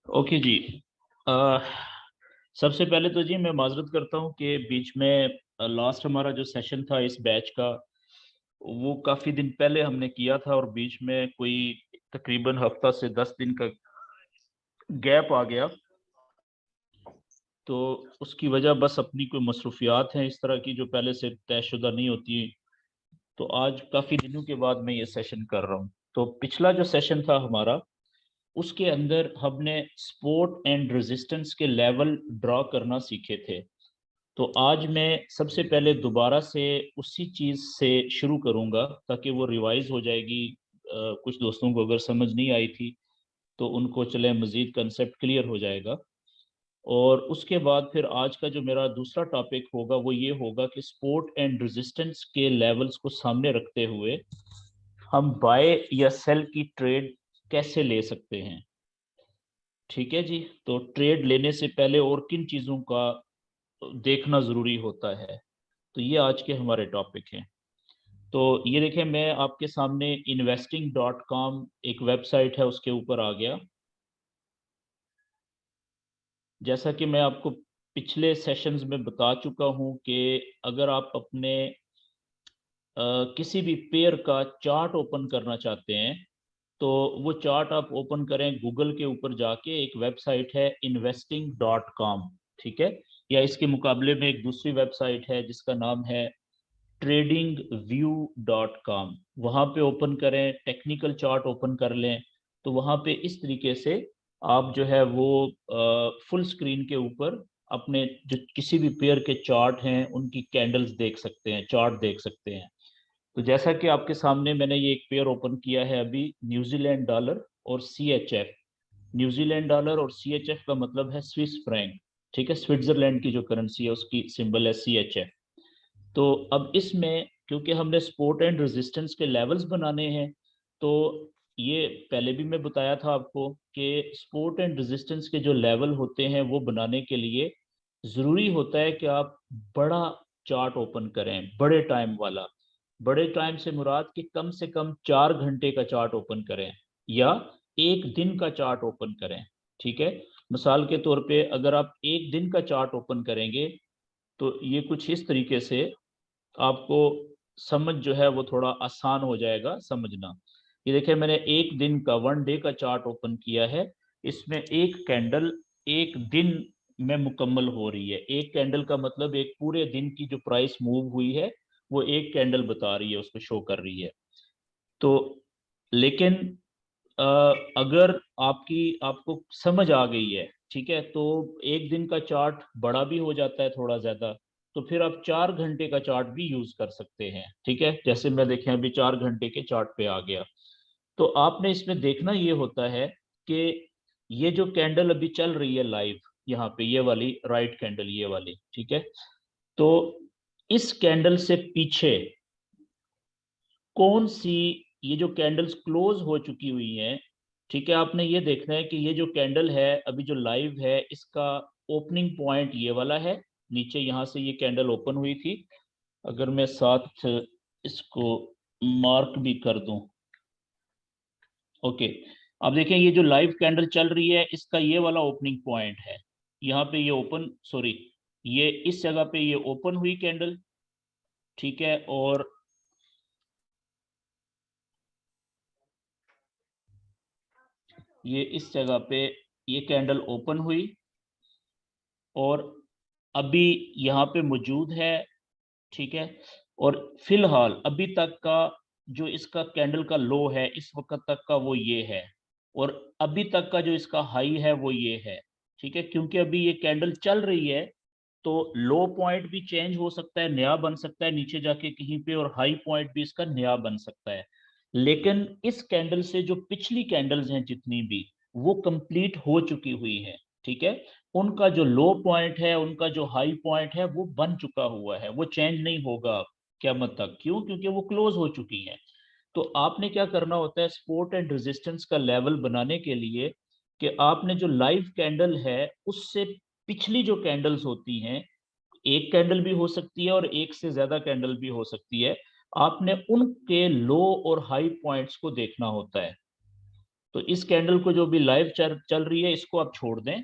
Okay जी। अ, सबसे पहले तो जी मैं माजरत करता हूँ कि बीच में लास्ट हमारा जो सेशन था इस बैच का, वो काफ़ी दिन पहले हमने किया था और बीच में कोई तकरीबन हफ्ता से 10 दिन का गैप आ गया। तो उसकी वजह बस अपनी कोई मसरूफियात हैं इस तरह की जो पहले से तयशुदा नहीं होती। तो आज काफ़ी दिनों के बाद मैं ये सेशन कर रहा हूँ। तो पिछला जो सेशन था हमारा, उसके अंदर हमने स्पोर्ट एंड रेजिस्टेंस के लेवल ड्रॉ करना सीखे थे। तो आज मैं सबसे पहले दोबारा से उसी चीज़ से शुरू करूँगा ताकि वो रिवाइज हो जाएगी। कुछ दोस्तों को अगर समझ नहीं आई थी तो उनको चले मज़ीद कंसेप्ट क्लियर हो जाएगा। और उसके बाद फिर आज का जो मेरा दूसरा टॉपिक होगा वो ये होगा कि स्पोर्ट एंड रेजिस्टेंस के लेवल्स को सामने रखते हुए हम बाय या सेल की ट्रेड कैसे ले सकते हैं। ठीक है जी। तो ट्रेड लेने से पहले और किन चीज़ों का देखना ज़रूरी होता है, तो ये आज के हमारे टॉपिक हैं। तो ये देखें, मैं आपके सामने investing.com एक वेबसाइट है उसके ऊपर आ गया। जैसा कि मैं आपको पिछले सेशंस में बता चुका हूं कि अगर आप अपने किसी भी पेयर का चार्ट ओपन करना चाहते हैं तो वो चार्ट आप ओपन करें गूगल के ऊपर जाके। एक वेबसाइट है investing.com, ठीक है। या इसके मुकाबले में एक दूसरी वेबसाइट है जिसका नाम है tradingview.com। वहाँ पे ओपन करें, टेक्निकल चार्ट ओपन कर लें तो वहाँ पे इस तरीके से आप जो है वो फुल स्क्रीन के ऊपर अपने जो किसी भी पेयर के चार्ट हैं उनकी कैंडल्स देख सकते हैं, चार्ट देख सकते हैं। तो जैसा कि आपके सामने मैंने ये एक पेयर ओपन किया है अभी, न्यूजीलैंड डॉलर और CHF। न्यूजीलैंड डॉलर और CHF का मतलब है स्विस फ्रैंक, ठीक है। स्विट्जरलैंड की जो करेंसी है उसकी सिंबल है CHF। तो अब इसमें क्योंकि हमने सपोर्ट एंड रेजिस्टेंस के लेवल्स बनाने हैं, तो ये पहले भी मैं बताया था आपको कि सपोर्ट एंड रेजिस्टेंस के जो लेवल होते हैं वो बनाने के लिए ज़रूरी होता है कि आप बड़ा चार्ट ओपन करें, बड़े टाइम वाला। बड़े टाइम से मुराद कि कम से कम 4 घंटे का चार्ट ओपन करें या एक दिन का चार्ट ओपन करें, ठीक है। मिसाल के तौर पे अगर आप एक दिन का चार्ट ओपन करेंगे तो ये कुछ इस तरीके से आपको समझ जो है वो थोड़ा आसान हो जाएगा समझना। ये देखिए, मैंने एक दिन का, 1 डे का चार्ट ओपन किया है। इसमें एक कैंडल एक दिन में मुकम्मल हो रही है। एक कैंडल का मतलब एक पूरे दिन की जो प्राइस मूव हुई है वो एक कैंडल बता रही है, उसको शो कर रही है। तो लेकिन अ, अगर आपको समझ आ गई है, ठीक है, तो एक दिन का चार्ट बड़ा भी हो जाता है थोड़ा ज्यादा। तो फिर आप 4 घंटे का चार्ट भी यूज कर सकते हैं, ठीक है। जैसे मैं देखें अभी 4 घंटे के चार्ट पे आ गया। तो आपने इसमें देखना ये होता है कि ये जो कैंडल अभी चल रही है लाइव, यहाँ पे ये वाली राइट कैंडल, ये वाली, ठीक है। तो इस कैंडल से पीछे कौन सी, ये जो कैंडल्स क्लोज हो चुकी हुई हैं, ठीक है, आपने ये देखना है कि ये जो कैंडल है अभी जो लाइव है इसका ओपनिंग पॉइंट ये वाला है। नीचे यहाँ से ये कैंडल ओपन हुई थी। अगर मैं साथ इसको मार्क भी कर दूं, ओके। अब देखें ये जो लाइव कैंडल चल रही है इसका ये वाला ओपनिंग पॉइंट है। यहाँ पे ये ओपन, सॉरी, ये इस जगह पे ये ओपन हुई कैंडल, ठीक है। और ये इस जगह पे ये कैंडल ओपन हुई और अभी यहाँ पे मौजूद है, ठीक है। और फिलहाल अभी तक का जो इसका कैंडल का लो है इस वक्त तक का वो ये है। और अभी तक का जो इसका हाई है वो ये है, ठीक है। क्योंकि अभी ये कैंडल चल रही है तो लो पॉइंट भी चेंज हो सकता है, नया बन सकता है नीचे जाके कहीं पे, और हाई पॉइंट भी इसका नया बन सकता है। लेकिन इस कैंडल से जो पिछली कैंडल्स हैं जितनी भी, वो कंप्लीट हो चुकी हुई हैं, ठीक है। उनका जो लो पॉइंट है, उनका जो हाई पॉइंट है वो बन चुका हुआ है, वो चेंज नहीं होगा क़यामत तक। क्यों? क्योंकि वो क्लोज हो चुकी हैं। तो आपने क्या करना होता है सपोर्ट एंड रेजिस्टेंस का लेवल बनाने के लिए, कि आपने जो लाइव कैंडल है उससे पिछली जो कैंडल्स होती हैं, एक कैंडल भी हो सकती है और एक से ज्यादा कैंडल भी हो सकती है, आपने उनके लो और हाई पॉइंट्स को देखना होता है। तो इस कैंडल को जो भी लाइव चल रही है इसको आप छोड़ दें।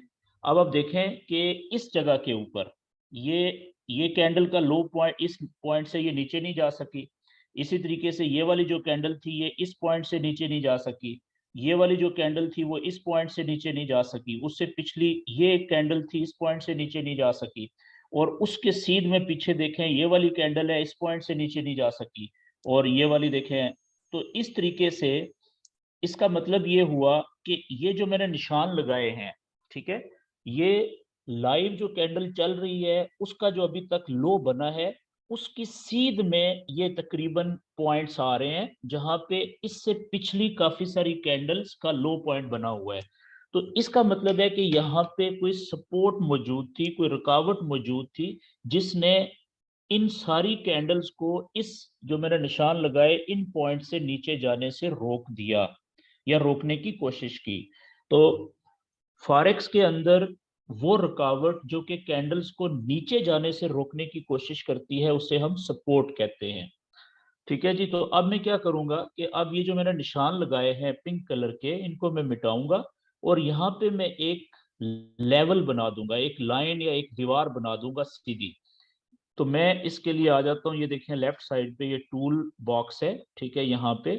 अब आप देखें कि इस जगह के ऊपर ये कैंडल का लो पॉइंट, इस पॉइंट से ये नीचे नहीं जा सकी। इसी तरीके से ये वाली जो कैंडल थी ये इस पॉइंट से नीचे नहीं जा सकी। ये वाली जो कैंडल थी वो इस पॉइंट से नीचे नहीं जा सकी। उससे पिछली ये एक कैंडल थी, इस पॉइंट से नीचे नहीं जा सकी। और उसके सीध में पीछे देखें ये वाली कैंडल है, इस पॉइंट से नीचे नहीं जा सकी। और ये वाली देखें। तो इस तरीके से इसका मतलब ये हुआ कि ये जो मैंने निशान लगाए हैं, ठीक है, ये लाइव जो कैंडल चल रही है उसका जो अभी तक लो बना है उसकी सीध में ये तकरीबन पॉइंट्स आ रहे हैं जहां पे इससे पिछली काफी सारी कैंडल्स का लो पॉइंट बना हुआ है। तो इसका मतलब है कि यहाँ पे कोई सपोर्ट मौजूद थी, कोई रुकावट मौजूद थी जिसने इन सारी कैंडल्स को इस जो मैंने निशान लगाए इन पॉइंट से नीचे जाने से रोक दिया या रोकने की कोशिश की। तो फॉरेक्स के अंदर वो रुकावट जो कि कैंडल्स को नीचे जाने से रोकने की कोशिश करती है उसे हम सपोर्ट कहते हैं। ठीक है जी। तो अब मैं क्या करूंगा कि अब ये जो मैंने निशान लगाए हैं पिंक कलर के इनको मैं मिटाऊंगा और यहाँ पे मैं एक लेवल बना दूंगा, एक लाइन या एक दीवार बना दूंगा सीधी। तो मैं इसके लिए आ जाता हूँ। ये देखें लेफ्ट साइड पे ये टूल बॉक्स है, ठीक है। यहाँ पे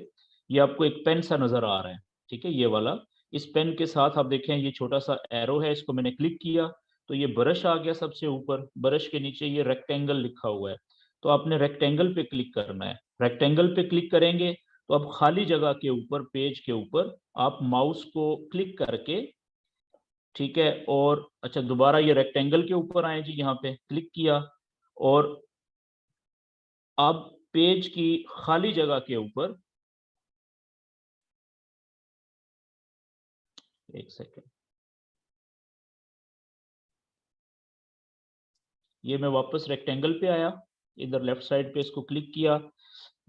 ये आपको एक पेन सा नजर आ रहा है, ठीक है, ये वाला। इस पेन के साथ आप देखें ये छोटा सा एरो है, इसको मैंने क्लिक किया तो ये ब्रश आ गया सबसे ऊपर। ब्रश के नीचे ये रेक्टेंगल लिखा हुआ है, तो आपने रेक्टेंगल पे क्लिक करना है। रेक्टेंगल पे क्लिक करेंगे तो अब खाली जगह के ऊपर, पेज के ऊपर आप माउस को क्लिक करके, ठीक है, और अच्छा दोबारा ये रेक्टेंगल के ऊपर आए जी, यहाँ पे क्लिक किया और अब पेज की खाली जगह के ऊपर, एक सेकेंड, ये मैं वापस रेक्टेंगल पे आया, इधर लेफ्ट साइड पे इसको क्लिक किया,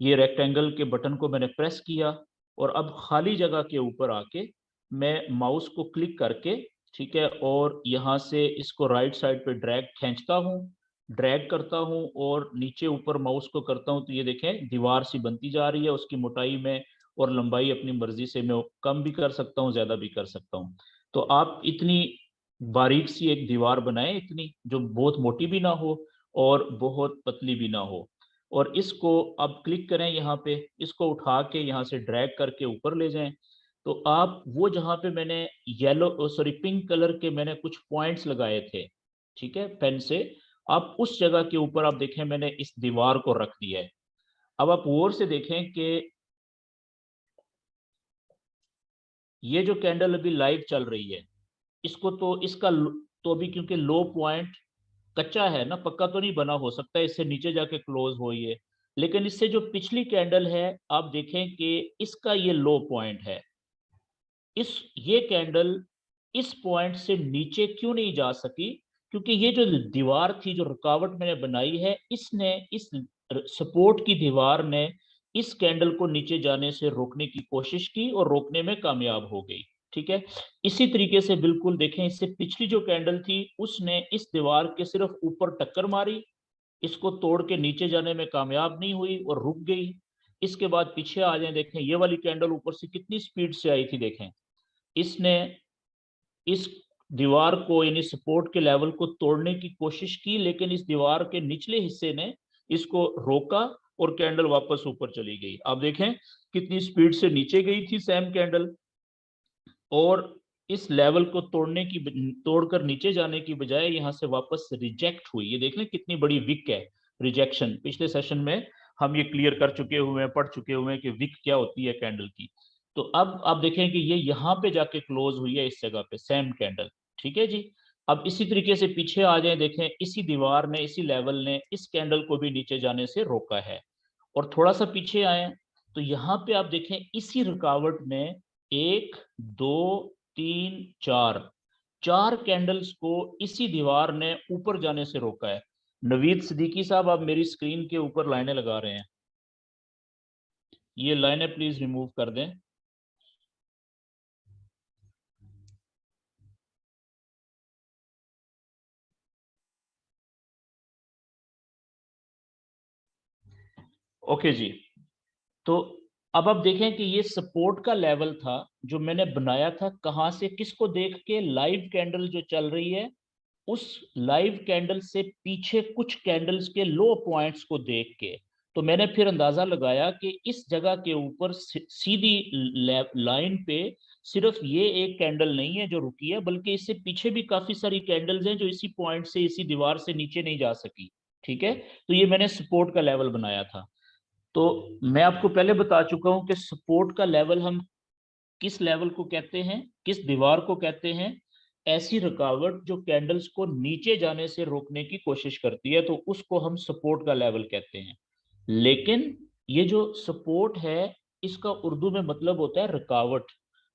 ये रेक्टेंगल के बटन को मैंने प्रेस किया और अब खाली जगह के ऊपर आके मैं माउस को क्लिक करके, ठीक है, और यहाँ से इसको राइट साइड पे ड्रैग खींचता हूँ, ड्रैग करता हूँ और नीचे ऊपर माउस को करता हूँ तो ये देखें दीवार सी बनती जा रही है। उसकी मोटाई में और लंबाई अपनी मर्जी से मैं कम भी कर सकता हूँ, ज्यादा भी कर सकता हूँ। तो आप इतनी बारीक सी एक दीवार बनाएं, इतनी जो बहुत मोटी भी ना हो और बहुत पतली भी ना हो। और इसको अब क्लिक करें यहाँ पे, इसको उठा के यहाँ से ड्रैग करके ऊपर ले जाएं। तो आप वो जहाँ पे मैंने येलो सॉरी पिंक कलर के मैंने कुछ पॉइंट्स लगाए थे, ठीक है, पेन से, आप उस जगह के ऊपर आप देखें मैंने इस दीवार को रख दिया है। अब आप गौर से देखें कि ये जो कैंडल अभी लाइव चल रही है इसको तो इसका तो अभी क्योंकि लो पॉइंट कच्चा है ना, पक्का तो नहीं बना हो सकता है इससे नीचे जाके क्लोज हो ये। लेकिन इससे जो पिछली कैंडल है आप देखें कि इसका ये लो पॉइंट है। इस ये कैंडल इस पॉइंट से नीचे क्यों नहीं जा सकी? क्योंकि ये जो दीवार थी, जो रुकावट मैंने बनाई है, इसने इस सपोर्ट की दीवार ने इस कैंडल को नीचे जाने से रोकने की कोशिश की और रोकने में कामयाब हो गई। ठीक है। इसी तरीके से बिल्कुल देखें इससे पिछली जो कैंडल थी उसने इस दीवार के सिर्फ ऊपर टक्कर मारी, इसको तोड़ के नीचे जाने में कामयाब नहीं हुई और रुक गई। इसके बाद पीछे आ जाए, देखें ये वाली कैंडल ऊपर से कितनी स्पीड से आई थी, देखें इसने इस दीवार को यानी सपोर्ट के लेवल को तोड़ने की कोशिश की, लेकिन इस दीवार के निचले हिस्से ने इसको रोका और कैंडल वापस ऊपर चली गई। आप देखें कितनी स्पीड से नीचे गई थी सेम कैंडल और इस लेवल को तोड़कर नीचे जाने की बजाय यहाँ से वापस रिजेक्ट हुई। ये देख लें कितनी बड़ी विक है, रिजेक्शन। पिछले सेशन में हम ये क्लियर कर चुके हुए हैं, पढ़ चुके हुए हैं कि विक क्या होती है कैंडल की। तो अब आप देखें कि ये यहाँ पे जाके क्लोज हुई है, इस जगह पे सेम कैंडल। ठीक है जी। अब इसी तरीके से पीछे आ जाए, देखें इसी दीवार ने, इसी लेवल ने इस कैंडल को भी नीचे जाने से रोका है। और थोड़ा सा पीछे आए तो यहाँ पे आप देखें इसी रुकावट ने एक, दो, तीन, चार, चार कैंडल्स को इसी दीवार ने ऊपर जाने से रोका है। नवीद सिद्दीकी साहब आप मेरी स्क्रीन के ऊपर लाइनें लगा रहे हैं, ये लाइनें प्लीज रिमूव कर दें। ओके जी। तो अब आप देखें कि ये सपोर्ट का लेवल था जो मैंने बनाया था, कहाँ से, किसको देख के, लाइव कैंडल जो चल रही है उस लाइव कैंडल से पीछे कुछ कैंडल्स के लो पॉइंट्स को देख के। तो मैंने फिर अंदाजा लगाया कि इस जगह के ऊपर सीधी लाइन पे सिर्फ ये एक कैंडल नहीं है जो रुकी है, बल्कि इससे पीछे भी काफी सारी कैंडल्स हैं जो इसी पॉइंट से, इसी दीवार से नीचे नहीं जा सकी। ठीक है, तो ये मैंने सपोर्ट का लेवल बनाया था। तो मैं आपको पहले बता चुका हूं कि सपोर्ट का लेवल हम किस लेवल को कहते हैं, किस दीवार को कहते हैं, ऐसी रुकावट जो कैंडल्स को नीचे जाने से रोकने की कोशिश करती है, तो उसको हम सपोर्ट का लेवल कहते हैं। लेकिन ये जो सपोर्ट है इसका उर्दू में मतलब होता है रुकावट।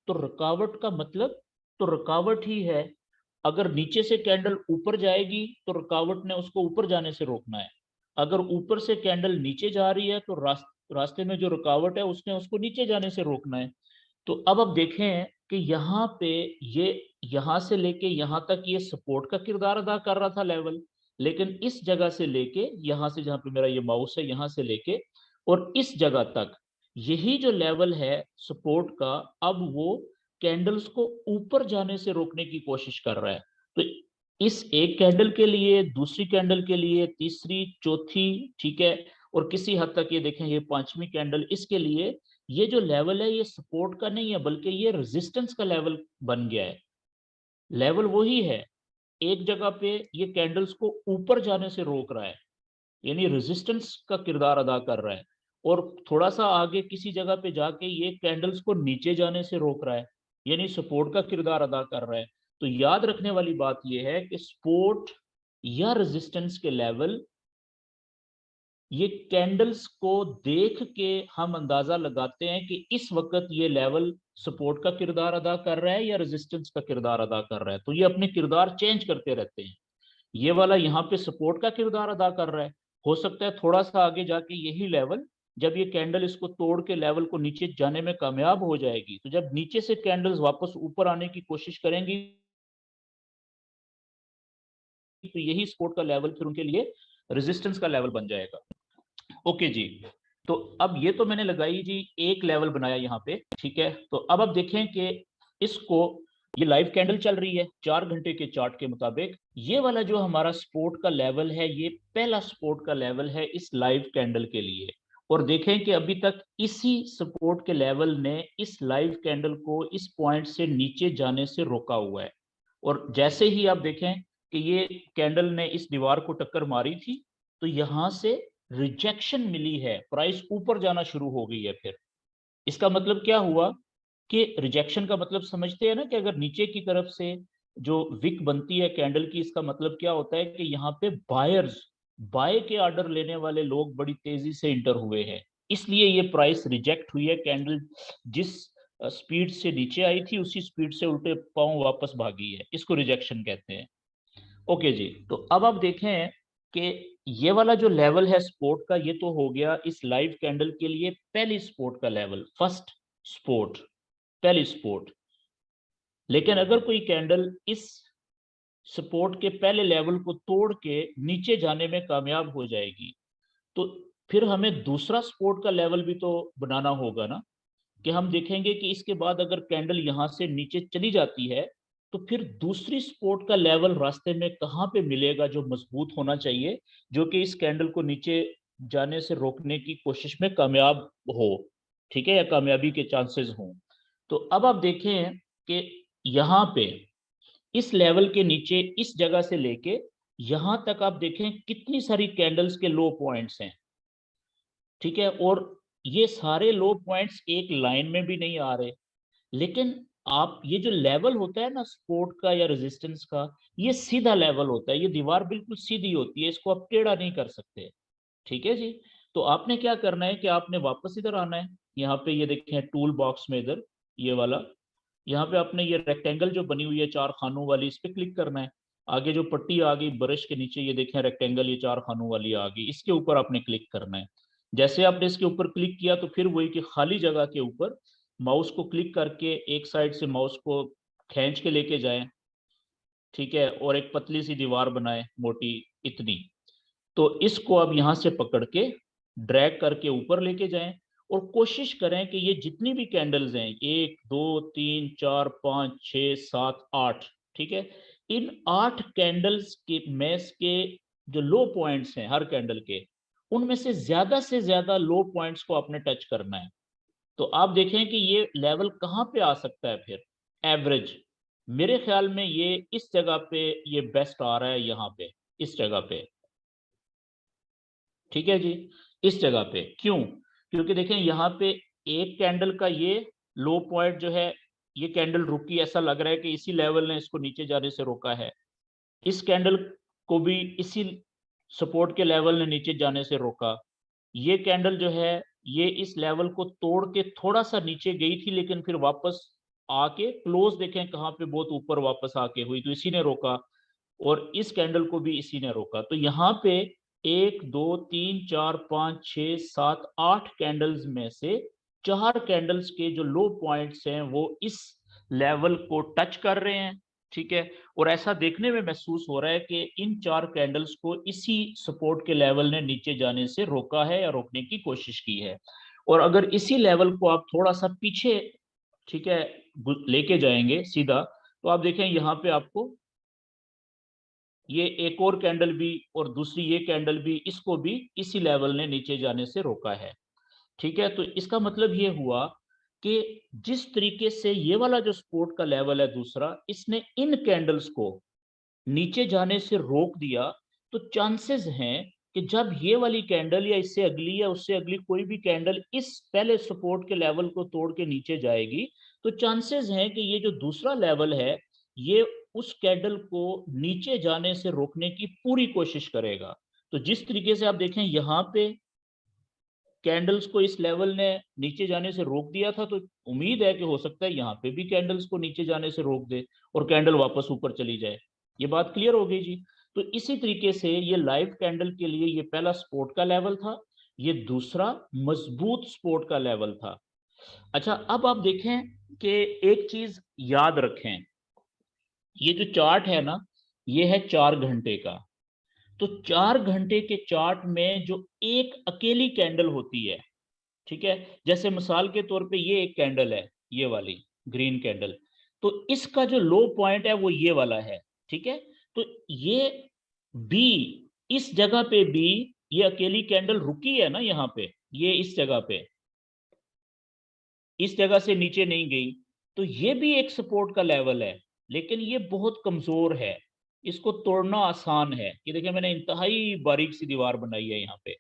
तो रुकावट का मतलब तो रुकावट ही है। अगर नीचे से कैंडल ऊपर जाएगी तो रुकावट ने उसको ऊपर जाने से रोकना है। अगर ऊपर से कैंडल नीचे जा रही है तो रास्ते में जो रुकावट है उसने उसको नीचे जाने से रोकना है। तो अब आप देखें कि यहाँ पे ये, यहाँ से लेके यहाँ तक ये सपोर्ट का किरदार अदा कर रहा था लेवल, लेकिन इस जगह से लेके यहाँ से, जहाँ पे मेरा ये माउस है, यहाँ से लेके और इस जगह तक, यही जो लेवल है सपोर्ट का, अब वो कैंडल्स को ऊपर जाने से रोकने की कोशिश कर रहा है। तो इस एक कैंडल के लिए, दूसरी कैंडल के लिए, तीसरी, चौथी, ठीक है, और किसी हद तक ये देखें ये पांचवी कैंडल, इसके लिए ये जो लेवल है ये सपोर्ट का नहीं है बल्कि ये रेजिस्टेंस का लेवल बन गया है। लेवल वही है, एक जगह पे ये कैंडल्स को ऊपर जाने से रोक रहा है, यानी रेजिस्टेंस का किरदार अदा कर रहा है, और थोड़ा सा आगे किसी जगह पे जाके ये कैंडल्स को नीचे जाने से रोक रहा है, यानी सपोर्ट का किरदार अदा कर रहा है। तो याद रखने वाली बात यह है कि सपोर्ट या रेजिस्टेंस के लेवल, ये कैंडल्स को देख के हम अंदाजा लगाते हैं कि इस वक्त ये लेवल सपोर्ट का किरदार अदा कर रहा है या रेजिस्टेंस का किरदार अदा कर रहा है। तो ये अपने किरदार चेंज करते रहते हैं। ये वाला यहाँ पे सपोर्ट का किरदार अदा कर रहा है, हो सकता है थोड़ा सा आगे जाके यही लेवल, जब ये कैंडल इसको तोड़ के लेवल को नीचे जाने में कामयाब हो जाएगी, तो जब नीचे से कैंडल्स वापस ऊपर आने की कोशिश करेंगी तो यही सपोर्ट का लेवल फिर उनके लिए रेजिस्टेंस का लेवल बन जाएगा। ओके जी, तो अब ये तो मैंने लगाई जी, एक लेवल बनाया यहाँ पे, ठीक है। तो अब आप देखें कि इसको, ये लाइव कैंडल चल रही है 4 घंटे के चार्ट के मुताबिक, ये वाला जो हमारा सपोर्ट का लेवल है ये पहला सपोर्ट का लेवल है इस लाइव कैंडल के लिए। और देखें कि अभी तक इसी सपोर्ट के लेवल ने इस लाइव कैंडल को इस पॉइंट से नीचे जाने से रोका हुआ है। और जैसे ही आप देखें कि ये कैंडल ने इस दीवार को टक्कर मारी थी, तो यहां से रिजेक्शन मिली है, प्राइस ऊपर जाना शुरू हो गई है। फिर इसका मतलब क्या हुआ कि रिजेक्शन का मतलब समझते हैं ना, कि अगर नीचे की तरफ से जो विक बनती है कैंडल की, इसका मतलब क्या होता है कि यहाँ पे बायर्स, बाय के ऑर्डर लेने वाले लोग बड़ी तेजी से इंटर हुए हैं, इसलिए ये प्राइस रिजेक्ट हुई है। कैंडल जिस स्पीड से नीचे आई थी उसी स्पीड से उल्टे पांव वापस भागी है, इसको रिजेक्शन कहते हैं। ओके जी, तो अब आप देखें कि ये वाला जो लेवल है सपोर्ट का, ये तो हो गया इस लाइव कैंडल के लिए पहली सपोर्ट का लेवल, फर्स्ट सपोर्ट, पहली सपोर्ट। लेकिन अगर कोई कैंडल इस सपोर्ट के पहले लेवल को तोड़ के नीचे जाने में कामयाब हो जाएगी, तो फिर हमें दूसरा सपोर्ट का लेवल भी तो बनाना होगा ना, कि हम देखेंगे कि इसके बाद अगर कैंडल यहां से नीचे चली जाती है तो फिर दूसरी सपोर्ट का लेवल रास्ते में कहाँ पे मिलेगा जो मजबूत होना चाहिए, जो कि इस कैंडल को नीचे जाने से रोकने की कोशिश में कामयाब हो, ठीक है, या कामयाबी के चांसेस हों। तो अब आप देखें कि यहाँ पे इस लेवल के नीचे इस जगह से लेके यहां तक आप देखें कितनी सारी कैंडल्स के लो पॉइंट्स हैं, ठीक है, और ये सारे लो पॉइंट्स एक लाइन में भी नहीं आ रहे। लेकिन आप ये जो लेवल होता है ना सपोर्ट का या रेजिस्टेंस का, ये सीधा लेवल होता है, ये दीवार बिल्कुल सीधी होती है, इसको आप टेढ़ा नहीं कर सकते, ठीक है जी। तो आपने क्या करना है कि आपने वापस इधर आना है, यहाँ पे ये देखें टूल बॉक्स में इधर, ये वाला, यहाँ पे आपने ये रेक्टेंगल जो बनी हुई है 4 खानों वाली, इस पे क्लिक करना है। आगे जो पट्टी आ गई ब्रश के नीचे, ये देखें रेक्टेंगल, ये 4 खानों वाली आ गई, इसके ऊपर आपने क्लिक करना है। जैसे आपने इसके ऊपर क्लिक किया तो फिर वही कि खाली जगह के ऊपर माउस को क्लिक करके एक साइड से माउस को खींच के लेके जाएं, ठीक है, और एक पतली सी दीवार बनाए मोटी इतनी। तो इसको अब यहाँ से पकड़ के ड्रैग करके ऊपर लेके जाएं, और कोशिश करें कि ये जितनी भी कैंडल्स हैं, 1 2 3 4 5 6 7 8, ठीक है, इन 8 कैंडल्स के मैस के जो लो पॉइंट्स हैं हर कैंडल के, उनमें से ज्यादा लो पॉइंट्स को आपने टच करना है। तो आप देखें कि ये लेवल कहाँ पे आ सकता है फिर एवरेज। मेरे ख्याल में ये इस जगह पे ये बेस्ट आ रहा है, यहाँ पे इस जगह पे, ठीक है जी, इस जगह पे। क्यों? क्योंकि देखें यहाँ पे एक कैंडल का ये लो पॉइंट जो है, ये कैंडल रुकी, ऐसा लग रहा है कि इसी लेवल ने इसको नीचे जाने से रोका है। इस कैंडल को भी इसी सपोर्ट के लेवल ने नीचे जाने से रोका। ये कैंडल जो है, ये इस लेवल को तोड़ के थोड़ा सा नीचे गई थी, लेकिन फिर वापस आके क्लोज देखें कहाँ पे, बहुत ऊपर वापस आके हुई, तो इसी ने रोका। और इस कैंडल को भी इसी ने रोका। तो यहाँ पे 1 2 3 4 5 6 7 8 कैंडल्स में से 4 कैंडल्स के जो लो पॉइंट्स हैं वो इस लेवल को टच कर रहे हैं, ठीक है। और ऐसा देखने में महसूस हो रहा है कि इन 4 कैंडल्स को इसी सपोर्ट के लेवल ने नीचे जाने से रोका है या रोकने की कोशिश की है। और अगर इसी लेवल को आप थोड़ा सा पीछे, ठीक है, लेके जाएंगे सीधा, तो आप देखें यहाँ पे आपको ये एक और कैंडल भी और दूसरी ये कैंडल भी, इसको भी इसी लेवल ने नीचे जाने से रोका है, ठीक है। तो इसका मतलब ये हुआ कि जिस तरीके से ये वाला जो सपोर्ट का लेवल है दूसरा, इसने इन कैंडल्स को नीचे जाने से रोक दिया, तो चांसेस हैं कि जब ये वाली कैंडल या इससे अगली या उससे अगली कोई भी कैंडल इस पहले सपोर्ट के लेवल को तोड़ के नीचे जाएगी, तो चांसेस हैं कि ये जो दूसरा लेवल है, ये उस कैंडल को नीचे जाने से रोकने की पूरी कोशिश करेगा। तो जिस तरीके से आप देखें यहाँ पे कैंडल्स को इस लेवल ने नीचे जाने से रोक दिया था, तो उम्मीद है कि हो सकता है यहाँ पे भी कैंडल्स को नीचे जाने से रोक दे और कैंडल वापस ऊपर चली जाए। ये बात क्लियर हो गई जी। तो इसी तरीके से ये लाइव कैंडल के लिए ये पहला सपोर्ट का लेवल था, ये दूसरा मजबूत सपोर्ट का लेवल था। अच्छा, अब आप देखें कि एक चीज याद रखें, ये जो चार्ट है ना, ये है 4 घंटे का। तो 4 घंटे के चार्ट में जो एक अकेली कैंडल होती है, ठीक है, जैसे मिसाल के तौर पे ये एक कैंडल है, ये वाली ग्रीन कैंडल, तो इसका जो लो पॉइंट है वो ये वाला है, ठीक है। तो ये बी, इस जगह पे भी ये अकेली कैंडल रुकी है ना यहाँ पे, ये इस जगह पे, इस जगह से नीचे नहीं गई, तो ये भी एक सपोर्ट का लेवल है, लेकिन ये बहुत कमजोर है, इसको तोड़ना आसान है। ये देखिए मैंने इंतहाई बारीक सी दीवार बनाई है यहाँ पे।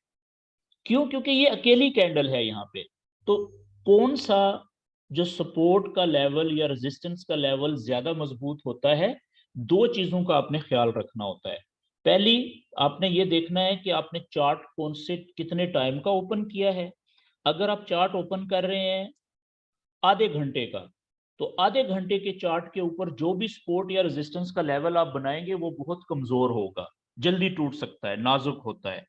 क्यों? क्योंकि ये अकेली कैंडल है यहाँ पे। तो कौन सा जो सपोर्ट का लेवल या रेजिस्टेंस का लेवल ज्यादा मजबूत होता है, दो चीजों का आपने ख्याल रखना होता है। पहली, आपने ये देखना है कि आपने चार्ट कौन से कितने टाइम का ओपन किया है। अगर आप चार्ट ओपन कर रहे हैं आधे घंटे का, तो आधे घंटे के चार्ट के ऊपर जो भी सपोर्ट या रेजिस्टेंस का लेवल आप बनाएंगे वो बहुत कमजोर होगा, जल्दी टूट सकता है, नाजुक होता है।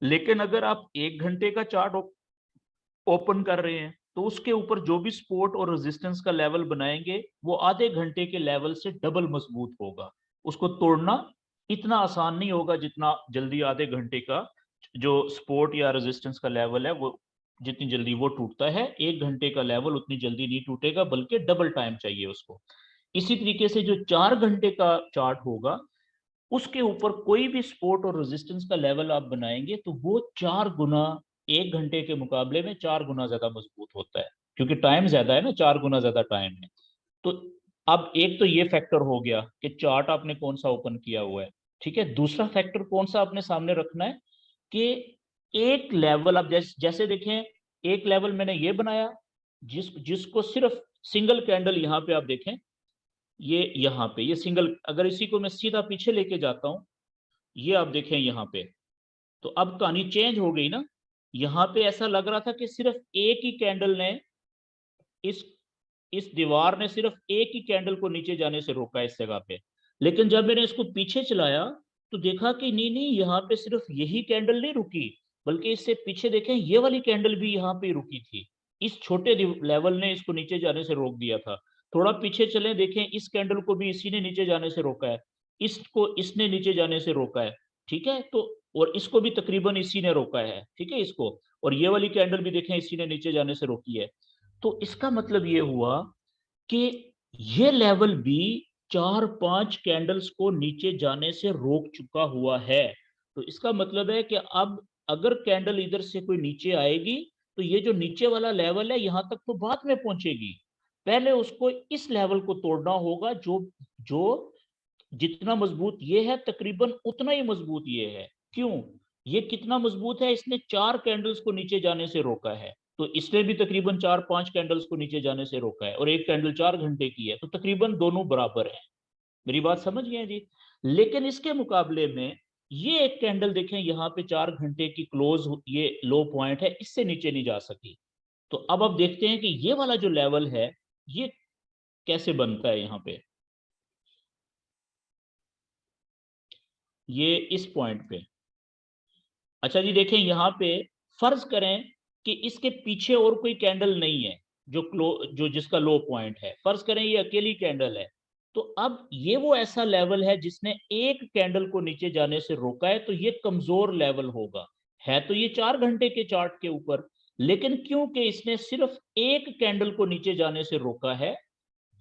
लेकिन अगर आप 1 घंटे का चार्ट ओपन कर रहे हैं, तो उसके ऊपर जो भी सपोर्ट और रेजिस्टेंस का लेवल बनाएंगे वो आधे घंटे के लेवल से डबल मजबूत होगा। उसको तोड़ना इतना आसान नहीं होगा जितना जल्दी आधे घंटे का जो सपोर्ट या रेजिस्टेंस का लेवल है वो जितनी जल्दी वो टूटता है, 1 घंटे का लेवल उतनी जल्दी नहीं टूटेगा, बल्कि डबल टाइम चाहिए उसको। इसी तरीके से जो 4 घंटे का चार्ट होगा, उसके ऊपर कोई भी सपोर्ट और रेजिस्टेंस का लेवल आप बनाएंगे तो वो 4 गुना, 1 घंटे के मुकाबले में 4 गुना ज्यादा मजबूत होता है, क्योंकि टाइम ज्यादा है ना, 4 गुना ज्यादा टाइम है। तो अब एक तो ये फैक्टर हो गया कि चार्ट आपने कौन सा ओपन किया हुआ है, ठीक है। दूसरा फैक्टर कौन सा आपने सामने रखना है कि एक लेवल आप जैसे देखें, एक लेवल मैंने ये बनाया जिसको सिर्फ सिंगल कैंडल, यहाँ पे आप देखें, ये यहाँ पे ये सिंगल, अगर इसी को मैं सीधा पीछे लेके जाता हूं, ये आप देखें यहाँ पे, तो अब कहानी चेंज हो गई ना। यहाँ पे ऐसा लग रहा था कि सिर्फ एक ही कैंडल ने इस इस दीवार ने सिर्फ एक ही कैंडल को नीचे जाने से रोका इस जगह पे। लेकिन जब मैंने इसको पीछे चलाया तो देखा कि नहीं नहीं, यहाँ पे सिर्फ यही कैंडल नहीं रुकी, बल्कि इससे पीछे देखें ये वाली कैंडल भी यहाँ पे रुकी थी। इस छोटे लेवल ने इसको नीचे जाने से रोक दिया था। थोड़ा पीछे चले, देखें इस कैंडल को भी इसी ने नीचे जाने से रोका है, इसको इसने नीचे जाने से रोका है, ठीक है। तो और इसको भी तकरीबन इसी ने रोका है, ठीक है, इसको। और ये वाली कैंडल भी देखें इसी ने नीचे जाने से रोकी है। तो इसका मतलब ये हुआ कि ये लेवल भी 4-5 कैंडल्स को नीचे जाने से रोक चुका हुआ है। तो इसका मतलब है कि अब अगर कैंडल इधर से कोई नीचे आएगी तो ये जो नीचे वाला लेवल है यहां तक तो बाद में पहुंचेगी, पहले उसको इस लेवल को तोड़ना होगा जो जो जितना मजबूत ये है तकरीबन उतना ही मजबूत ये है। क्यों? ये कितना मजबूत है? इसने 4 कैंडल्स को नीचे जाने से रोका है, तो इसने भी तकरीबन 4-5 कैंडल्स को नीचे जाने से रोका है, और एक कैंडल 4 घंटे की है, तो तकरीबन दोनों बराबर है। मेरी बात समझ गए जी? लेकिन इसके मुकाबले में ये एक कैंडल देखें यहाँ पे 4 घंटे की क्लोज, ये लो पॉइंट है, इससे नीचे नहीं जा सकी। तो अब देखते हैं कि ये वाला जो लेवल है ये कैसे बनता है यहाँ पे। ये इस पॉइंट पे, अच्छा जी देखें यहाँ पे, फर्ज करें कि इसके पीछे और कोई कैंडल नहीं है जो जिसका लो पॉइंट है, फर्ज करें ये अकेली कैंडल है। तो अब ये वो ऐसा लेवल है जिसने एक कैंडल को नीचे जाने से रोका है, तो ये कमजोर लेवल होगा। है तो ये 4 घंटे के चार्ट के ऊपर, लेकिन क्योंकि इसने सिर्फ एक कैंडल को नीचे जाने से रोका है,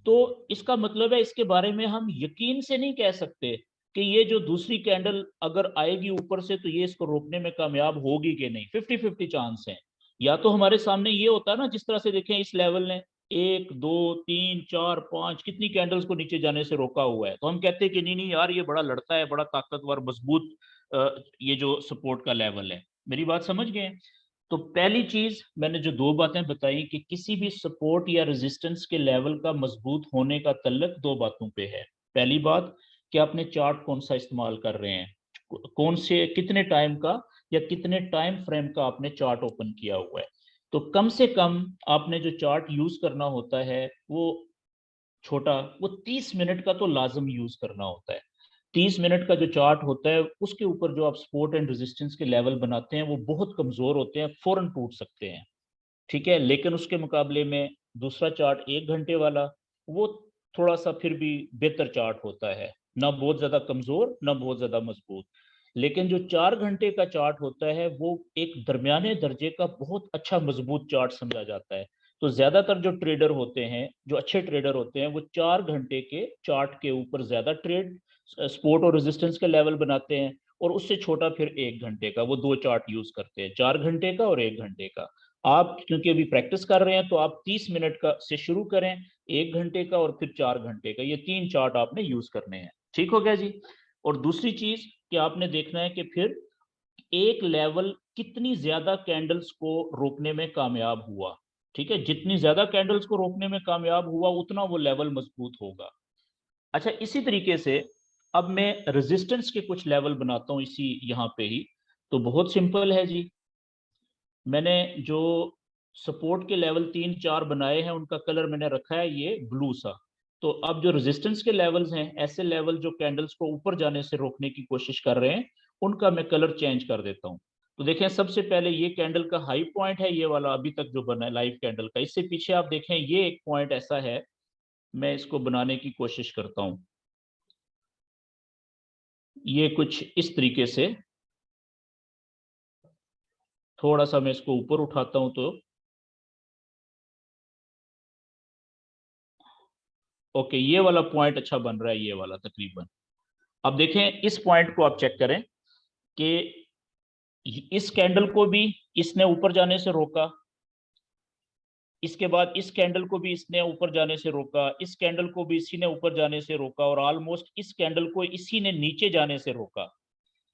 तो इसका मतलब है इसके बारे में हम यकीन से नहीं कह सकते कि ये जो दूसरी कैंडल अगर आएगी ऊपर से तो ये इसको रोकने में कामयाब होगी कि नहीं। 50-50 चांस है। या तो हमारे सामने ये होता है ना, जिस तरह से देखें इस लेवल ने 1 2 3 4 5 कितनी कैंडल्स को नीचे जाने से रोका हुआ है, तो हम कहते हैं कि नहीं नहीं यार ये बड़ा लड़ता है, बड़ा ताकतवर मजबूत ये जो सपोर्ट का लेवल है। मेरी बात समझ गए? तो पहली चीज मैंने जो 2 बातें बताई कि किसी भी सपोर्ट या रेजिस्टेंस के लेवल का मजबूत होने का तल्लक 2 बातों पे है। पहली बात कि आपने चार्ट कौन सा इस्तेमाल कर रहे हैं, कौन से कितने टाइम का या कितने टाइम फ्रेम का आपने चार्ट ओपन किया हुआ है। तो कम से कम आपने जो चार्ट यूज करना होता है वो छोटा, वो 30 मिनट का तो लाजम यूज करना होता है। 30 मिनट का जो चार्ट होता है उसके ऊपर जो आप सपोर्ट एंड रेजिस्टेंस के लेवल बनाते हैं वो बहुत कमजोर होते हैं, फौरन टूट सकते हैं। ठीक है, लेकिन उसके मुकाबले में दूसरा चार्ट 1 घंटे वाला, वो थोड़ा सा फिर भी बेहतर चार्ट होता है, ना बहुत ज्यादा कमजोर ना बहुत ज्यादा मजबूत। लेकिन जो 4 घंटे का चार्ट होता है वो एक दरमियाने दर्जे का बहुत अच्छा मजबूत चार्ट समझा जाता है। तो ज्यादातर जो ट्रेडर होते हैं, जो अच्छे ट्रेडर होते हैं, वो 4 घंटे के चार्ट के ऊपर ज्यादा ट्रेड सपोर्ट और रेजिस्टेंस के लेवल बनाते हैं, और उससे छोटा फिर 1 घंटे का, वो 2 चार्ट यूज करते हैं, 4 घंटे का और 1 घंटे का। आप क्योंकि अभी प्रैक्टिस कर रहे हैं तो आप 30 मिनट का से शुरू करें, 1 घंटे का और फिर 4 घंटे का, ये 3 चार्ट आपने यूज करने हैं। ठीक हो गया जी? और दूसरी चीज कि आपने देखना है कि फिर एक लेवल कितनी ज्यादा कैंडल्स को रोकने में कामयाब हुआ। ठीक है, जितनी ज्यादा कैंडल्स को रोकने में कामयाब हुआ उतना वो लेवल मजबूत होगा। अच्छा, इसी तरीके से अब मैं रेजिस्टेंस के कुछ लेवल बनाता हूं इसी यहाँ पे ही। तो बहुत सिंपल है जी, मैंने जो सपोर्ट के लेवल 3-4 बनाए हैं उनका कलर मैंने रखा है ये ब्लू सा। तो अब जो रेजिस्टेंस के लेवल्स हैं, ऐसे लेवल जो कैंडल्स को ऊपर जाने से रोकने की कोशिश कर रहे हैं, उनका मैं कलर चेंज कर देता हूँ। तो देखें सबसे पहले ये कैंडल का हाई पॉइंट है ये वाला अभी तक जो बना है लाइव कैंडल का, इससे पीछे आप देखें ये एक पॉइंट ऐसा है, मैं इसको बनाने की कोशिश करता हूँ। ये कुछ इस तरीके से, थोड़ा सा मैं इसको ऊपर उठाता हूँ तो ओके, ये वाला पॉइंट अच्छा बन रहा है, ये वाला तकरीबन। अब देखें इस पॉइंट को आप चेक करें कि इस कैंडल को भी इसने ऊपर जाने से रोका, इसके बाद इस कैंडल को भी इसने ऊपर जाने से रोका, इस कैंडल को भी इसी ने ऊपर जाने से रोका, और ऑलमोस्ट इस कैंडल को इसी ने नीचे जाने से रोका।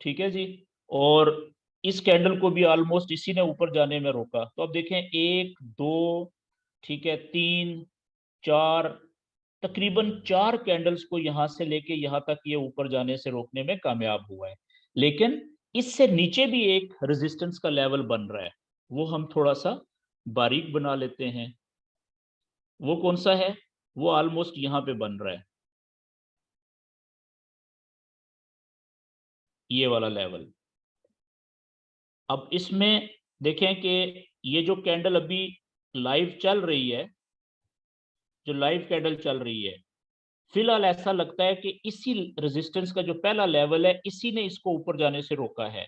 ठीक है जी? और इस कैंडल को भी ऑलमोस्ट इसी ने ऊपर जाने में रोका। तो अब देखें 1 2, ठीक है, 3 4, तकरीबन 4 कैंडल्स को यहां से लेके यहां तक ये ऊपर जाने से रोकने में कामयाब हुआ है। लेकिन इससे नीचे भी एक रेजिस्टेंस का लेवल बन रहा है, वो हम थोड़ा सा बारीक बना लेते हैं। वो कौन सा है? वो ऑलमोस्ट यहाँ पे बन रहा है, ये वाला लेवल। अब इसमें देखें कि ये जो कैंडल अभी लाइव चल रही है, जो लाइव कैंडल चल रही है, फिलहाल ऐसा लगता है कि इसी रेजिस्टेंस का जो पहला लेवल है इसी ने इसको ऊपर जाने से रोका है।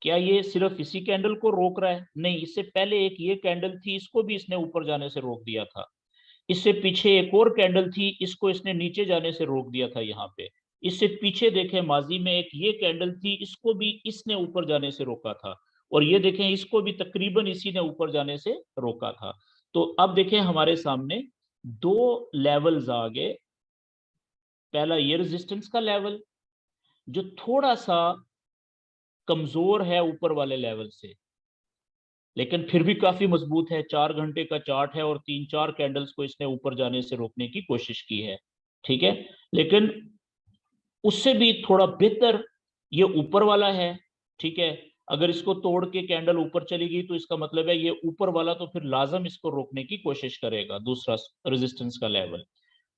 क्या ये सिर्फ इसी कैंडल को रोक रहा है? नहीं, इससे पहले एक ये कैंडल थी, इसको भी इसने ऊपर जाने से रोक दिया था। इससे पीछे एक और कैंडल थी, इसको इसने नीचे जाने से रोक दिया था यहाँ पे। इससे पीछे देखें माजी में एक ये कैंडल थी, इसको भी इसने ऊपर जाने से रोका था। और ये देखें इसको भी तकरीबन इसी ने ऊपर जाने से रोका था। तो अब देखें हमारे सामने दो लेवल्स आ गए। पहला ये रेजिस्टेंस का लेवल जो थोड़ा सा कमजोर है ऊपर वाले लेवल से, लेकिन फिर भी काफी मजबूत है। 4 घंटे का चार्ट है और 3-4 कैंडल्स को इसने ऊपर जाने से रोकने की कोशिश की है। ठीक है, लेकिन उससे भी थोड़ा बेहतर ये ऊपर वाला है। ठीक है, अगर इसको तोड़ के कैंडल ऊपर चलेगी तो इसका मतलब है ये ऊपर वाला तो फिर लाजम इसको रोकने की कोशिश करेगा, दूसरा रेजिस्टेंस का लेवल।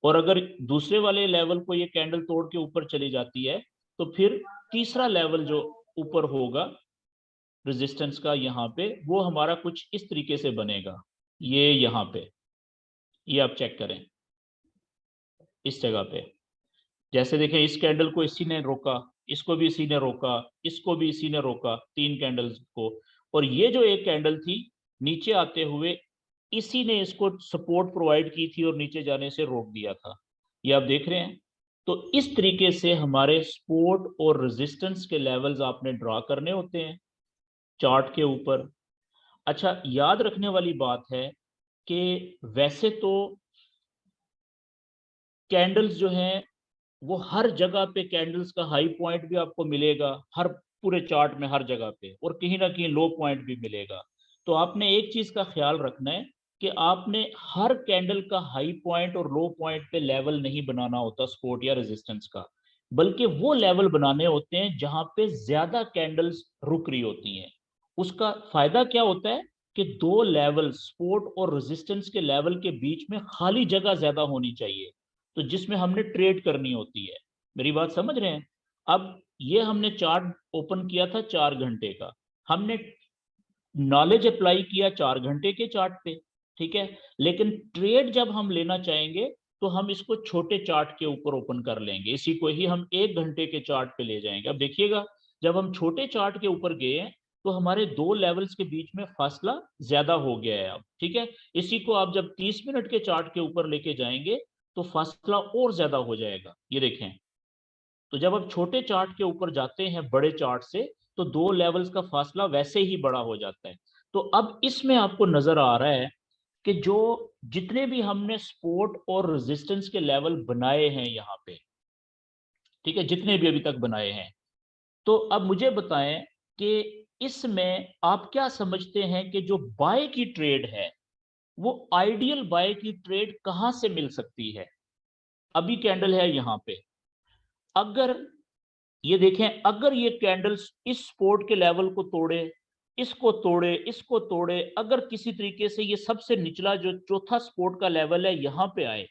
और अगर दूसरे वाले लेवल को ये कैंडल तोड़ के ऊपर चली जाती है तो फिर तीसरा लेवल जो ऊपर होगा रेजिस्टेंस का यहाँ पे, वो हमारा कुछ इस तरीके से बनेगा। ये यहाँ पे, ये आप चेक करें इस जगह पे। जैसे देखें इस कैंडल को इसी ने रोका, इसको भी इसी ने रोका, इसको भी इसी ने रोका, 3 कैंडल्स को। और ये जो एक कैंडल थी नीचे आते हुए, इसी ने इसको सपोर्ट प्रोवाइड की थी और नीचे जाने से रोक दिया था। ये आप देख रहे हैं। तो इस तरीके से हमारे सपोर्ट और रेजिस्टेंस के लेवल्स आपने ड्रा करने होते हैं चार्ट के ऊपर। अच्छा, याद रखने वाली बात है कि वैसे तो कैंडल्स जो हैं वो हर जगह पे, कैंडल्स का हाई पॉइंट भी आपको मिलेगा हर पूरे चार्ट में हर जगह पे, और कहीं ना कहीं लो पॉइंट भी मिलेगा। तो आपने एक चीज का ख्याल रखना है कि आपने हर कैंडल का हाई पॉइंट और लो पॉइंट पे लेवल नहीं बनाना होता सपोर्ट या रेजिस्टेंस का, बल्कि वो लेवल बनाने होते हैं जहां पे ज्यादा कैंडल्स रुक रही होती हैं। उसका फायदा क्या होता है कि दो लेवल सपोर्ट और रेजिस्टेंस के लेवल के बीच में खाली जगह ज्यादा होनी चाहिए, तो जिसमें हमने ट्रेड करनी होती है। मेरी बात समझ रहे हैं? अब ये हमने चार्ट ओपन किया था 4 घंटे का, हमने नॉलेज अप्लाई किया 4 घंटे के चार्ट पे। ठीक है, लेकिन ट्रेड जब हम लेना चाहेंगे तो हम इसको छोटे चार्ट के ऊपर ओपन कर लेंगे, इसी को ही हम 1 घंटे के चार्ट पे ले जाएंगे। अब देखिएगा, जब हम छोटे चार्ट के ऊपर गए हैं तो हमारे दो लेवल्स के बीच में फासला ज्यादा हो गया है अब। ठीक है, इसी को आप जब 30 मिनट के चार्ट के ऊपर लेके जाएंगे तो फासला और ज्यादा हो जाएगा। ये देखें, तो जब आप छोटे चार्ट के ऊपर जाते हैं बड़े चार्ट से, तो दो लेवल्स का फासला वैसे ही बड़ा हो जाता है। तो अब इसमें आपको नजर आ रहा है कि जो जितने भी हमने सपोर्ट और रेजिस्टेंस के लेवल बनाए हैं यहाँ पे, ठीक है, जितने भी अभी तक बनाए हैं, तो अब मुझे बताएं कि इसमें आप क्या समझते हैं कि जो बाय की ट्रेड है वो आइडियल बाय की ट्रेड कहां से मिल सकती है? अभी कैंडल है यहाँ पे, अगर ये देखें, अगर ये कैंडल्स इस सपोर्ट के लेवल को तोड़े, इसको तोड़े, इसको तोड़े, अगर किसी तरीके से ये सबसे निचला जो चौथा सपोर्ट का लेवल है यहाँ पे आए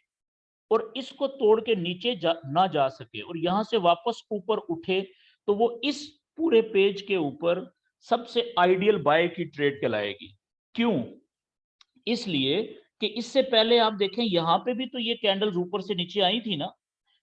और इसको तोड़ के नीचे ना जा सके और यहां से वापस ऊपर उठे, तो वो इस पूरे पेज के ऊपर सबसे आइडियल बाय की ट्रेड कहलाएगी। क्यों? इसलिए कि इससे पहले आप देखें यहाँ पे भी तो ये कैंडल्स ऊपर से नीचे आई थी ना।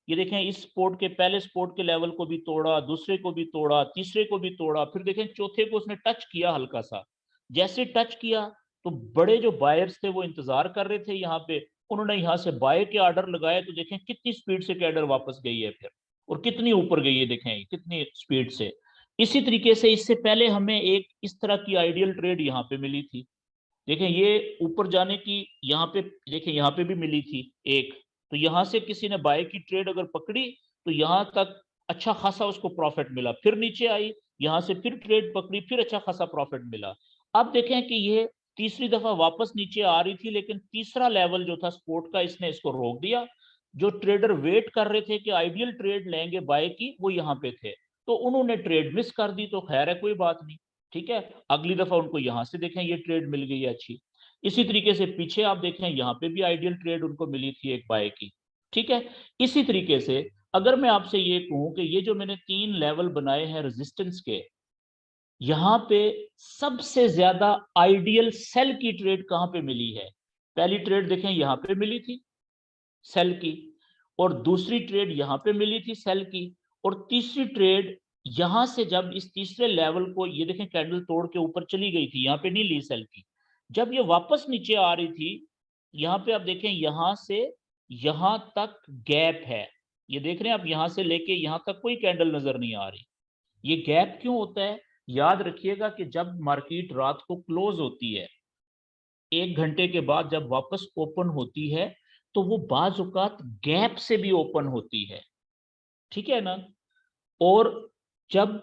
ये देखें, इस स्पोर्ट के पहले स्पोर्ट के लेवल को भी तोड़ा, दूसरे को भी तोड़ा, तीसरे को भी तोड़ा, फिर देखें चौथे को उसने टच किया हल्का सा। जैसे टच किया तो बड़े जो बायर्स थे वो इंतजार कर रहे थे यहाँ पे, उन्होंने यहाँ से बाय के ऑर्डर लगाए, तो देखें कितनी स्पीड से कैंडल वापस गई है फिर, और कितनी ऊपर गई है, देखें कितनी स्पीड से। इसी तरीके से इससे पहले हमें एक इस तरह की आइडियल ट्रेड यहाँ पे मिली थी। देखें ये ऊपर जाने की यहाँ पे, देखें यहाँ पे भी मिली थी एक, तो यहाँ से किसी ने बाय की ट्रेड अगर पकड़ी तो यहाँ तक अच्छा खासा उसको प्रॉफिट मिला, फिर नीचे आई, यहाँ से फिर ट्रेड पकड़ी, फिर अच्छा खासा प्रॉफिट मिला। अब देखें कि ये तीसरी दफा वापस नीचे आ रही थी, लेकिन तीसरा लेवल जो था सपोर्ट का, इसने इसको रोक दिया। जो ट्रेडर वेट कर रहे थे कि आइडियल ट्रेड लेंगे बाय की, वो यहाँ पे थे, तो उन्होंने ट्रेड मिस कर दी, तो खैर है कोई बात नहीं। ठीक है, अगली दफा उनको यहां से देखें ये ट्रेड मिल गई है अच्छी। इसी तरीके से पीछे आप देखें यहाँ पे भी आइडियल ट्रेड उनको मिली थी एक बाय की। ठीक है, इसी तरीके से अगर मैं आपसे ये कहूं कि ये जो मैंने 3 लेवल बनाए हैं रेजिस्टेंस के, यहाँ पे सबसे ज्यादा आइडियल सेल की ट्रेड कहां पे मिली है? पहली ट्रेड देखें यहाँ पे मिली थी सेल की, और दूसरी ट्रेड यहाँ पे मिली थी सेल की, और तीसरी ट्रेड यहां से जब इस तीसरे लेवल को, ये देखें कैंडल तोड़ के ऊपर चली गई थी, यहाँ पे नहीं ली सेल की, जब ये वापस नीचे आ रही थी, यहाँ पे आप देखें यहां से यहां तक गैप है। ये देख रहे हैं आप, यहां से लेके यहां तक कोई कैंडल नजर नहीं आ रही। ये गैप क्यों होता है? याद रखिएगा कि जब मार्केट रात को क्लोज होती है, 1 घंटे के बाद जब वापस ओपन होती है, तो वो बाज औकात गैप से भी ओपन होती है, ठीक है ना। और जब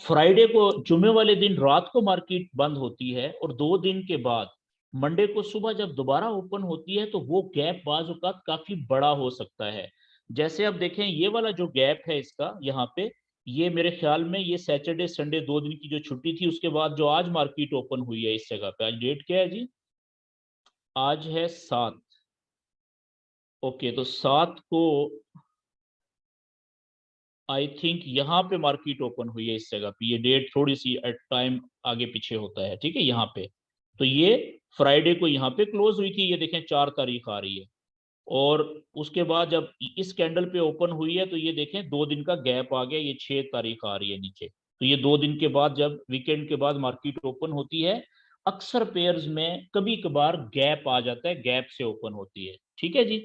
फ्राइडे को, जुमे वाले दिन रात को मार्केट बंद होती है, और 2 दिन के बाद मंडे को सुबह जब दोबारा ओपन होती है, तो वो गैप बाज औकात काफी बड़ा हो सकता है। जैसे अब देखें ये वाला जो गैप है इसका यहाँ पे, ये मेरे ख्याल में ये सैटरडे संडे 2 दिन की जो छुट्टी थी उसके बाद जो आज मार्केट ओपन हुई है इस जगह पे, आज डेट क्या है जी? आज है 7। ओके, तो 7 को आई थिंक यहाँ पे मार्केट ओपन हुई है इस जगह पे। ये डेट थोड़ी सी एट टाइम आगे पीछे होता है, ठीक है, यहाँ पे। तो ये फ्राइडे को यहाँ पे क्लोज हुई थी, ये देखें 4 तारीख आ रही है। और उसके बाद जब इस कैंडल पे ओपन हुई है, तो ये देखें 2 दिन का गैप आ गया, ये 6 तारीख आ रही है नीचे। तो ये 2 दिन के बाद जब वीकेंड के बाद मार्केट ओपन होती है, अक्सर पेयर्स में कभी कभार गैप आ जाता है, गैप से ओपन होती है, ठीक है जी।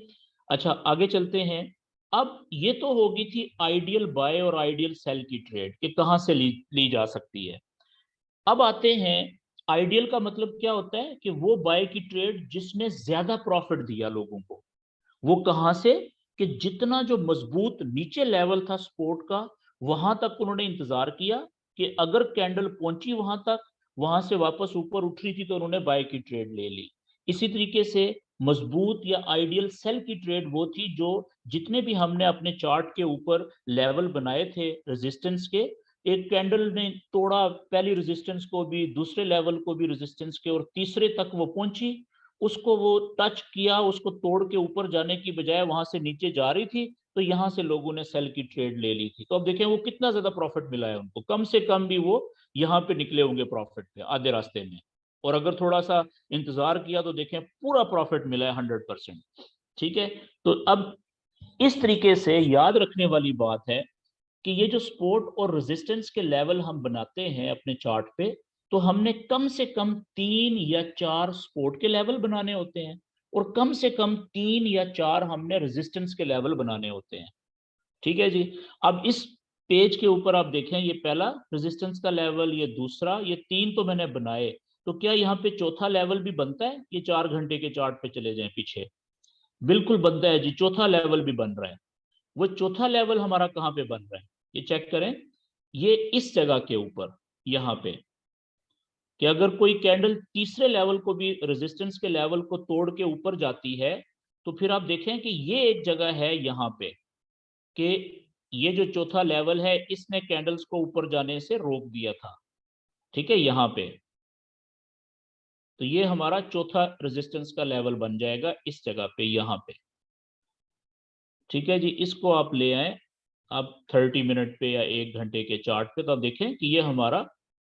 अच्छा, आगे चलते हैं। अब ये तो होगी थी आइडियल बाय और आइडियल सेल की ट्रेड कि कहाँ से ली जा सकती है। अब आते हैं, आइडियल का मतलब क्या होता है कि वो बाय की ट्रेड जिसने ज्यादा प्रॉफिट दिया लोगों को। वो कहां से? कि जितना जो मजबूत नीचे लेवल था सपोर्ट का, वहां तक उन्होंने इंतजार किया कि अगर कैंडल पहुंची वहां तक, वहां से वापस ऊपर उठ रही थी तो उन्होंने बाय की ट्रेड ले ली। इसी तरीके से मजबूत या आइडियल सेल की ट्रेड वो थी जो, जितने भी हमने अपने चार्ट के ऊपर लेवल बनाए थे रेजिस्टेंस के, एक कैंडल ने तोड़ा पहली रेजिस्टेंस को भी, दूसरे लेवल को भी रेजिस्टेंस के, और तीसरे तक वो पहुंची, उसको वो टच किया, उसको तोड़ के ऊपर जाने की बजाय वहां से नीचे जा रही थी, तो यहां से लोगों ने सेल की ट्रेड ले ली थी। तो अब देखें वो कितना ज्यादा प्रॉफिट मिला है उनको, कम से कम भी वो यहाँ पे निकले होंगे प्रॉफिट पे आधे रास्ते में। और अगर थोड़ा सा इंतजार किया तो देखें पूरा प्रॉफिट मिला है 100%, ठीक है। तो अब इस तरीके से याद रखने वाली बात है कि ये जो सपोर्ट और रेजिस्टेंस के लेवल हम बनाते हैं अपने चार्ट पे, तो हमने कम से कम 3 या 4 सपोर्ट के लेवल बनाने होते हैं, और कम से कम 3 या 4 हमने रेजिस्टेंस के लेवल बनाने होते हैं, ठीक है जी। अब इस पेज के ऊपर आप देखें, ये पहला रेजिस्टेंस का लेवल, ये दूसरा, ये 3 तो मैंने बनाए। तो क्या यहाँ पे चौथा लेवल भी बनता है? ये 4 घंटे के चार्ट पे चले जाएं पीछे, बिल्कुल बनता है जी, चौथा लेवल भी बन रहा है। वो चौथा लेवल हमारा कहाँ पे बन रहा है, ये चेक करें। ये इस जगह के ऊपर, यहाँ पे, कि अगर कोई कैंडल तीसरे लेवल को भी, रेजिस्टेंस के लेवल को तोड़ के ऊपर जाती है, तो फिर आप देखें कि ये एक जगह है यहाँ पे, कि ये जो चौथा लेवल है इसने कैंडल्स को ऊपर जाने से रोक दिया था, ठीक है, यहाँ पे। तो ये हमारा चौथा रेजिस्टेंस का लेवल बन जाएगा इस जगह पे, यहाँ पे, ठीक है जी। इसको आप ले आए अब 30 मिनट पे या 1 घंटे के चार्ट पे, तो आप देखें कि ये हमारा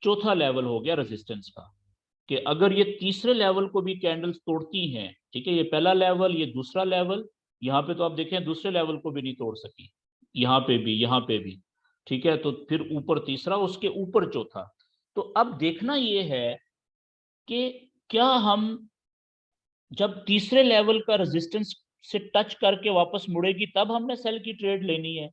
चौथा लेवल हो गया रेजिस्टेंस का। कि अगर ये तीसरे लेवल को भी कैंडल्स तोड़ती हैं, ठीक है, ये पहला लेवल, ये दूसरा लेवल, यहाँ पे तो आप देखें दूसरे लेवल को भी नहीं तोड़ सकी, यहाँ पे भी, यहाँ पे भी, ठीक है। तो फिर ऊपर तीसरा, उसके ऊपर चौथा। तो अब देखना ये है कि क्या हम, जब तीसरे लेवल का रेजिस्टेंस से टच करके वापस मुड़ेगी तब हमने सेल की ट्रेड लेनी है।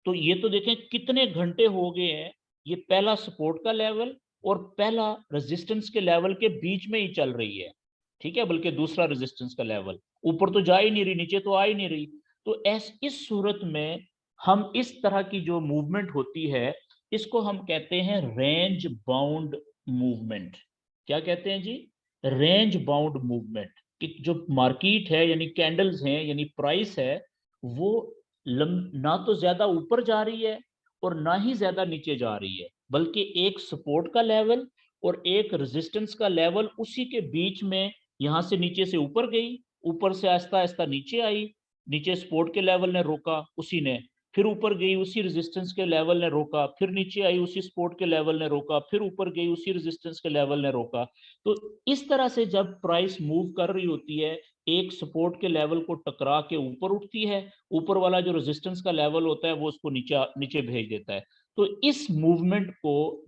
तो ये तो देखें कितने घंटे हो गए हैं, ये पहला सपोर्ट का लेवल और पहला रेजिस्टेंस के लेवल के बीच में ही चल रही है, ठीक है। बल्कि दूसरा रेजिस्टेंस का लेवल, ऊपर तो जा ही नहीं रही, नीचे तो आ ही नहीं रही। तो इस सूरत में हम, इस तरह की जो मूवमेंट होती है, इसको हम कहते हैं रेंज बाउंड मूवमेंट। क्या कहते हैं जी? Range bound movement. कि जो मार्केट है, यानी कैंडल्स हैं, यानी प्राइस है, वो ना तो ज्यादा ऊपर जा रही है और ना ही ज्यादा नीचे जा रही है, बल्कि एक सपोर्ट का लेवल और एक रेजिस्टेंस का लेवल, उसी के बीच में, यहां से नीचे से ऊपर गई, ऊपर से आहिस्ता आहिस्ता नीचे आई, नीचे सपोर्ट के लेवल ने रोका उसी ने, फिर ऊपर गई उसी रेजिस्टेंस के लेवल ने रोका, फिर नीचे आई उसी सपोर्ट के लेवल ने रोका, फिर ऊपर गई उसी रेजिस्टेंस के लेवल ने रोका। तो इस तरह से जब प्राइस मूव कर रही होती है, एक सपोर्ट के लेवल को टकरा के ऊपर उठती है, ऊपर वाला जो रेजिस्टेंस का लेवल होता है वो उसको नीचे नीचे भेज देता है। तो इस मूवमेंट को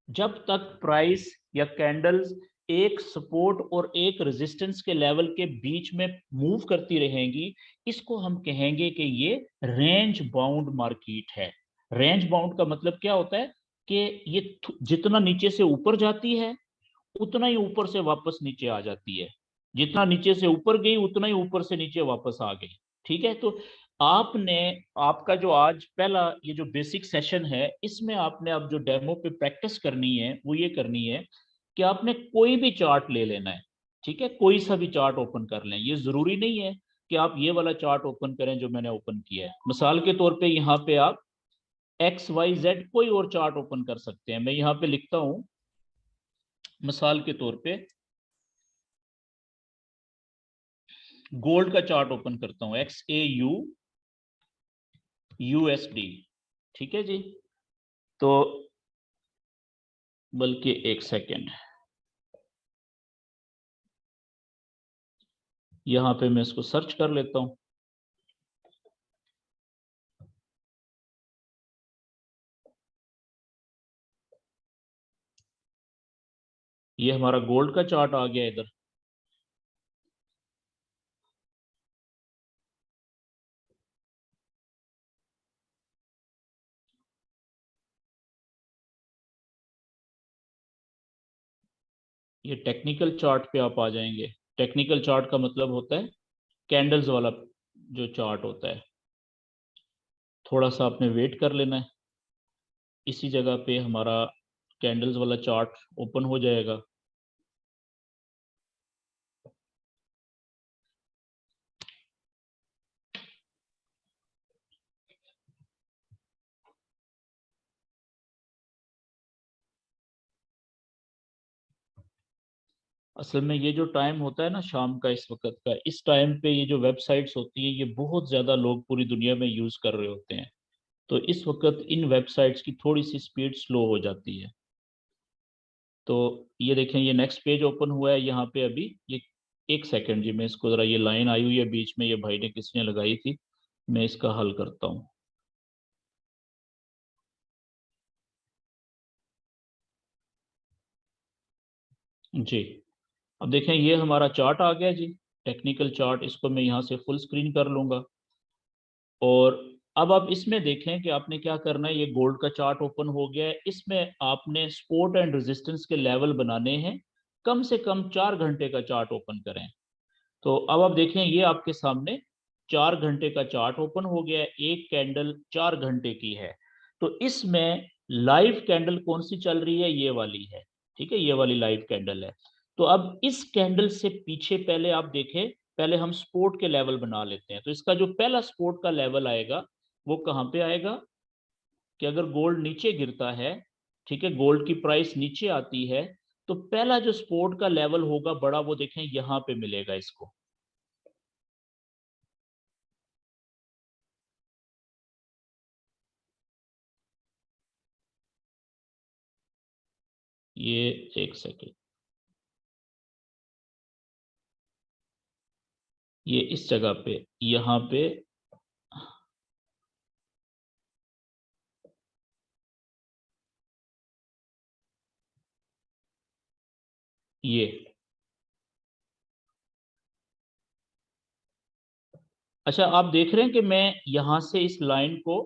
जब तक प्राइस या कैंडल्स एक सपोर्ट और एक रेजिस्टेंस के लेवल के बीच में मूव करती रहेंगी, इसको हम कहेंगे कि ये रेंज बाउंड मार्केट है। रेंज बाउंड का मतलब क्या होता है कि ये जितना नीचे से ऊपर जाती है उतना ही ऊपर से वापस नीचे आ जाती है, जितना नीचे से ऊपर गई उतना ही ऊपर से नीचे वापस आ गई। ठीक है, तो आपने आपका जो आज पहला ये जो बेसिक सेशन है, इसमें आपने अब जो डेमो पे प्रैक्टिस करनी है वो ये करनी है कि आपने कोई भी चार्ट ले लेना है। ठीक है, कोई सा भी चार्ट ओपन कर लें, ये जरूरी नहीं है कि आप ये वाला चार्ट ओपन करें जो मैंने ओपन किया है। मिसाल के तौर पे यहाँ पे आप XYZ कोई और चार्ट ओपन कर सकते हैं। मैं यहाँ पे लिखता हूं, मिसाल के तौर पे गोल्ड का चार्ट ओपन करता हूं, XAU USD। ठीक है जी, तो बल्कि एक सेकेंड, यहां पे मैं इसको सर्च कर लेता हूं। ये हमारा गोल्ड का चार्ट आ गया इधर। ये टेक्निकल चार्ट पे आप आ जाएंगे। टेक्निकल चार्ट का मतलब होता है कैंडल्स वाला जो चार्ट होता है। थोड़ा सा आपने वेट कर लेना है, इसी जगह पे हमारा कैंडल्स वाला चार्ट ओपन हो जाएगा। असल में ये जो टाइम होता है ना शाम का, इस वक्त का, इस टाइम पे ये जो वेबसाइट्स होती है ये बहुत ज़्यादा लोग पूरी दुनिया में यूज़ कर रहे होते हैं। तो इस वक्त इन वेबसाइट्स की थोड़ी सी स्पीड स्लो हो जाती है। तो ये देखें, ये नेक्स्ट पेज ओपन हुआ है यहाँ पे अभी। ये एक सेकंड जी, मैं इसको ज़रा, ये लाइन आई हुई है बीच में, ये भाई ने किसने लगाई थी, मैं इसका हल करता हूँ। जी, अब देखें ये हमारा चार्ट आ गया जी, टेक्निकल चार्ट। इसको मैं यहाँ से फुल स्क्रीन कर लूँगा। और अब आप इसमें देखें कि आपने क्या करना है। ये गोल्ड का चार्ट ओपन हो गया है, इसमें आपने सपोर्ट एंड रेजिस्टेंस के लेवल बनाने हैं। कम से कम 4 घंटे का चार्ट ओपन करें। तो अब आप देखें ये आपके सामने 4 घंटे का चार्ट ओपन हो गया है। एक कैंडल 4 घंटे की है। तो इसमें लाइव कैंडल कौन सी चल रही है, ये वाली है। ठीक है, ये वाली लाइव कैंडल है। तो अब इस कैंडल से पीछे पहले आप देखें, पहले हम सपोर्ट के लेवल बना लेते हैं। तो इसका जो पहला सपोर्ट का लेवल आएगा वो कहाँ पे आएगा कि अगर गोल्ड नीचे गिरता है, ठीक है, गोल्ड की प्राइस नीचे आती है, तो पहला जो सपोर्ट का लेवल होगा बड़ा, वो देखें यहां पे मिलेगा इसको। ये एक सेकेंड, ये इस जगह पे, यहाँ पे, ये अच्छा, आप देख रहे हैं कि मैं यहां से इस लाइन को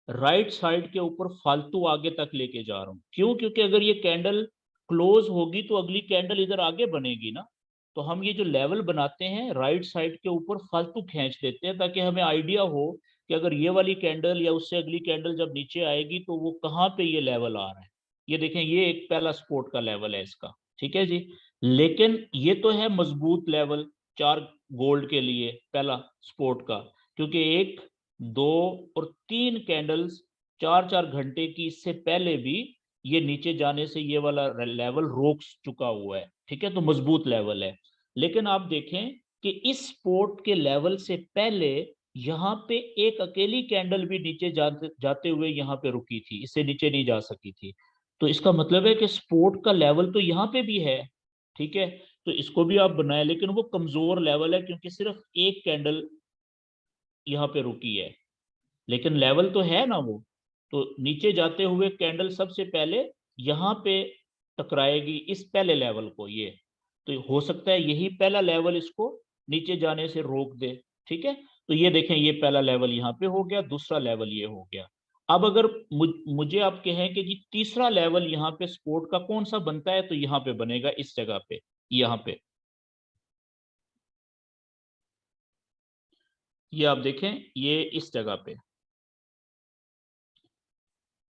राइट साइड के ऊपर फालतू आगे तक लेके जा रहा हूं। क्यों? क्योंकि अगर ये कैंडल क्लोज होगी तो अगली कैंडल इधर आगे बनेगी ना। तो हम ये जो लेवल बनाते हैं राइट साइड के ऊपर फालतू खींच देते हैं, ताकि हमें आइडिया हो कि अगर ये वाली कैंडल या उससे अगली कैंडल जब नीचे आएगी तो वो कहाँ पे ये लेवल आ रहा है। ये देखें, ये एक पहला सपोर्ट का लेवल है इसका। ठीक है जी, लेकिन ये तो है मजबूत लेवल चार गोल्ड के लिए पहला सपोर्ट का, क्योंकि एक, दो और तीन कैंडल्स 4-4 घंटे की इससे पहले भी ये नीचे जाने से ये वाला लेवल रोक चुका हुआ है। ठीक है, तो मजबूत लेवल है। लेकिन आप देखें कि इस सपोर्ट के लेवल से पहले यहाँ पे एक अकेली कैंडल भी नीचे जाते हुए यहाँ पे रुकी थी, इससे नीचे नहीं जा सकी थी। तो इसका मतलब है कि सपोर्ट का लेवल तो यहाँ पे भी है। ठीक है, तो इसको भी आप बनाए, लेकिन वो कमजोर लेवल है क्योंकि सिर्फ एक कैंडल यहाँ पे रुकी है, लेकिन लेवल तो है ना वो। तो नीचे जाते हुए कैंडल सबसे पहले यहाँ पे टकराएगी इस पहले लेवल को, ये तो हो सकता है यही पहला लेवल इसको नीचे जाने से रोक दे। ठीक है, तो ये देखें ये पहला लेवल यहाँ पे हो गया, दूसरा लेवल ये हो गया। अब अगर मुझे आप कहें कि जी तीसरा लेवल यहाँ पे सपोर्ट का कौन सा बनता है, तो यहाँ पे बनेगा इस जगह पे, यहाँ पे ये आप देखें, ये इस जगह पे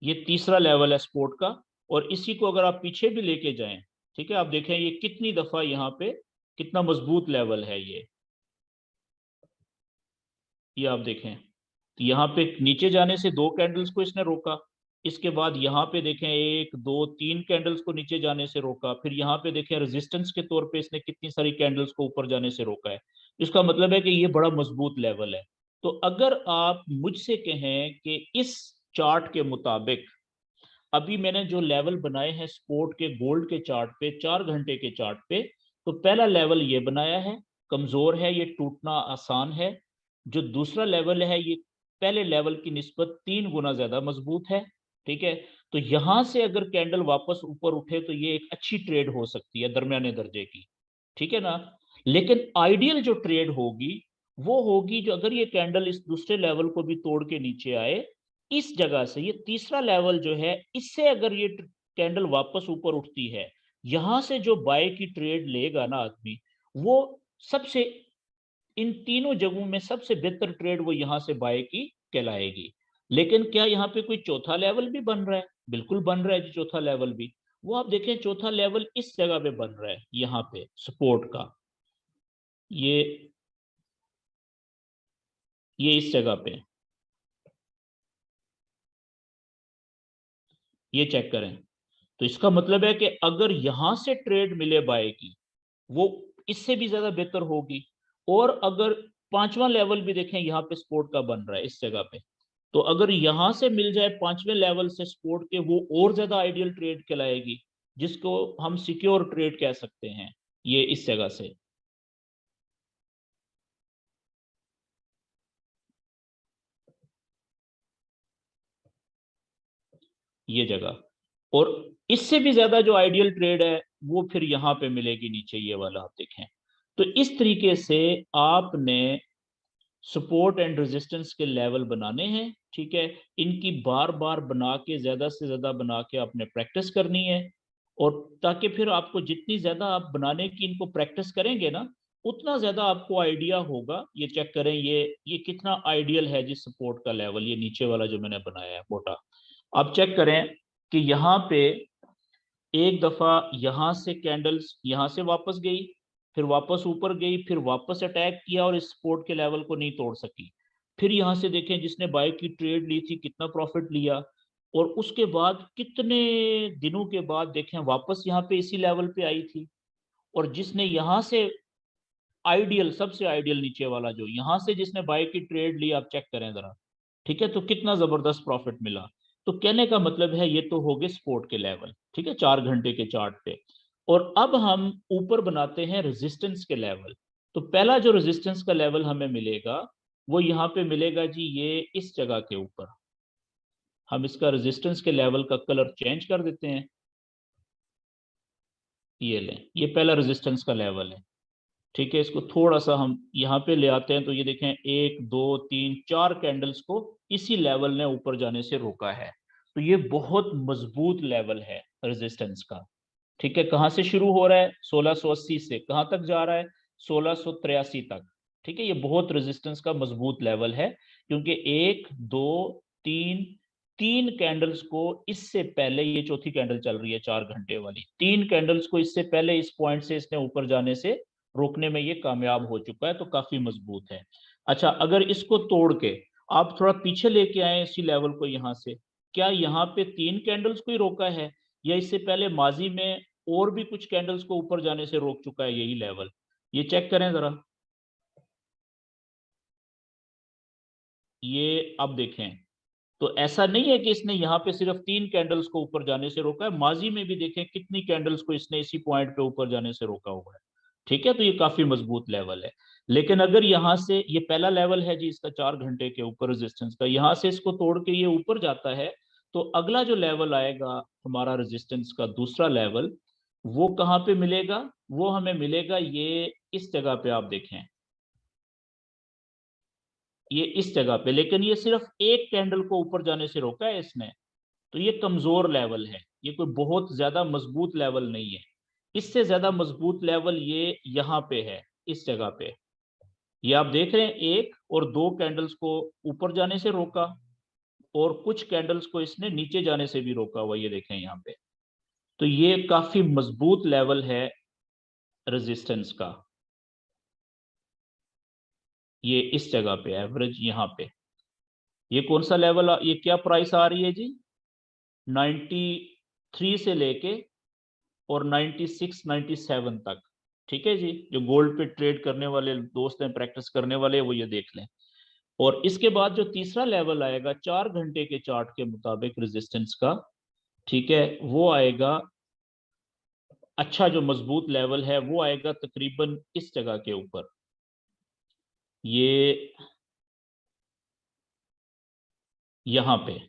ये तीसरा लेवल है सपोर्ट का। और इसी को अगर आप पीछे भी लेके जाएं, ठीक है, आप देखें ये कितनी दफा यहाँ पे कितना मजबूत लेवल है ये आप देखें। तो यहाँ पे नीचे जाने से दो कैंडल्स को इसने रोका, इसके बाद यहाँ पे देखें एक दो तीन कैंडल्स को नीचे जाने से रोका, फिर यहाँ पे देखें रेजिस्टेंस के तौर पे इसने कितनी सारी कैंडल्स को ऊपर जाने से रोका है। इसका मतलब है कि ये बड़ा मजबूत लेवल है। तो अगर आप मुझसे कहें कि इस चार्ट के मुताबिक अभी मैंने जो लेवल बनाए हैं स्पोर्ट के गोल्ड के चार्ट पे, 4 घंटे के चार्ट पे, तो पहला लेवल ये बनाया है, कमजोर है, ये टूटना आसान है। जो दूसरा लेवल है ये पहले लेवल की निस्बत 3 गुना ज्यादा मजबूत है। ठीक है, तो यहां से अगर कैंडल वापस ऊपर उठे तो ये एक अच्छी ट्रेड हो सकती है दरमियाने दर्जे की। ठीक है ना, लेकिन आइडियल जो ट्रेड होगी वो होगी जो अगर ये कैंडल इस दूसरे लेवल को भी तोड़ के नीचे आए, इस जगह से ये तीसरा लेवल जो है इससे अगर ये कैंडल वापस ऊपर उठती है, यहां से जो बाय की ट्रेड लेगा ना आदमी, वो सबसे इन तीनों जगहों में सबसे बेहतर ट्रेड वो यहां से बाय की कहलाएगी। लेकिन क्या यहाँ पे कोई चौथा लेवल भी बन रहा है? बिल्कुल बन रहा है जी चौथा लेवल भी। वो आप देखें चौथा लेवल इस जगह पे बन रहा है, यहाँ पे सपोर्ट का, ये ये इस जगह पे, ये चेक करें। तो इसका मतलब है कि अगर यहां से ट्रेड मिले बाय की, वो इससे भी ज्यादा बेहतर होगी। और अगर पांचवा लेवल भी देखें यहाँ पे सपोर्ट का बन रहा है इस जगह पे, तो अगर यहां से मिल जाए पांचवें लेवल से सपोर्ट के, वो और ज्यादा आइडियल ट्रेड कहलाएगी, जिसको हम सिक्योर ट्रेड कह सकते हैं, ये इस जगह से, ये जगह। और इससे भी ज्यादा जो आइडियल ट्रेड है वो फिर यहाँ पे मिलेगी नीचे, ये वाला आप देखें। तो इस तरीके से आपने सपोर्ट एंड रेजिस्टेंस के लेवल बनाने हैं। ठीक है, इनकी बार बार बना के ज्यादा से ज्यादा बना के आपने प्रैक्टिस करनी है। और ताकि फिर आपको जितनी ज्यादा आप बनाने की इनको प्रैक्टिस करेंगे ना, उतना ज्यादा आपको आइडिया होगा। ये चेक करें, ये कितना आइडियल है जिस सपोर्ट का लेवल, ये नीचे वाला जो मैंने बनाया है मोटा। आप चेक करें कि यहाँ पे एक दफा यहां से कैंडल्स यहां से वापस गई, फिर वापस ऊपर गई, फिर वापस अटैक किया और इस सपोर्ट के लेवल को नहीं तोड़ सकी। फिर यहां से देखें जिसने बाय की ट्रेड ली थी कितना प्रॉफिट लिया। और उसके बाद कितने दिनों के बाद देखें वापस यहाँ पे इसी लेवल पे आई थी। और जिसने यहाँ से आइडियल, सबसे आइडियल नीचे वाला जो यहाँ से जिसने बाय की ट्रेड ली, आप चेक करें जरा। ठीक है, तो कितना जबरदस्त प्रॉफिट मिला। तो कहने का मतलब है ये तो हो गए स्पोर्ट के लेवल, ठीक है, 4 घंटे के चार्ट पे। और अब हम ऊपर बनाते हैं रेजिस्टेंस के लेवल। तो पहला जो रेजिस्टेंस का लेवल हमें मिलेगा वो यहाँ पे मिलेगा जी, ये इस जगह के ऊपर। हम इसका रेजिस्टेंस के लेवल का कलर चेंज कर देते हैं, ये लें, ये पहला रेजिस्टेंस का लेवल है। ठीक है, इसको थोड़ा सा हम यहाँ पे ले आते हैं, तो ये देखें एक दो तीन चार कैंडल्स को इसी लेवल ने ऊपर जाने से रोका है। तो ये बहुत मजबूत लेवल है रेजिस्टेंस का। ठीक है, कहाँ से शुरू हो रहा है? 1680 से कहाँ तक जा रहा है? 1683 तक। ठीक है, ये बहुत रेजिस्टेंस का मजबूत लेवल है, क्योंकि एक दो तीन तीन कैंडल्स को इससे पहले, ये चौथी कैंडल चल रही है 4 घंटे वाली, तीन कैंडल्स को इससे पहले इस पॉइंट से इसने ऊपर जाने से रोकने में ये कामयाब हो चुका है, तो काफी मजबूत है। अच्छा, अगर इसको तोड़ के आप थोड़ा पीछे लेके आए इसी लेवल को यहाँ से, क्या यहाँ पे तीन कैंडल्स को ही रोका है, या इससे पहले माजी में और भी कुछ कैंडल्स को ऊपर जाने से रोक चुका है यही लेवल? ये चेक करें जरा। ये अब देखें, तो ऐसा नहीं है कि इसने यहाँ पे सिर्फ तीन कैंडल्स को ऊपर जाने से रोका है, माजी में भी देखें कितनी कैंडल्स को इसने इसी पॉइंट पे ऊपर जाने से रोका हुआ है। ठीक है, तो ये काफी मजबूत लेवल है। लेकिन अगर यहाँ से, ये पहला लेवल है जी इसका 4 घंटे के ऊपर रेजिस्टेंस का, यहाँ से इसको तोड़ के ये ऊपर जाता है, तो अगला जो लेवल आएगा हमारा रेजिस्टेंस का दूसरा लेवल, वो कहाँ पे मिलेगा? वो हमें मिलेगा ये इस जगह पे, आप देखें ये इस जगह पे, लेकिन ये सिर्फ एक कैंडल को ऊपर जाने से रोका है इसने, तो ये कमजोर लेवल है, ये कोई बहुत ज्यादा मजबूत लेवल नहीं है। इससे ज्यादा मजबूत लेवल ये यहाँ पे है, इस जगह पे। ये आप देख रहे हैं, एक और दो कैंडल्स को ऊपर जाने से रोका और कुछ कैंडल्स को इसने नीचे जाने से भी रोका हुआ, ये देखें यहाँ पे। तो ये काफी मजबूत लेवल है रेजिस्टेंस का। ये इस जगह पे एवरेज यहाँ पे, ये कौन सा लेवल, ये क्या प्राइस आ रही है जी? 93 से लेके और 96 97 तक। ठीक है जी, जो गोल्ड पे ट्रेड करने वाले दोस्त हैं, प्रैक्टिस करने वाले, वो ये देख लें। और इसके बाद जो तीसरा लेवल आएगा 4 घंटे के चार्ट के मुताबिक रेजिस्टेंस का, ठीक है, वो आएगा, अच्छा जो मजबूत लेवल है वो आएगा तकरीबन इस जगह के ऊपर। ये यहाँ पे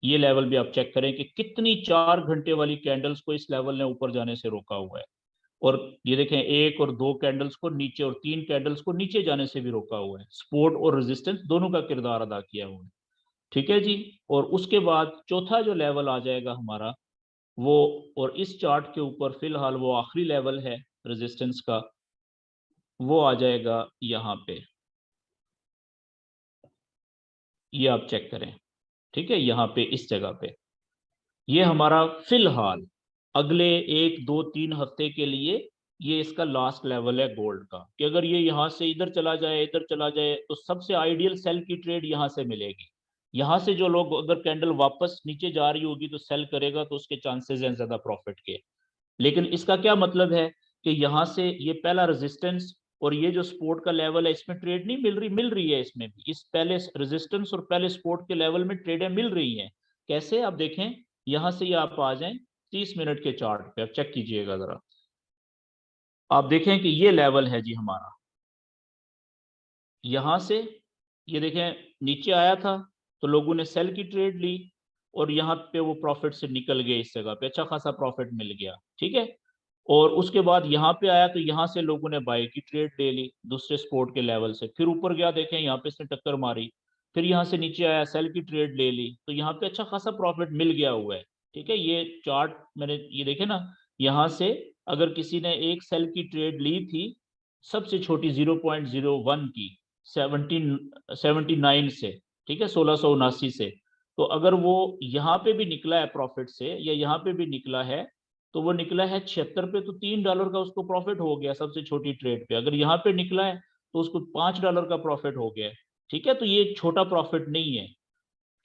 ये लेवल भी आप चेक करें कि कितनी 4 घंटे वाली कैंडल्स को इस लेवल ने ऊपर जाने से रोका हुआ है। और ये देखें, एक और दो कैंडल्स को नीचे और तीन कैंडल्स को नीचे जाने से भी रोका हुआ है। सपोर्ट और रेजिस्टेंस दोनों का किरदार अदा किया हुआ है। ठीक है जी। और उसके बाद चौथा जो लेवल आ जाएगा हमारा वो, और इस चार्ट के ऊपर फिलहाल वो आखिरी लेवल है रेजिस्टेंस का, वो आ जाएगा यहाँ पे। ये आप चेक करें, ठीक है, यहाँ पे इस जगह पे। ये हमारा फिलहाल अगले 1 2 3 हफ्ते के लिए ये इसका लास्ट लेवल है गोल्ड का, कि अगर ये यहाँ से इधर चला जाए, इधर चला जाए, तो सबसे आइडियल सेल की ट्रेड यहाँ से मिलेगी। यहाँ से जो लोग, अगर कैंडल वापस नीचे जा रही होगी तो सेल करेगा, तो उसके चांसेस हैं ज्यादा प्रॉफिट के। लेकिन इसका क्या मतलब है कि यहाँ से ये पहला रेजिस्टेंस और ये जो सपोर्ट का लेवल है, इसमें ट्रेड नहीं मिल रही है इसमें भी, इस पहले रेजिस्टेंस और पहले सपोर्ट के लेवल में ट्रेडें मिल रही हैं। कैसे? आप देखें, यहाँ से ये आप आ जाएं 30 मिनट के चार्ट पे, आप चेक कीजिएगा जरा। आप देखें कि ये लेवल है जी हमारा, यहाँ से ये देखें नीचे आया था तो लोगों ने सेल की ट्रेड ली, और यहाँ पे वो प्रॉफिट से निकल गए, इस जगह पे अच्छा खासा प्रॉफिट मिल गया। ठीक है। और उसके बाद यहाँ पे आया तो यहाँ से लोगों ने बाय की ट्रेड ले ली दूसरे सपोर्ट के लेवल से, फिर ऊपर गया, देखें यहाँ पे इसने टक्कर मारी, फिर यहाँ से नीचे आया, सेल की ट्रेड ले ली, तो यहाँ पे अच्छा खासा प्रॉफिट मिल गया हुआ है। ठीक है, ये चार्ट मैंने ये देखे ना, यहाँ से अगर किसी ने एक सेल की ट्रेड ली थी, सबसे छोटी 0.01 की 79 से, ठीक है, 1679 से, तो अगर वो यहाँ पे भी निकला है प्रॉफिट से, या यहाँ पे भी निकला है, तो वो निकला है 76 पे, तो $3 का उसको प्रॉफिट हो गया सबसे छोटी ट्रेड पे। अगर यहाँ पे निकला है तो उसको $5 का प्रॉफिट हो गया। ठीक है, तो ये एक छोटा प्रॉफिट नहीं है।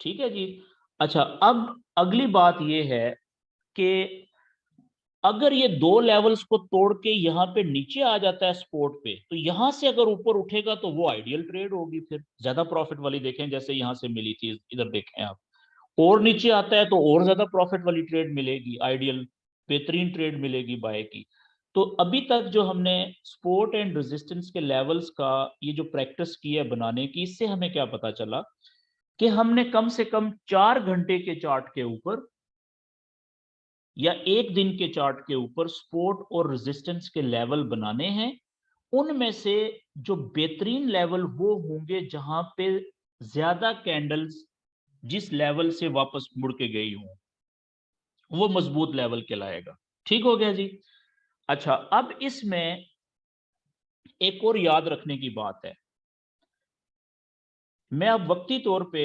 ठीक है जी। अच्छा, अब अगली बात ये है कि अगर ये दो लेवल्स को तोड़ के यहाँ पे नीचे आ जाता है सपोर्ट पे, तो यहाँ से अगर ऊपर उठेगा तो वो आइडियल ट्रेड होगी, फिर ज्यादा प्रॉफिट वाली। देखें जैसे यहाँ से मिली थी, इधर देखें आप, और नीचे आता है तो और ज्यादा प्रॉफिट वाली ट्रेड मिलेगी, आइडियल बेहतरीन ट्रेड मिलेगी बाय की। तो अभी तक जो हमने सपोर्ट एंड रेजिस्टेंस के लेवल्स का ये जो प्रैक्टिस की है बनाने की, इससे हमें क्या पता चला कि हमने कम से कम 4 घंटे के चार्ट के ऊपर या एक दिन के चार्ट के ऊपर सपोर्ट और रेजिस्टेंस के लेवल बनाने हैं। उनमें से जो बेहतरीन लेवल वो होंगे जहां पे ज्यादा कैंडल्स जिस लेवल से वापस मुड़ के गई हूं, वो मजबूत लेवल कहलाएगा। ठीक हो गया जी। अच्छा, अब इसमें एक और याद रखने की बात है, मैं अब वक्ती तौर पे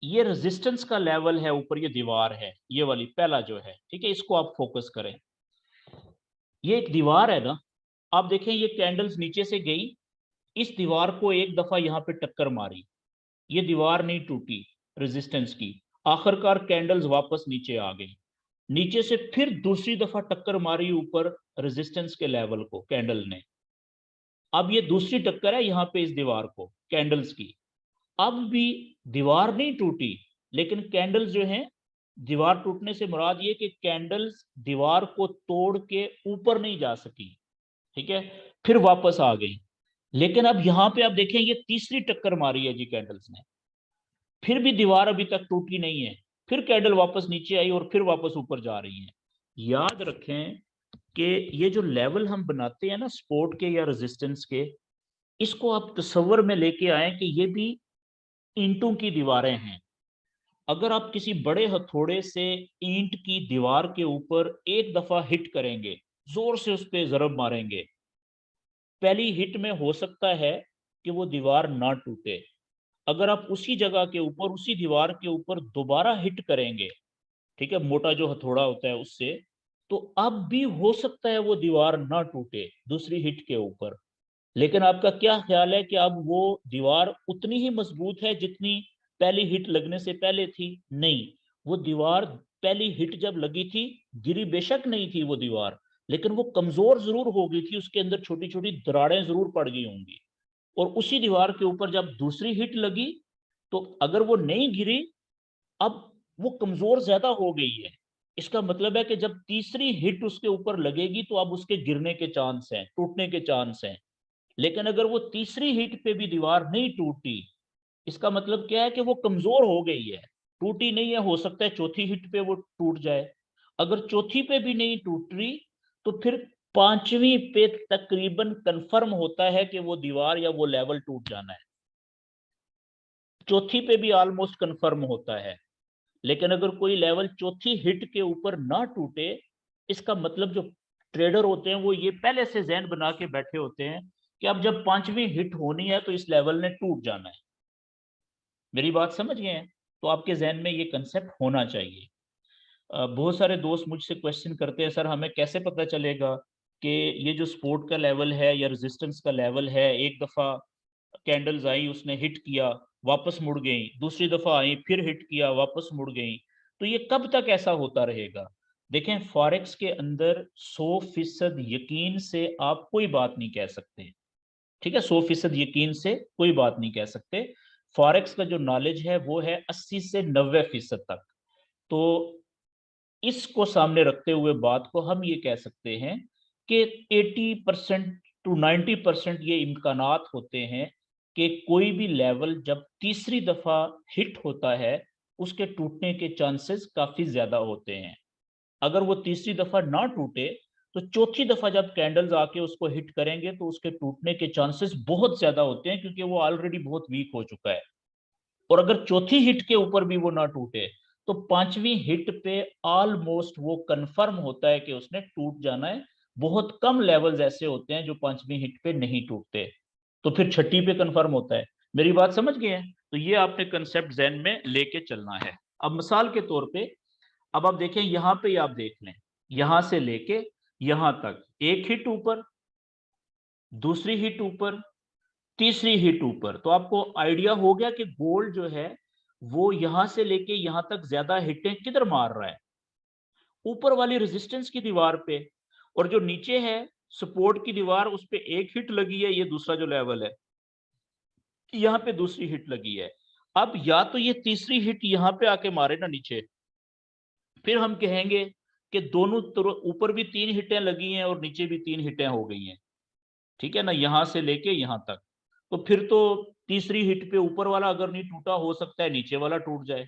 ये रेजिस्टेंस का लेवल है ऊपर, ये दीवार है, ये वाली पहला जो है, ठीक है, इसको आप फोकस करें। ये एक दीवार है ना, आप देखें ये कैंडल्स नीचे से गई, इस दीवार को एक दफा यहाँ पे टक्कर मारी, ये दीवार नहीं टूटी रेजिस्टेंस की, आखिरकार कैंडल्स वापस नीचे आ गई, नीचे से फिर दूसरी दफा टक्कर मारी ऊपर रेजिस्टेंस के लेवल को कैंडल ने। अब ये दूसरी टक्कर है यहाँ पे इस दीवार को कैंडल्स की, अब भी दीवार नहीं टूटी, लेकिन कैंडल्स जो हैं, दीवार टूटने से मुराद ये कि कैंडल्स दीवार को तोड़ के ऊपर नहीं जा सकी। ठीक है, फिर वापस आ गई। लेकिन अब यहाँ पे आप देखें, ये तीसरी टक्कर मारी है जी कैंडल्स ने। फिर भी दीवार अभी तक टूटी नहीं है, फिर कैंडल वापस नीचे आई और फिर वापस ऊपर जा रही है। याद रखें कि ये जो लेवल हम बनाते हैं ना सपोर्ट के या रेजिस्टेंस के, इसको आप तस्वर में लेके आए कि ये भी ईंटों की दीवारें हैं। अगर आप किसी बड़े हथौड़े से ईंट की दीवार के ऊपर एक दफा हिट करेंगे, जोर से उस पर जरब मारेंगे, पहली हिट में हो सकता है कि वो दीवार ना टूटे। अगर आप उसी जगह के ऊपर, उसी दीवार के ऊपर दोबारा हिट करेंगे, ठीक है, मोटा जो हथौड़ा होता है उससे, तो अब भी हो सकता है वो दीवार ना टूटे दूसरी हिट के ऊपर। लेकिन आपका क्या ख्याल है कि अब वो दीवार उतनी ही मजबूत है जितनी पहली हिट लगने से पहले थी? नहीं, वो दीवार पहली हिट जब लगी थी, गिरी बेशक नहीं थी वो दीवार, लेकिन वो कमजोर जरूर हो गई थी, उसके अंदर छोटी छोटी दरारें जरूर पड़ गई होंगी। और उसी दीवार के ऊपर जब दूसरी हिट लगी, तो अगर वो नहीं गिरी, अब वो कमजोर ज्यादा हो गई है। इसका मतलब है कि जब तीसरी हिट उसके ऊपर लगेगी तो अब उसके गिरने के चांस हैं, टूटने के चांस हैं। लेकिन अगर वो तीसरी हिट पे भी दीवार नहीं टूटी, इसका मतलब क्या है कि वो कमजोर हो गई है, टूटी नहीं है। हो सकता है चौथी हिट पे वो टूट जाए। अगर चौथी पे भी नहीं टूट रही, तो फिर पांचवी पे तकरीबन कंफर्म होता है कि वो दीवार या वो लेवल टूट जाना है। चौथी पे भी ऑलमोस्ट कंफर्म होता है। लेकिन अगर कोई लेवल चौथी हिट के ऊपर ना टूटे, इसका मतलब जो ट्रेडर होते हैं वो ये पहले से जहन बना के बैठे होते हैं कि अब जब पांचवी हिट होनी है तो इस लेवल ने टूट जाना है। मेरी बात समझ गए हैं? तो आपके जहन में ये कंसेप्ट होना चाहिए। बहुत सारे दोस्त मुझसे क्वेश्चन करते हैं, सर हमें कैसे पता चलेगा कि ये जो सपोर्ट का लेवल है या रेजिस्टेंस का लेवल है, एक दफा कैंडल्स आई, उसने हिट किया, वापस मुड़ गई, दूसरी दफा आई, फिर हिट किया, वापस मुड़ गई, तो ये कब तक ऐसा होता रहेगा? देखें, फॉरेक्स के अंदर 100% यकीन से आप कोई बात नहीं कह सकते। ठीक है, 100% यकीन से कोई बात नहीं कह सकते। फॉरेक्स का जो नॉलेज है वो है 80 से 90% तक। तो इसको सामने रखते हुए बात को हम ये कह सकते हैं कि 80% to 90% ये इम्कानात होते हैं कि कोई भी लेवल जब तीसरी दफा हिट होता है, उसके टूटने के चांसेस काफी ज्यादा होते हैं। अगर वो तीसरी दफा ना टूटे, तो चौथी दफा जब कैंडल्स आके उसको हिट करेंगे तो उसके टूटने के चांसेस बहुत ज्यादा होते हैं, क्योंकि वो ऑलरेडी बहुत वीक हो चुका है। और अगर चौथी हिट के ऊपर भी वो ना टूटे, तो पांचवी हिट पे ऑलमोस्ट वो कंफर्म होता है कि उसने टूट जाना है। बहुत कम लेवल्स ऐसे होते हैं जो पांचवी हिट पे नहीं टूटते, तो फिर छठी पे कंफर्म होता है। मेरी बात समझ गए हैं? तो ये आपने कंसेप्ट जहन में लेके चलना है। अब मिसाल के तौर पे, अब आप देखें यहां पे, आप देख लें, यहां से लेके यहां तक एक हिट ऊपर, दूसरी हिट ऊपर, तीसरी हिट ऊपर, तो आपको आइडिया हो गया कि गोल्ड जो है वो यहां से लेके यहां तक ज्यादा हिटें किधर मार रहा है? ऊपर वाली रेजिस्टेंस की दीवार पे। और जो नीचे है सपोर्ट की दीवार, उस पे एक हिट लगी है, ये दूसरा जो लेवल है, यहाँ पे दूसरी हिट लगी है। अब या तो ये तीसरी हिट यहाँ पे आके मारे ना नीचे, फिर हम कहेंगे कि दोनों तरफ ऊपर भी 3 हिटें लगी हैं और नीचे भी 3 हिटें हो गई हैं, ठीक है ना, यहां से लेके यहां तक। तो फिर तो तीसरी हिट पे ऊपर वाला अगर नहीं टूटा, हो सकता है नीचे वाला टूट जाए।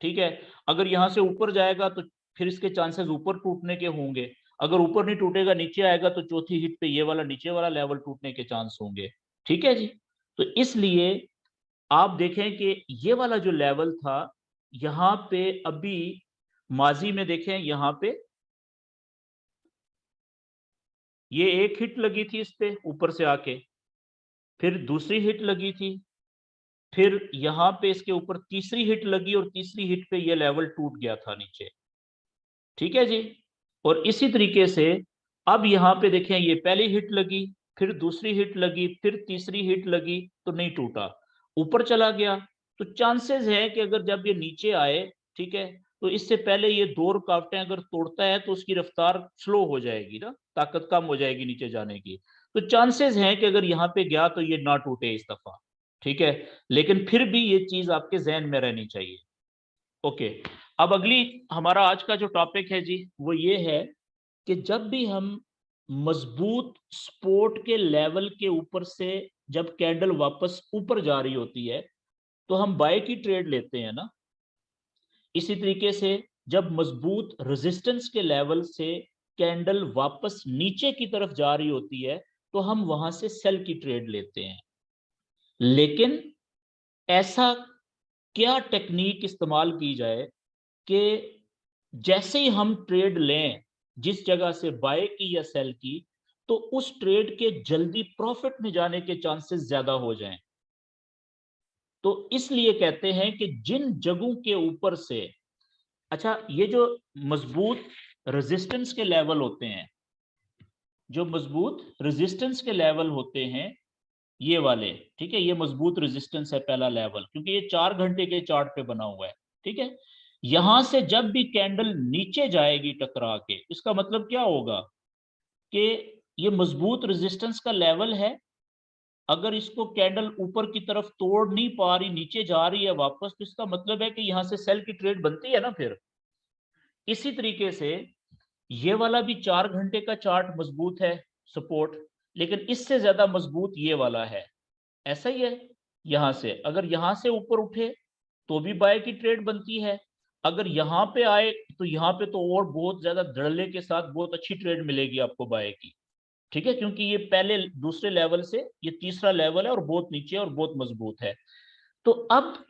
ठीक है, अगर यहां से ऊपर जाएगा तो फिर इसके चांसेस ऊपर टूटने के होंगे। अगर ऊपर नहीं टूटेगा, नीचे आएगा, तो चौथी हिट पे ये वाला नीचे वाला लेवल टूटने के चांस होंगे। ठीक है जी। तो इसलिए आप देखें कि ये वाला जो लेवल था, यहां पे अभी माजी में देखें, यहां पे ये एक हिट लगी थी इस पे ऊपर से आके, फिर दूसरी हिट लगी थी, फिर यहां पे इसके ऊपर तीसरी हिट लगी और तीसरी हिट पे ये लेवल टूट गया था नीचे। ठीक है जी। और इसी तरीके से अब यहां पे देखें, ये पहली हिट लगी, फिर दूसरी हिट लगी, फिर तीसरी हिट लगी, तो नहीं टूटा, ऊपर चला गया। तो चांसेस है कि अगर जब ये नीचे आए, ठीक है, तो इससे पहले ये दो रुकावटें अगर तोड़ता है तो उसकी रफ्तार स्लो हो जाएगी ना, ताकत कम हो जाएगी नीचे जाने की। तो चांसेस हैं कि अगर यहाँ पे गया तो ये ना टूटे इस दफा। ठीक है, लेकिन फिर भी ये चीज आपके जहन में रहनी चाहिए। ओके। अब अगली हमारा आज का जो टॉपिक है जी, वो ये है कि जब भी हम मजबूत सपोर्ट के लेवल के ऊपर से जब कैंडल वापस ऊपर जा रही होती है, तो हम बाय की ट्रेड लेते हैं ना। इसी तरीके से जब मजबूत रेजिस्टेंस के लेवल से कैंडल वापस नीचे की तरफ जा रही होती है तो हम वहां से सेल की ट्रेड लेते हैं। लेकिन ऐसा क्या टेक्निक इस्तेमाल की जाए कि जैसे ही हम ट्रेड लें जिस जगह से बाय की या सेल की, तो उस ट्रेड के जल्दी प्रॉफिट में जाने के चांसेस ज्यादा हो जाएं। तो इसलिए कहते हैं कि जिन जगहों के ऊपर से, अच्छा ये जो मजबूत रेजिस्टेंस के लेवल होते हैं, जो मजबूत रेजिस्टेंस के लेवल होते हैं ये वाले, ठीक है, ये मजबूत रेजिस्टेंस है पहला लेवल, क्योंकि ये 4 घंटे के चार्ट पे बना हुआ है, ठीक है। यहां से जब भी कैंडल नीचे जाएगी टकरा के, इसका मतलब क्या होगा कि ये मजबूत रेजिस्टेंस का लेवल है। अगर इसको कैंडल ऊपर की तरफ तोड़ नहीं पा रही, नीचे जा रही है वापस, तो इसका मतलब है कि यहां से सेल की ट्रेड बनती है ना फिर। इसी तरीके से ये वाला भी 4 घंटे का चार्ट मजबूत है, सपोर्ट, लेकिन इससे ज्यादा मजबूत ये वाला है। ऐसा ही है, यहां से अगर यहां से ऊपर उठे तो भी बाय की ट्रेड बनती है। अगर यहां पे आए तो यहां पे तो और बहुत ज्यादा धड़ल्ले के साथ बहुत अच्छी ट्रेड मिलेगी आपको बाय की, ठीक है, क्योंकि ये पहले दूसरे लेवल से ये तीसरा लेवल है और बहुत नीचे और बहुत मजबूत है। तो अब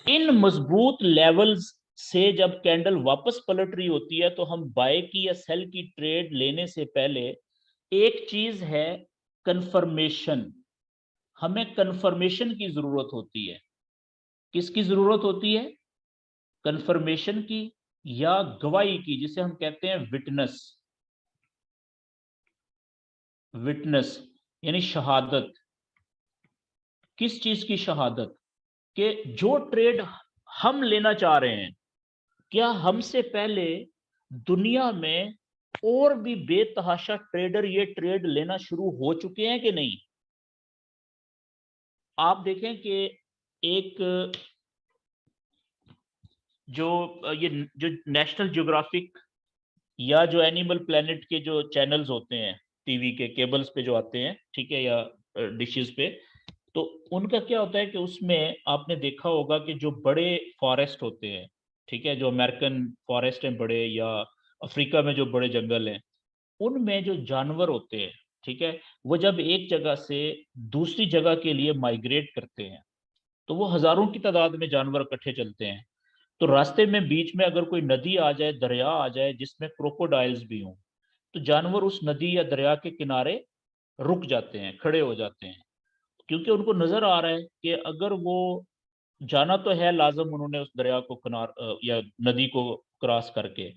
इन मजबूत लेवल्स से जब कैंडल वापस पलट रही होती है तो हम बाय की या सेल की ट्रेड लेने से पहले एक चीज है, कंफर्मेशन। हमें कंफर्मेशन की जरूरत होती है। किसकी जरूरत होती है? कंफर्मेशन की या गवाही की, जिसे हम कहते हैं विटनेस। विटनेस यानी शहादत। किस चीज की शहादत? कि जो ट्रेड हम लेना चाह रहे हैं, क्या हमसे पहले दुनिया में और भी बेतहाशा ट्रेडर ये ट्रेड लेना शुरू हो चुके हैं कि नहीं? आप देखें कि एक जो ये जो नेशनल ज्योग्राफिक या जो एनिमल प्लेनेट के जो चैनल्स होते हैं टीवी के केबल्स पे जो आते हैं, ठीक है, या डिशेस पे, तो उनका क्या होता है कि उसमें आपने देखा होगा कि जो बड़े फॉरेस्ट होते हैं, ठीक है, जो अमेरिकन फॉरेस्ट हैं बड़े, या अफ्रीका में जो बड़े जंगल हैं, उनमें जो जानवर होते हैं, ठीक है, वो जब एक जगह से दूसरी जगह के लिए माइग्रेट करते हैं तो वो हजारों की तादाद में जानवर इकट्ठे चलते हैं। तो रास्ते में बीच में अगर कोई नदी आ जाए, दरिया आ जाए जिसमें क्रोकोडाइल्स भी हों, तो जानवर उस नदी या दरिया के किनारे रुक जाते हैं, खड़े हो जाते हैं, क्योंकि उनको नजर आ रहा है कि अगर वो जाना तो है लाजम उन्होंने उस दरिया को या नदी को क्रॉस करके,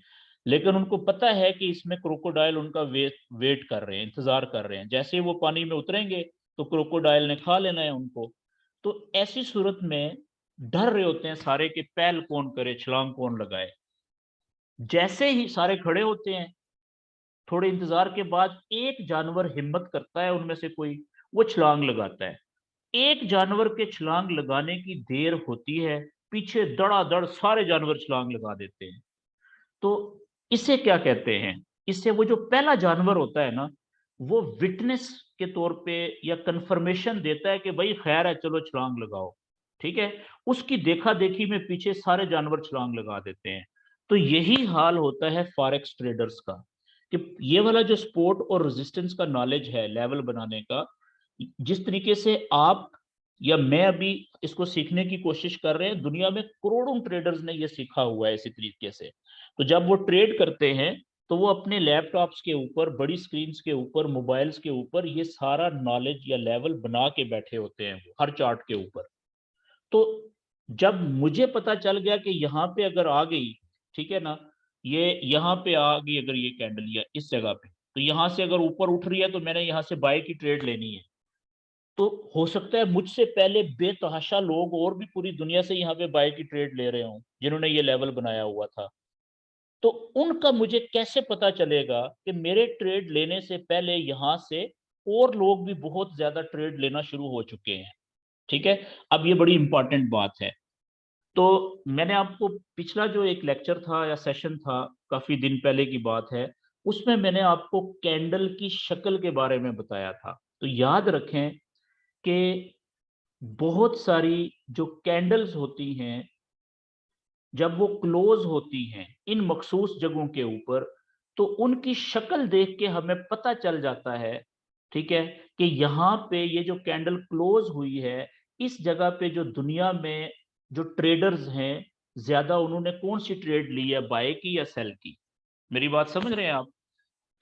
लेकिन उनको पता है कि इसमें क्रोकोडाइल उनका वेट कर रहे हैं, इंतजार कर रहे हैं, जैसे ही वो पानी में उतरेंगे तो क्रोकोडाइल ने खा लेना है उनको। तो ऐसी सूरत में डर रहे होते हैं सारे कि पहल कौन करे, छलांग कौन लगाए। जैसे ही सारे खड़े होते हैं, थोड़े इंतजार के बाद एक जानवर हिम्मत करता है उनमें से कोई, वो छलांग लगाता है। एक जानवर के छलांग लगाने की देर होती है, पीछे दड़ादड़ सारे जानवर छलांग लगा देते हैं। तो इसे क्या कहते हैं? इससे वो जो पहला जानवर होता है ना, वो विटनेस के तौर पे या कंफर्मेशन देता है कि भाई खैर है, चलो छलांग लगाओ, ठीक है। उसकी देखा देखी में पीछे सारे जानवर छलांग लगा देते हैं। तो यही हाल होता है फॉरेक्स ट्रेडर्स का, कि ये वाला जो सपोर्ट और रेजिस्टेंस का नॉलेज है लेवल बनाने का, जिस तरीके से आप या मैं अभी इसको सीखने की कोशिश कर रहे हैं, दुनिया में करोड़ों ट्रेडर्स ने ये सीखा हुआ है इसी तरीके से। तो जब वो ट्रेड करते हैं तो वो अपने लैपटॉप्स के ऊपर, बड़ी स्क्रीन के ऊपर, मोबाइल्स के ऊपर ये सारा नॉलेज या लेवल बना के बैठे होते हैं, वो हर चार्ट के ऊपर। तो जब मुझे पता चल गया कि यहाँ पे अगर आ गई, ठीक है ना, ये यहाँ पे आ गई अगर ये कैंडल या इस जगह पे, तो यहाँ से अगर ऊपर उठ रही है तो मैंने यहाँ से बाय की ट्रेड लेनी है। तो हो सकता है मुझसे पहले बेतहाशा लोग और भी पूरी दुनिया से यहाँ पे बाय की ट्रेड ले रहे हों, जिन्होंने ये लेवल बनाया हुआ था। तो उनका मुझे कैसे पता चलेगा कि मेरे ट्रेड लेने से पहले यहाँ से और लोग भी बहुत ज्यादा ट्रेड लेना शुरू हो चुके हैं, ठीक है। अब ये बड़ी इंपॉर्टेंट बात है। तो मैंने आपको पिछला जो एक लेक्चर था या सेशन था, काफी दिन पहले की बात है, उसमें मैंने आपको कैंडल की शक्ल के बारे में बताया था। तो याद रखें कि बहुत सारी जो कैंडल्स होती हैं जब वो क्लोज होती हैं इन मखसूस जगहों के ऊपर, तो उनकी शक्ल देख के हमें पता चल जाता है, ठीक है, कि यहाँ पे ये जो कैंडल क्लोज हुई है, इस जगह पे जो दुनिया में जो ट्रेडर्स हैं, ज्यादा उन्होंने कौन सी ट्रेड ली है, बाय की या सेल की। मेरी बात समझ रहे हैं आप?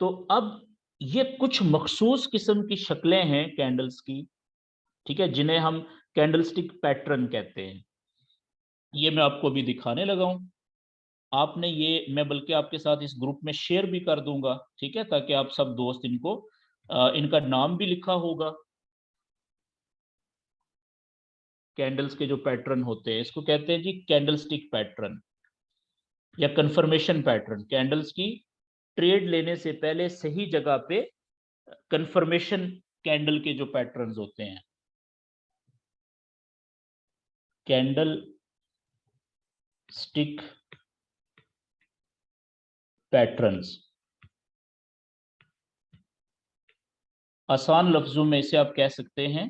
तो अब ये कुछ मखसूस किस्म की शक्लें हैं कैंडल्स की, ठीक है, जिन्हें हम कैंडलस्टिक पैटर्न कहते हैं। ये मैं आपको अभी दिखाने लगा हूं। आपने ये, मैं बल्कि आपके साथ इस ग्रुप में शेयर भी कर दूंगा, ठीक है, ताकि आप सब दोस्त इनको इनका नाम भी लिखा होगा। कैंडल्स के जो पैटर्न होते हैं इसको कहते हैं जी कैंडलस्टिक पैटर्न या कंफर्मेशन पैटर्न। कैंडल्स की ट्रेड लेने से पहले सही जगह पे कंफर्मेशन कैंडल के जो पैटर्न्स होते हैं, कैंडल स्टिक पैटर्न्स। आसान लफ्जों में इसे आप कह सकते हैं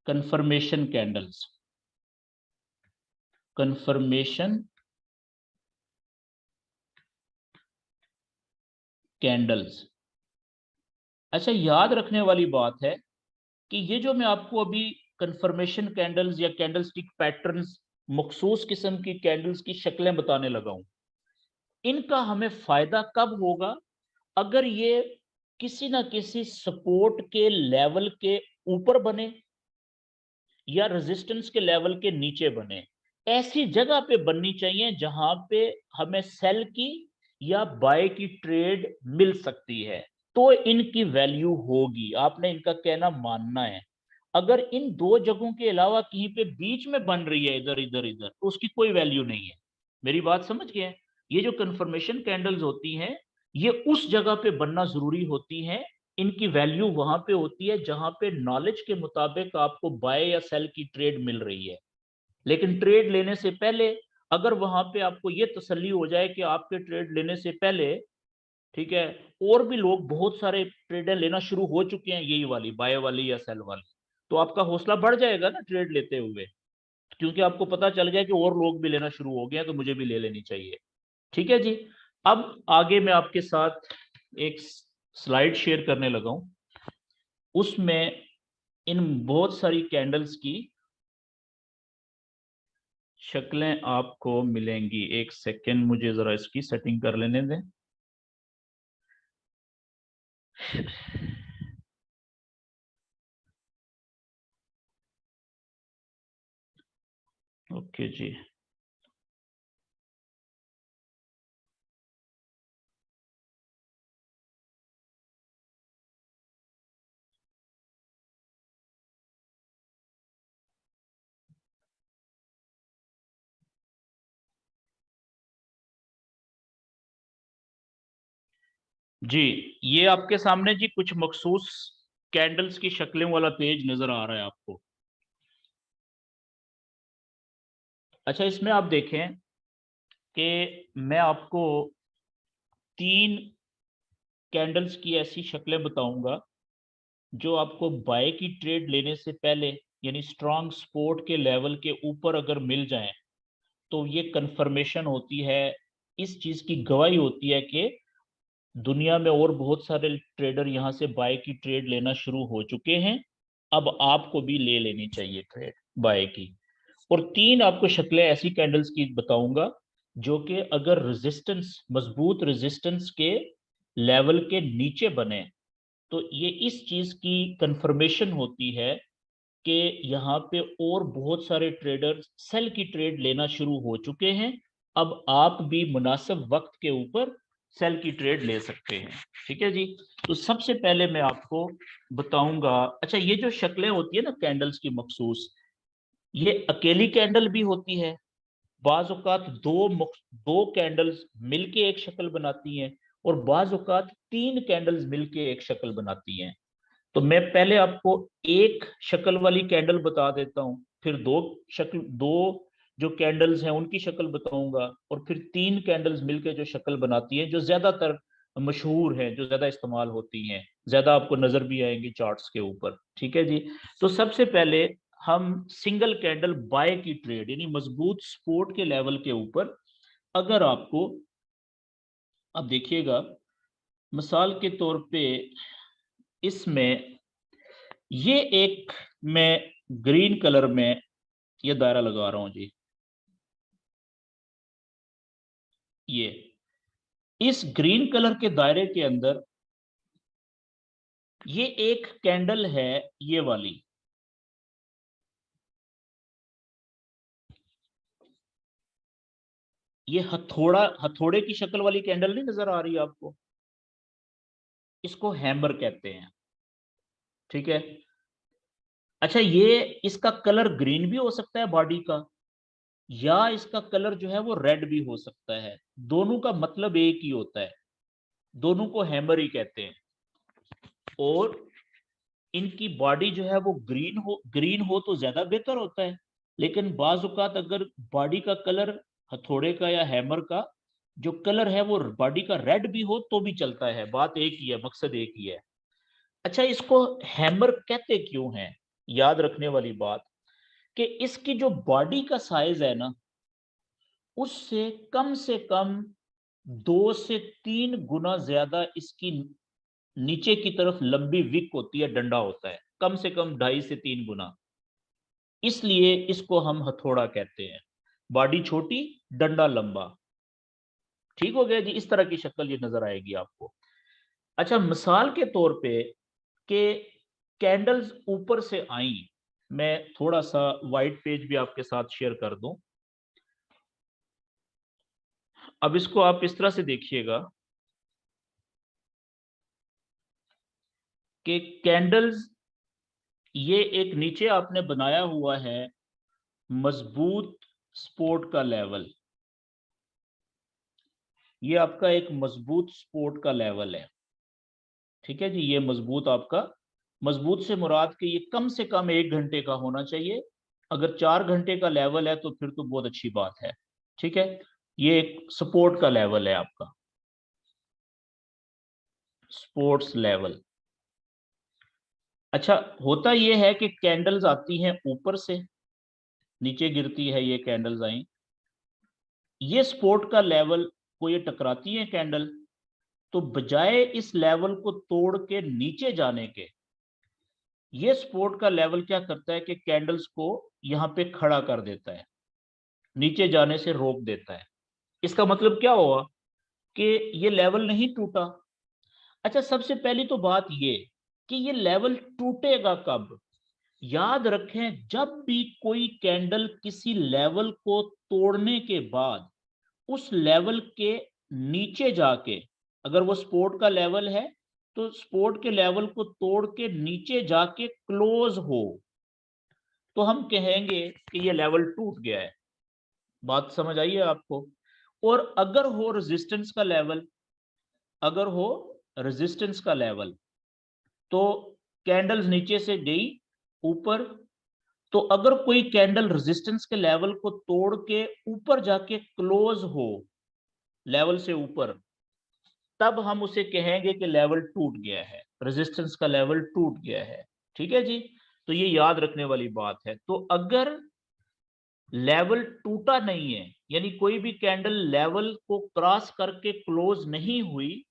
कंफर्मेशन कैंडल्स, कंफर्मेशन कैंडल्स। अच्छा, याद रखने वाली बात है कि ये जो मैं आपको अभी कंफर्मेशन कैंडल्स या कैंडलस्टिक पैटर्न्स, मखसूस किस्म की कैंडल्स की शक्लें बताने लगा हूं, इनका हमें फायदा कब होगा? अगर ये किसी ना किसी सपोर्ट के लेवल के ऊपर बने या रेजिस्टेंस के लेवल के नीचे बने। ऐसी जगह पे बननी चाहिए जहां पे हमें सेल की या बाय की ट्रेड मिल सकती है, तो इनकी वैल्यू होगी। आपने इनका कहना मानना है। अगर इन दो जगहों के अलावा कहीं पे बीच में बन रही है इधर इधर इधर, तो उसकी कोई वैल्यू नहीं है। मेरी बात समझ गए? ये जो कंफर्मेशन कैंडल्स होती हैं, ये उस जगह पे बनना जरूरी होती है। इनकी वैल्यू वहां पे होती है जहां पे नॉलेज के मुताबिक आपको बाय या सेल की ट्रेड मिल रही है। लेकिन ट्रेड लेने से पहले अगर वहां पे आपको ये तसल्ली हो जाए कि आपके ट्रेड लेने से पहले, ठीक है, और भी लोग बहुत सारे ट्रेडें लेना शुरू हो चुके हैं, यही वाली बाय वाली या सेल वाली, तो आपका हौसला बढ़ जाएगा ना ट्रेड लेते हुए, क्योंकि आपको पता चल गया कि और लोग भी लेना शुरू हो गए हैं, तो मुझे भी ले लेनी चाहिए। ठीक है जी। अब आगे मैं आपके साथ एक स्लाइड शेयर करने लगा हूं, उसमें इन बहुत सारी कैंडल्स की शक्लें आपको मिलेंगी। एक सेकेंड, मुझे जरा इसकी सेटिंग कर लेने दें। ओके जी। जी, ये आपके सामने जी कुछ मखसूस कैंडल्स की शक्लें वाला पेज नजर आ रहा है आपको। अच्छा, इसमें आप देखें कि मैं आपको 3 कैंडल्स की ऐसी शक्लें बताऊंगा जो आपको बाय की ट्रेड लेने से पहले, यानी स्ट्रॉन्ग सपोर्ट के लेवल के ऊपर अगर मिल जाएं, तो ये कंफर्मेशन होती है, इस चीज की गवाही होती है कि दुनिया में और बहुत सारे ट्रेडर यहां से बाय की ट्रेड लेना शुरू हो चुके हैं। अब आपको भी ले लेनी चाहिए ट्रेड बाय की। और 3 आपको शक्लें ऐसी कैंडल्स की बताऊंगा जो कि अगर रेजिस्टेंस, मजबूत रेजिस्टेंस के लेवल के नीचे बने, तो ये इस चीज की कंफर्मेशन होती है कि यहाँ पे और बहुत सारे ट्रेडर सेल की ट्रेड लेना शुरू हो चुके हैं। अब आप भी मुनासिब वक्त के ऊपर सेल की ट्रेड ले सकते हैं। ठीक है जी। तो सबसे पहले मैं आपको बताऊंगा, अच्छा, ये जो शक्लें होती है ना कैंडल्स की मखसूस, ये अकेली कैंडल भी होती है। बाज औकात दो कैंडल्स मिलके एक शक्ल बनाती हैं, और बाज औकात 3 कैंडल्स मिलके एक शक्ल बनाती हैं। तो मैं पहले आपको एक शक्ल वाली कैंडल बता देता हूं, फिर दो जो कैंडल्स हैं उनकी शक्ल बताऊंगा, और फिर 3 कैंडल्स मिलकर जो शक्ल बनाती है, जो ज्यादातर मशहूर है, जो ज्यादा इस्तेमाल होती हैं, ज्यादा आपको नजर भी आएंगी चार्ट्स के ऊपर। ठीक है जी। तो सबसे पहले हम सिंगल कैंडल बाय की ट्रेड यानी मजबूत सपोर्ट के लेवल के ऊपर अगर आपको, अब देखिएगा मिसाल के तौर पे इसमें ये एक मैं ग्रीन कलर में ये दायरा लगा रहा हूं जी, ये इस ग्रीन कलर के दायरे के अंदर ये एक कैंडल है, ये वाली, ये हथौड़े की शक्ल वाली कैंडल नहीं नजर आ रही आपको, इसको हैमर कहते हैं। ठीक है, अच्छा ये इसका कलर ग्रीन भी हो सकता है बॉडी का, या इसका कलर जो है वो रेड भी हो सकता है, दोनों का मतलब एक ही होता है, दोनों को हैमर ही कहते हैं। और इनकी बॉडी जो है वो ग्रीन हो तो ज्यादा बेहतर होता है, लेकिन बाज औकात अगर बॉडी का कलर हथौड़े का या हैमर का जो कलर है वो बॉडी का रेड भी हो तो भी चलता है, बात एक ही है, मकसद एक ही है। अच्छा इसको हैमर कहते क्यों हैं, याद रखने वाली बात कि इसकी जो बॉडी का साइज है ना, उससे कम से कम 2 से 3 गुना ज्यादा इसकी नीचे की तरफ लंबी विक होती है, डंडा होता है, कम से कम 2.5 से 3 गुना, इसलिए इसको हम हथौड़ा कहते हैं। बॉडी छोटी, डंडा लंबा। ठीक हो गया जी, इस तरह की शक्ल ये नजर आएगी आपको। अच्छा मिसाल के तौर पे कि कैंडल्स ऊपर से आई, मैं थोड़ा सा वाइट पेज भी आपके साथ शेयर कर दूं। अब इसको आप इस तरह से देखिएगा कि कैंडल्स, ये एक नीचे आपने बनाया हुआ है मजबूत सपोर्ट का लेवल, ये आपका एक मजबूत सपोर्ट का लेवल है। ठीक है जी, ये मजबूत आपका, मजबूत से मुराद के ये कम से कम 1 घंटे का होना चाहिए, अगर 4 घंटे का लेवल है तो फिर तो बहुत अच्छी बात है। ठीक है, ये एक सपोर्ट का लेवल है आपका, स्पोर्ट्स लेवल। अच्छा होता यह है कि कैंडल्स आती हैं ऊपर से, नीचे गिरती है, ये कैंडल्स आई, ये सपोर्ट का लेवल को ये टकराती है कैंडल, तो बजाय इस लेवल को तोड़ के नीचे जाने के, ये सपोर्ट का लेवल क्या करता है कि कैंडल्स को यहां पे खड़ा कर देता है, नीचे जाने से रोक देता है। इसका मतलब क्या हुआ कि ये लेवल नहीं टूटा। अच्छा सबसे पहली तो बात ये कि ये लेवल टूटेगा कब, याद रखें जब भी कोई कैंडल किसी लेवल को तोड़ने के बाद उस लेवल के नीचे जाके, अगर वो सपोर्ट का लेवल है तो सपोर्ट के लेवल को तोड़ के नीचे जाके क्लोज हो, तो हम कहेंगे कि ये लेवल टूट गया है। बात समझ आई है आपको। और अगर हो रेजिस्टेंस का लेवल, अगर हो रेजिस्टेंस का लेवल, तो कैंडल्स नीचे से गई ऊपर, तो अगर कोई कैंडल रेजिस्टेंस के लेवल को तोड़ के ऊपर जाके क्लोज हो लेवल से ऊपर, तब हम उसे कहेंगे कि लेवल टूट गया है, रेजिस्टेंस का लेवल टूट गया है। ठीक है जी, तो ये याद रखने वाली बात है। तो अगर लेवल टूटा नहीं है, यानी कोई भी कैंडल लेवल को क्रॉस करके क्लोज नहीं हुई,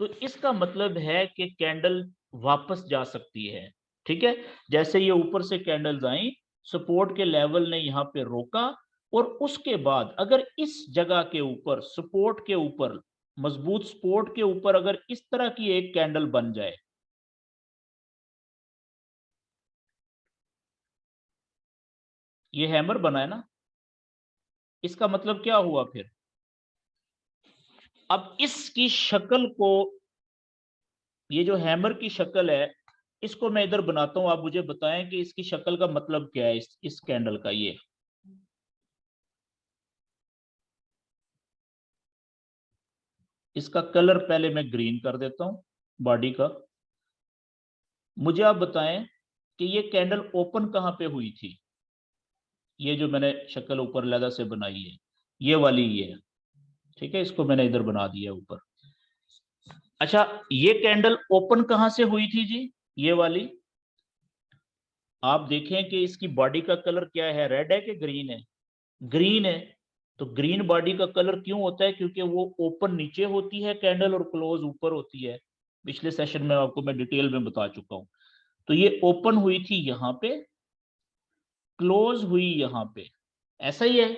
तो इसका मतलब है कि कैंडल वापस जा सकती है। ठीक है, जैसे ये ऊपर से कैंडल्स आई, सपोर्ट के लेवल ने यहां पे रोका, और उसके बाद अगर इस जगह के ऊपर, सपोर्ट के ऊपर, मजबूत सपोर्ट के ऊपर अगर इस तरह की एक कैंडल बन जाए, ये हैमर बना है ना, इसका मतलब क्या हुआ फिर, अब इसकी शक्ल को, ये जो हैमर की शक्ल है, इसको मैं इधर बनाता हूं, आप मुझे बताएं कि इसकी शक्ल का मतलब क्या है, इस कैंडल का। ये इसका कलर पहले मैं ग्रीन कर देता हूं बॉडी का। मुझे आप बताएं कि ये कैंडल ओपन कहां पे हुई थी, ये जो मैंने शक्ल ऊपर लैदा से बनाई है, ये वाली ये है। ठीक है, इसको मैंने इधर बना दिया ऊपर। अच्छा ये कैंडल ओपन कहां से हुई थी जी, ये वाली, आप देखें कि इसकी बॉडी का कलर क्या है, रेड है कि ग्रीन है? ग्रीन है। तो ग्रीन बॉडी का कलर क्यों होता है? क्योंकि वो ओपन नीचे होती है कैंडल और क्लोज ऊपर होती है। पिछले सेशन में आपको मैं डिटेल में बता चुका हूं। तो ये ओपन हुई थी यहां पे, क्लोज हुई यहां पे, ऐसा ही है।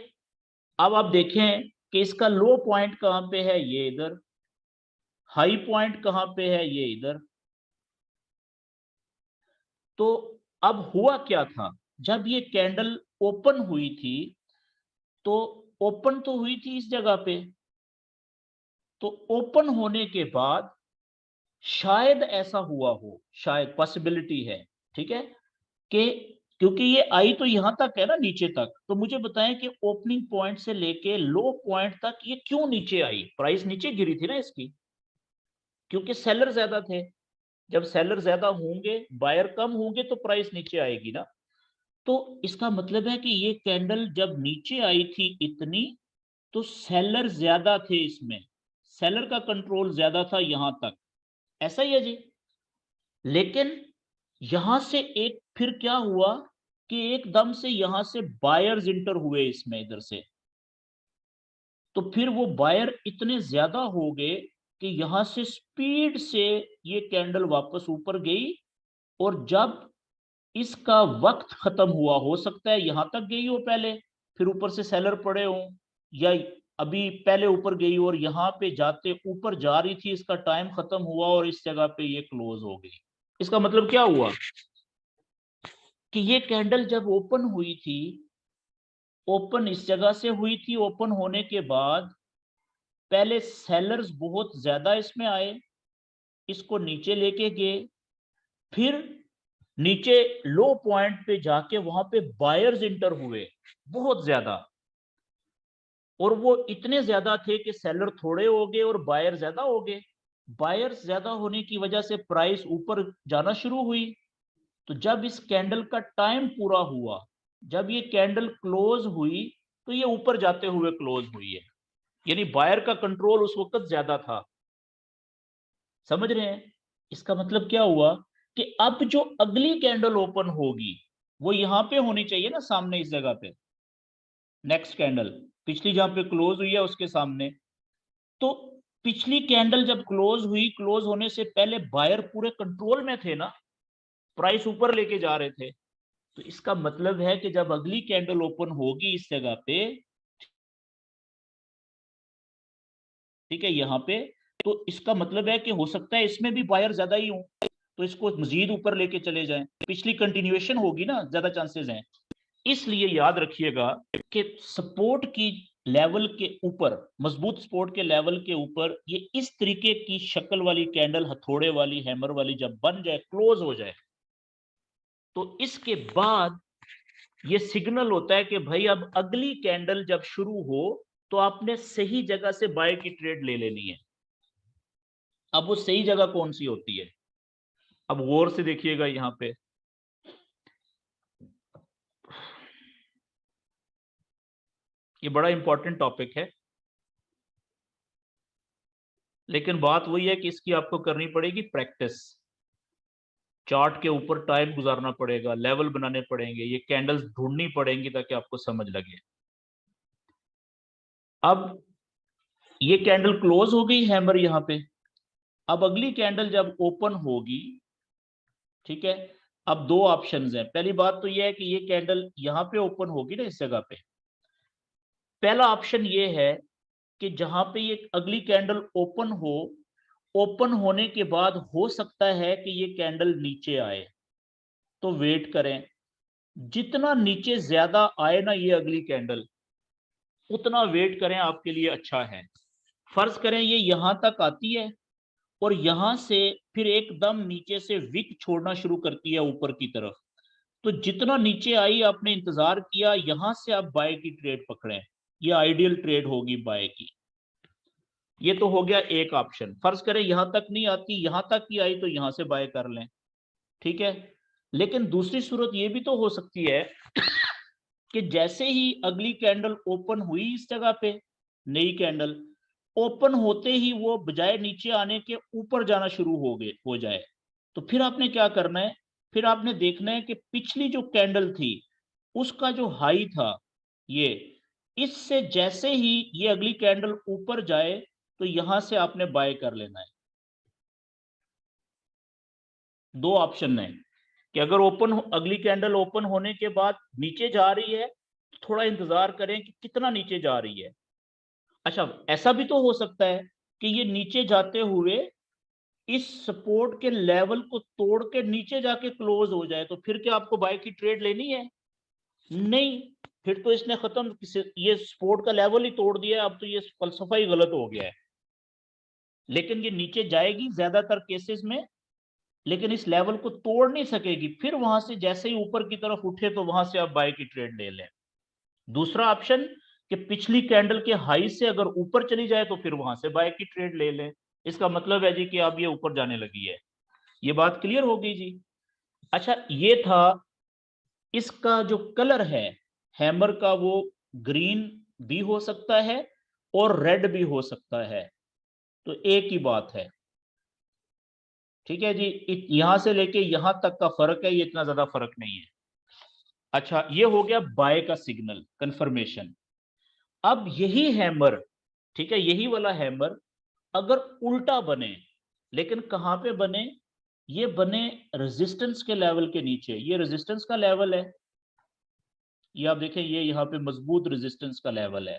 अब आप देखें कि इसका लो पॉइंट कहां पे है, ये इधर। हाई पॉइंट कहां पे है, ये इधर। तो अब हुआ क्या था, जब ये कैंडल ओपन हुई थी, तो ओपन तो हुई थी इस जगह पे। तो ओपन होने के बाद शायद ऐसा हुआ हो, शायद पॉसिबिलिटी है, ठीक है, कि क्योंकि ये आई तो यहां तक है ना, नीचे तक, तो मुझे बताएं कि ओपनिंग पॉइंट से लेके लो पॉइंट तक ये क्यों नीचे आई, प्राइस नीचे गिरी थी ना इसकी, क्योंकि सेलर ज्यादा थे। जब सेलर ज्यादा होंगे, बायर कम होंगे, तो प्राइस नीचे आएगी ना। तो इसका मतलब है कि ये कैंडल जब नीचे आई थी इतनी, तो सेलर ज्यादा थे इसमें, सेलर का कंट्रोल ज्यादा था यहां तक, ऐसा ही है जी। लेकिन यहां से एक फिर क्या हुआ कि एकदम से यहां से बायर्स इंटर हुए इसमें इधर से। तो फिर वो बायर इतने ज्यादा हो गए कि यहां से स्पीड से ये कैंडल वापस ऊपर गई। और जब इसका वक्त खत्म हुआ, हो सकता है यहां तक गई हो पहले, फिर ऊपर से सेलर पड़े हो, या अभी पहले ऊपर गई और यहां पे जाते ऊपर जा रही थी, इसका टाइम खत्म हुआ और इस जगह पे ये क्लोज हो गई। इसका मतलब क्या हुआ कि ये कैंडल जब ओपन हुई थी, ओपन इस जगह से हुई थी, ओपन होने के बाद पहले सेलर्स बहुत ज्यादा इसमें आए, इसको नीचे लेके गए। फिर नीचे लो पॉइंट पे जाके वहां पे बायर्स इंटर हुए बहुत ज्यादा, और वो इतने ज्यादा थे कि सेलर थोड़े हो गए और बायर ज्यादा हो गए। बायर्स ज्यादा होने की वजह से प्राइस ऊपर जाना शुरू हुई। तो जब इस कैंडल का टाइम पूरा हुआ, जब ये कैंडल क्लोज हुई, तो ये ऊपर जाते हुए क्लोज हुई है, यानी बायर का कंट्रोल उस वक्त ज्यादा था। समझ रहे हैं? इसका मतलब क्या हुआ कि अब जो अगली कैंडल ओपन होगी, वो यहां पे होनी चाहिए ना, सामने इस जगह पे। नेक्स्ट कैंडल पिछली जहां पे क्लोज हुई है उसके सामने। तो पिछली कैंडल जब क्लोज हुई, क्लोज होने से पहले बायर पूरे कंट्रोल में थे ना, प्राइस ऊपर लेके जा रहे थे। तो इसका मतलब है कि जब अगली कैंडल ओपन होगी इस जगह पे, ठीक है, यहाँ पे, तो इसका मतलब है कि हो सकता है इसमें भी बायर ज्यादा ही हो, तो इसको मजीद ऊपर लेके चले जाएं, पिछली कंटिन्यूएशन होगी ना, ज्यादा चांसेस हैं। इसलिए याद रखिएगा कि सपोर्ट की लेवल के ऊपर, मजबूत सपोर्ट के लेवल के ऊपर, ये इस तरीके की शक्ल वाली कैंडल, हथौड़े वाली, हैमर वाली जब बन जाए, क्लोज हो जाए, तो इसके बाद ये सिग्नल होता है कि भाई अब अगली कैंडल जब शुरू हो, तो आपने सही जगह से बाय की ट्रेड ले लेनी है। अब वो सही जगह कौन सी होती है, अब गौर से देखिएगा यहां पे। ये बड़ा इंपॉर्टेंट टॉपिक है, लेकिन बात वही है कि इसकी आपको करनी पड़ेगी प्रैक्टिस। चार्ट के ऊपर टाइम गुजारना पड़ेगा, लेवल बनाने पड़ेंगे, ये कैंडल्स ढूंढनी पड़ेंगी ताकि आपको समझ लगे। अब ये कैंडल क्लोज हो गई हैमर यहां पे। अब अगली कैंडल जब ओपन होगी, ठीक है, अब दो ऑप्शंस हैं। पहली बात तो ये है कि ये कैंडल यहां पे ओपन होगी ना, इस जगह पे। पहला ऑप्शन ये है कि जहां पे ये अगली कैंडल ओपन हो, ओपन होने के बाद हो सकता है कि ये कैंडल नीचे आए, तो वेट करें। जितना नीचे ज्यादा आए ना ये अगली कैंडल, उतना वेट करें, आपके लिए अच्छा है। फर्ज करें ये यहां तक आती है और यहां से फिर एकदम नीचे से विक छोड़ना शुरू करती है ऊपर की तरफ, तो जितना नीचे आई आपने इंतजार किया, यहां से आप बाय की ट्रेड पकड़ें, ये आइडियल ट्रेड होगी बाय की। ये तो हो गया एक ऑप्शन। फर्ज करें यहां तक नहीं आती, यहां तक ही आई, तो यहां से बाय कर लें, ठीक है। लेकिन दूसरी सूरत ये भी तो हो सकती है कि जैसे ही अगली कैंडल ओपन हुई इस जगह पे, नई कैंडल ओपन होते ही वो बजाय नीचे आने के ऊपर जाना शुरू हो जाए, तो फिर आपने क्या करना है फिर आपने देखना है कि पिछली जो कैंडल थी उसका जो हाई था ये, इससे जैसे ही ये अगली कैंडल ऊपर जाए तो यहां से आपने बाय कर लेना है। दो ऑप्शन है कि अगर अगली कैंडल ओपन होने के बाद नीचे जा रही है तो थोड़ा इंतजार करें कि कितना नीचे जा रही है। अच्छा, ऐसा भी तो हो सकता है कि ये नीचे जाते हुए इस सपोर्ट के लेवल को तोड़ के नीचे जाके क्लोज हो जाए, तो फिर क्या आपको बाय की ट्रेड लेनी है? नहीं, फिर तो इसने खत्म, ये सपोर्ट का लेवल ही तोड़ दिया, अब तो ये फलसफा ही गलत हो गया है। लेकिन ये नीचे जाएगी ज्यादातर केसेस में, लेकिन इस लेवल को तोड़ नहीं सकेगी, फिर वहां से जैसे ही ऊपर की तरफ उठे तो वहां से आप बाय की ट्रेड ले लें। दूसरा ऑप्शन कि पिछली कैंडल के हाई से अगर ऊपर चली जाए तो फिर वहां से बाय की ट्रेड ले लें। इसका मतलब है जी कि अब ये ऊपर जाने लगी है। ये बात क्लियर हो गई जी। अच्छा, ये था इसका जो कलर है हैमर का, वो ग्रीन भी हो सकता है और रेड भी हो सकता है, तो एक ही बात है। ठीक है जी, यहां से लेके यहां तक का फर्क है, ये इतना ज्यादा फर्क नहीं है। अच्छा, ये हो गया बाय का सिग्नल कंफर्मेशन। अब यही हैमर, ठीक है, यही वाला हैमर अगर उल्टा बने, लेकिन कहां पे बने? ये बने रेजिस्टेंस के लेवल के नीचे। ये रेजिस्टेंस का लेवल है, ये आप देखें, ये यहां पे मजबूत रेजिस्टेंस का लेवल है।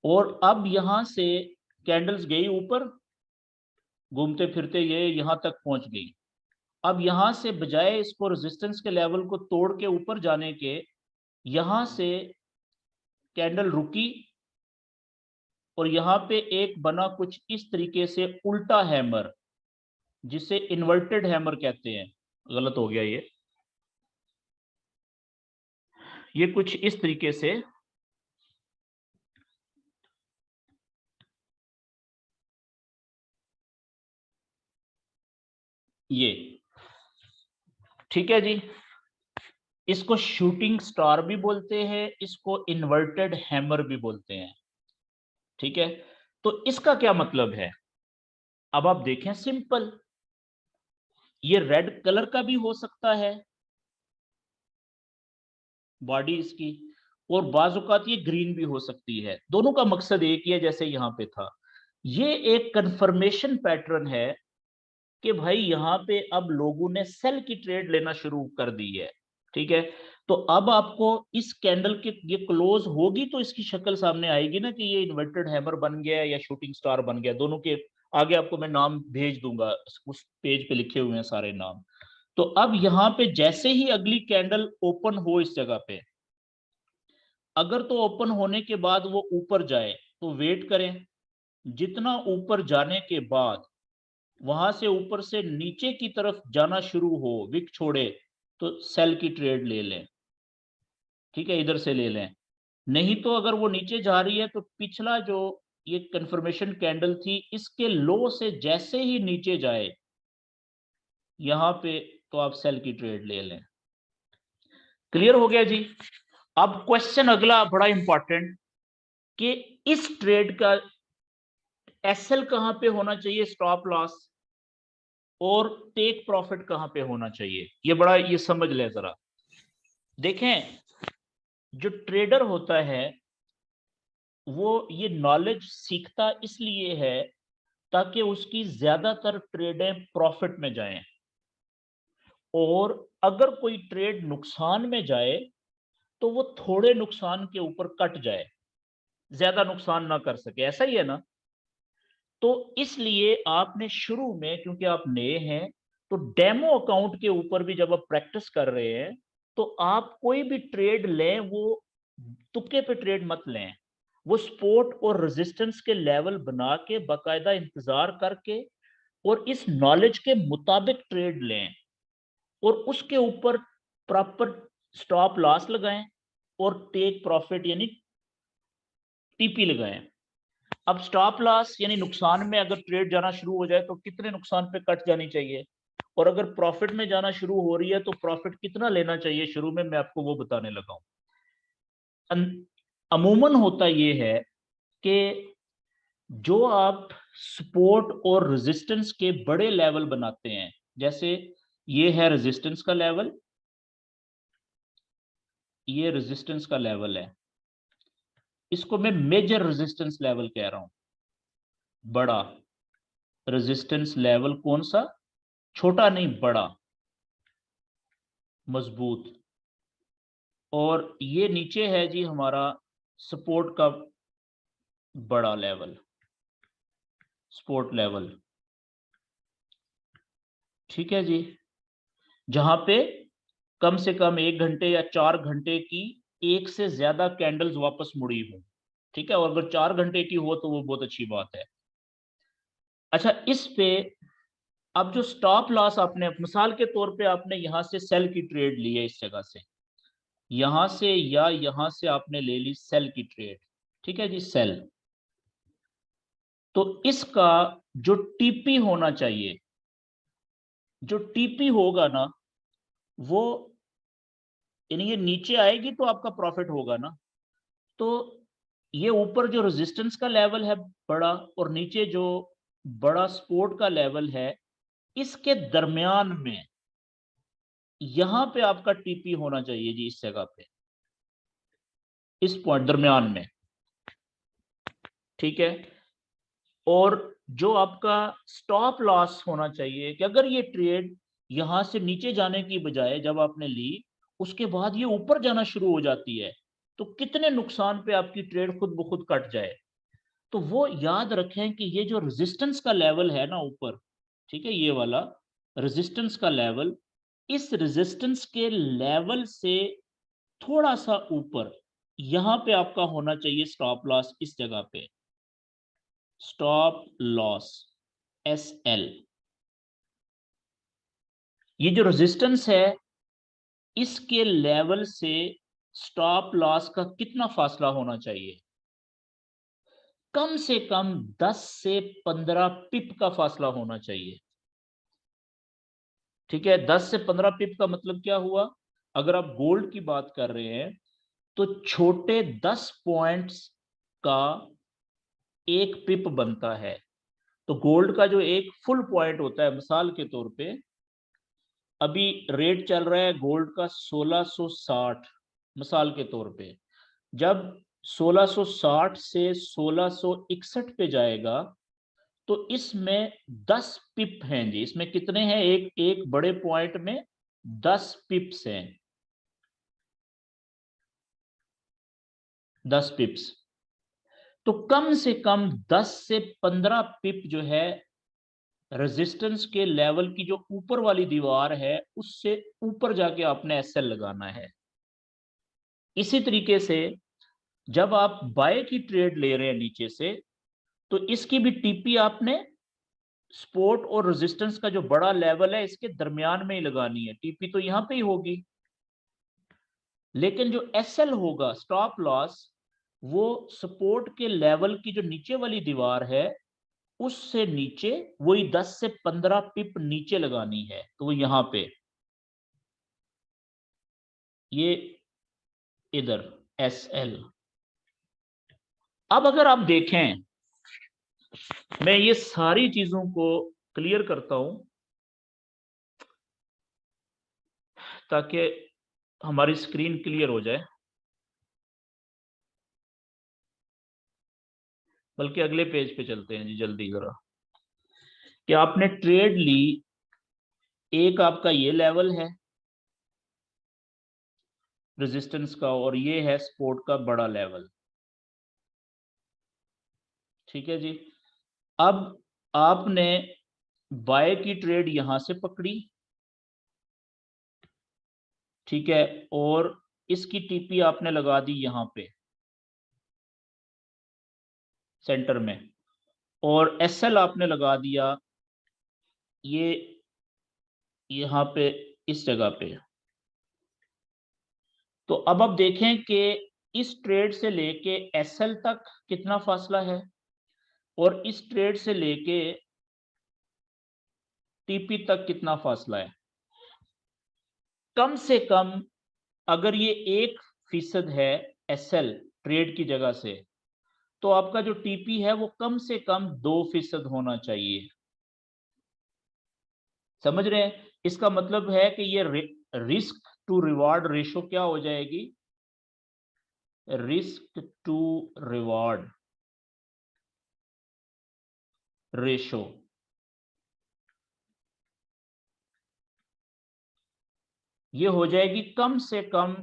और अब यहां से कैंडल्स गई ऊपर, घूमते फिरते ये यहां तक पहुंच गई। अब यहां से बजाय इसको रेजिस्टेंस के लेवल को तोड़ के ऊपर जाने के, यहां से कैंडल रुकी और यहां पे एक बना कुछ इस तरीके से उल्टा हैमर, जिसे इन्वर्टेड हैमर कहते हैं। गलत हो गया ये कुछ इस तरीके से ये, ठीक है जी। इसको शूटिंग स्टार भी बोलते हैं, इसको इन्वर्टेड हैमर भी बोलते हैं। ठीक है, तो इसका क्या मतलब है? अब आप देखें, सिंपल, ये रेड कलर का भी हो सकता है बॉडी इसकी, और बाजुकात ये ग्रीन भी हो सकती है। दोनों का मकसद एक ही है, जैसे यहां पे था। ये एक कंफर्मेशन पैटर्न है कि भाई यहाँ पे अब लोगों ने सेल की ट्रेड लेना शुरू कर दी है। ठीक है, तो अब आपको इस कैंडल के ये क्लोज होगी तो इसकी शक्ल सामने आएगी ना कि ये इन्वर्टेड हैमर बन गया या शूटिंग स्टार बन गया। दोनों के आगे आपको मैं नाम भेज दूंगा, उस पेज पे लिखे हुए हैं सारे नाम। तो अब यहाँ पे जैसे ही अगली कैंडल ओपन हो इस जगह पे, अगर तो ओपन होने के बाद वो ऊपर जाए तो वेट करें, जितना ऊपर जाने के बाद वहां से ऊपर से नीचे की तरफ जाना शुरू हो, विक छोड़े, तो सेल की ट्रेड ले लें। ठीक है, इधर से ले लें। नहीं तो अगर वो नीचे जा रही है तो पिछला जो ये कंफर्मेशन कैंडल थी, इसके लो से जैसे ही नीचे जाए यहां पे, तो आप सेल की ट्रेड ले लें। क्लियर हो गया जी। अब क्वेश्चन अगला बड़ा इंपॉर्टेंट, कि इस ट्रेड का एसएल कहां पे होना चाहिए, स्टॉप लॉस, और टेक प्रॉफिट कहां पे होना चाहिए, ये बड़ा, ये समझ लें जरा। देखें, जो ट्रेडर होता है वो ये नॉलेज सीखता इसलिए है ताकि उसकी ज्यादातर ट्रेडें प्रॉफिट में जाएं, और अगर कोई ट्रेड नुकसान में जाए तो वो थोड़े नुकसान के ऊपर कट जाए, ज्यादा नुकसान ना कर सके। ऐसा ही है ना? तो इसलिए आपने शुरू में, क्योंकि आप नए हैं, तो डेमो अकाउंट के ऊपर भी जब आप प्रैक्टिस कर रहे हैं तो आप कोई भी ट्रेड लें, वो तुक्के पे ट्रेड मत लें। वो सपोर्ट और रेजिस्टेंस के लेवल बना के बाकायदा इंतजार करके और इस नॉलेज के मुताबिक ट्रेड लें, और उसके ऊपर प्रॉपर स्टॉप लॉस लगाएं और टेक प्रॉफिट यानी टीपी लगाएं। अब स्टॉप लॉस यानी नुकसान में अगर ट्रेड जाना शुरू हो जाए तो कितने नुकसान पे कट जानी चाहिए, और अगर प्रॉफिट में जाना शुरू हो रही है तो प्रॉफिट कितना लेना चाहिए शुरू में, मैं आपको वो बताने लगा हूं। अमूमन होता ये है कि जो आप सपोर्ट और रेजिस्टेंस के बड़े लेवल बनाते हैं, जैसे ये है रेजिस्टेंस का लेवल, ये रेजिस्टेंस का लेवल है, इसको मैं मेजर रेजिस्टेंस लेवल कह रहा हूं। बड़ा रेजिस्टेंस लेवल कौन सा? छोटा नहीं, बड़ा, मजबूत। और ये नीचे है जी हमारा सपोर्ट का बड़ा लेवल, सपोर्ट लेवल। ठीक है जी, जहां पे कम से कम 1 घंटे या 4 घंटे की एक से ज्यादा कैंडल्स वापस मुड़ी हो। ठीक है, और अगर 4 घंटे की हो तो वो बहुत अच्छी बात है। अच्छा, इस पे अब जो स्टॉप लॉस आपने मिसाल के तौर पे आपने यहां से सेल की ट्रेड ली है, इस जगह से, यहां से या यहां से आपने ले ली सेल की ट्रेड। ठीक है जी, सेल। तो इसका जो टीपी होना चाहिए, जो टीपी होगा ना, वो यानी ये नीचे आएगी तो आपका प्रॉफिट होगा ना। तो ये ऊपर जो रेजिस्टेंस का लेवल है बड़ा, और नीचे जो बड़ा सपोर्ट का लेवल है, इसके दरमियान में यहां पे आपका टीपी होना चाहिए जी, इस जगह पे, इस पॉइंट दरमियान में। ठीक है, और जो आपका स्टॉप लॉस होना चाहिए कि अगर ये ट्रेड यहां से नीचे जाने की बजाय जब आपने ली उसके बाद ये ऊपर जाना शुरू हो जाती है, तो कितने नुकसान पे आपकी ट्रेड खुद ब खुद कट जाए। तो वो याद रखें कि ये जो रेजिस्टेंस का लेवल है ना ऊपर, ठीक है, ये वाला रेजिस्टेंस का लेवल, इस रेजिस्टेंस के लेवल से थोड़ा सा ऊपर यहां पे आपका होना चाहिए स्टॉप लॉस, इस जगह पे स्टॉप लॉस SL। ये जो रेजिस्टेंस है इसके लेवल से स्टॉप लॉस का कितना फासला होना चाहिए? कम से कम 10 से 15 पिप का फासला होना चाहिए। ठीक है, 10 से 15 पिप का मतलब क्या हुआ? अगर आप गोल्ड की बात कर रहे हैं तो छोटे 10 पॉइंट्स का एक पिप बनता है। तो गोल्ड का जो एक फुल पॉइंट होता है, मिसाल के तौर पे अभी रेट चल रहा है गोल्ड का 1660, मिसाल के तौर पे जब 1660 से 1661 पे जाएगा तो इसमें 10 पिप हैं जी। इसमें कितने हैं? एक एक बड़े पॉइंट में 10 पिप्स हैं, 10 पिप्स। तो कम से कम 10 से 15 पिप जो है रेजिस्टेंस के लेवल की जो ऊपर वाली दीवार है उससे ऊपर जाके आपने SL लगाना है। इसी तरीके से जब आप बाय की ट्रेड ले रहे हैं नीचे से, तो इसकी भी टीपी आपने सपोर्ट और रेजिस्टेंस का जो बड़ा लेवल है इसके दरमियान में ही लगानी है। टीपी तो यहां पे ही होगी, लेकिन जो SL होगा स्टॉप लॉस, वो सपोर्ट के लेवल की जो नीचे वाली दीवार है उससे नीचे वही 10 से 15 पिप नीचे लगानी है। तो वो यहां पे, ये इधर SL। अब अगर आप देखें, मैं ये सारी चीजों को क्लियर करता हूं ताकि हमारी स्क्रीन क्लियर हो जाए। बल्कि अगले पेज पे चलते हैं जी जल्दी जरा, कि आपने ट्रेड ली, एक आपका ये लेवल है रेजिस्टेंस का और ये है सपोर्ट का बड़ा लेवल। ठीक है जी, अब आपने बाय की ट्रेड यहां से पकड़ी, ठीक है, और इसकी टीपी आपने लगा दी यहां पे सेंटर में, और SL आपने लगा दिया ये यहां पे इस जगह पे। तो अब आप देखें कि इस ट्रेड से लेके SL तक कितना फासला है और इस ट्रेड से लेके टीपी तक कितना फासला है। कम से कम अगर ये 1% है SL ट्रेड की जगह से, तो आपका जो टीपी है वो कम से कम 2% होना चाहिए। समझ रहे हैं? इसका मतलब है कि ये रिस्क टू रिवार्ड रेशो क्या हो जाएगी, रिस्क टू रिवार्ड रेशो ये हो जाएगी कम से कम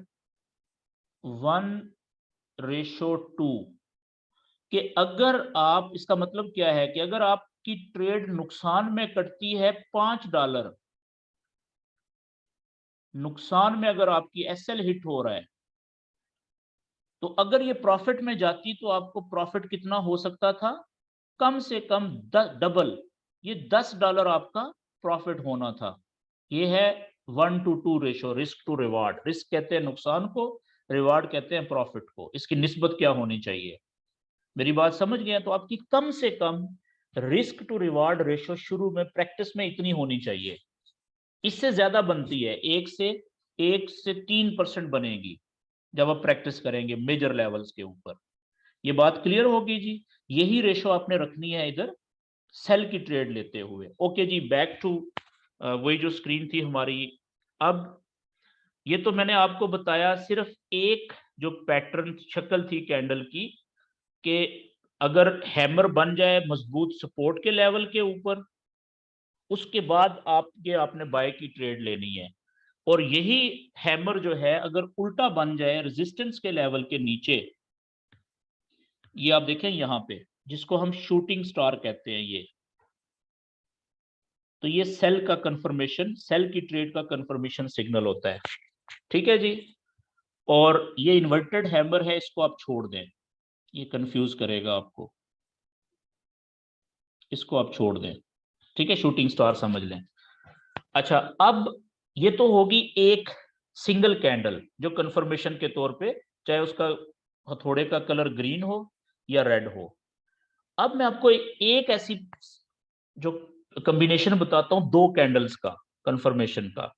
1:2, कि अगर आप, इसका मतलब क्या है कि अगर आपकी ट्रेड नुकसान में कटती है $5, नुकसान में अगर आपकी एसएल हिट हो रहा है, तो अगर ये प्रॉफिट में जाती तो आपको प्रॉफिट कितना हो सकता था, कम से कम डबल, ये $10 आपका प्रॉफिट होना था। ये है 1:2 ratio, risk to reward. Risk कहते हैं नुकसान को, रिवार्ड कहते हैं प्रॉफिट को। इसकी निस्बत क्या होनी चाहिए, मेरी बात समझ गए? तो आपकी कम से कम रिस्क टू रिवार्ड रेशो शुरू में प्रैक्टिस में इतनी होनी चाहिए। इससे ज्यादा बनती है, 1 से 3% बनेगी जब आप प्रैक्टिस करेंगे मेजर लेवल्स के ऊपर। ये बात क्लियर होगी जी? यही रेशो आपने रखनी है इधर सेल की ट्रेड लेते हुए। ओके जी, बैक टू वही जो स्क्रीन थी हमारी। अब ये तो मैंने आपको बताया सिर्फ एक जो पैटर्न शक्ल थी कैंडल की, कि अगर हैमर बन जाए मजबूत सपोर्ट के लेवल के ऊपर, उसके बाद आपने बाय की ट्रेड लेनी है। और यही हैमर जो है अगर उल्टा बन जाए रेजिस्टेंस के लेवल के नीचे, ये आप देखें यहां पे, जिसको हम शूटिंग स्टार कहते हैं, ये तो ये सेल का कंफर्मेशन, सेल की ट्रेड का कंफर्मेशन सिग्नल होता है। ठीक है जी? और ये इन्वर्टेड हैमर है, इसको आप छोड़ दें, ये कंफ्यूज करेगा आपको, इसको आप छोड़ दें। ठीक है, शूटिंग स्टार समझ लें। अच्छा, अब ये तो होगी एक सिंगल कैंडल जो कंफर्मेशन के तौर पे, चाहे उसका हथौड़े का कलर ग्रीन हो या रेड हो। अब मैं आपको एक ऐसी जो कॉम्बिनेशन बताता हूं दो कैंडल्स का कंफर्मेशन का।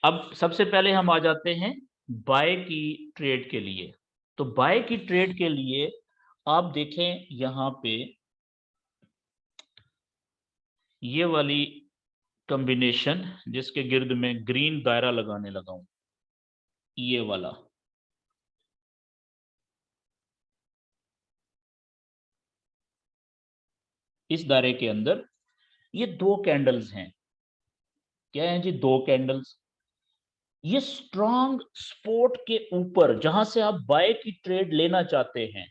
अब सबसे पहले हम आ जाते हैं बाय की ट्रेड के लिए। तो बाय की ट्रेड के लिए आप देखें यहां पे ये वाली कॉम्बिनेशन जिसके गिर्द में ग्रीन दायरा लगाने लगा हूं, ये वाला, इस दायरे के अंदर ये दो कैंडल्स हैं। क्या है जी? दो कैंडल्स। ये स्ट्रॉन्ग सपोर्ट के ऊपर जहां से आप बाय की ट्रेड लेना चाहते हैं,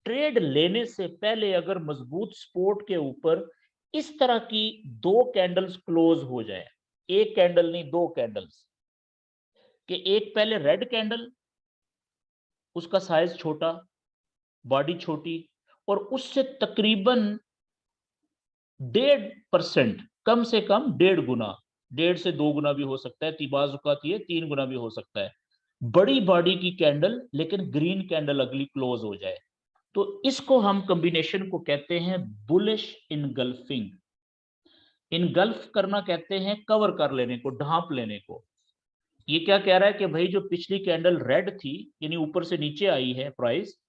ट्रेड लेने से पहले अगर मजबूत सपोर्ट के ऊपर इस तरह की दो कैंडल्स क्लोज हो जाए, एक कैंडल नहीं दो कैंडल्स, कि एक पहले रेड कैंडल, उसका साइज छोटा, बॉडी छोटी, और उससे तकरीबन 1.5%, कम से कम 1.5 गुना, 1.5 से 2 गुना भी हो सकता है, तिबाजुकात ये 3 गुना भी हो सकता है, बड़ी बॉडी की कैंडल लेकिन ग्रीन कैंडल अगली क्लोज हो जाए, तो इसको हम कॉम्बिनेशन को कहते हैं बुलिश इनगल्फिंग। इनगल्फ करना कहते हैं कवर कर लेने को, ढांप लेने को। ये क्या कह रहा है कि भाई जो पिछली कैंडल रेड थी, यानी ऊपर से नीचे आई है प्राइस,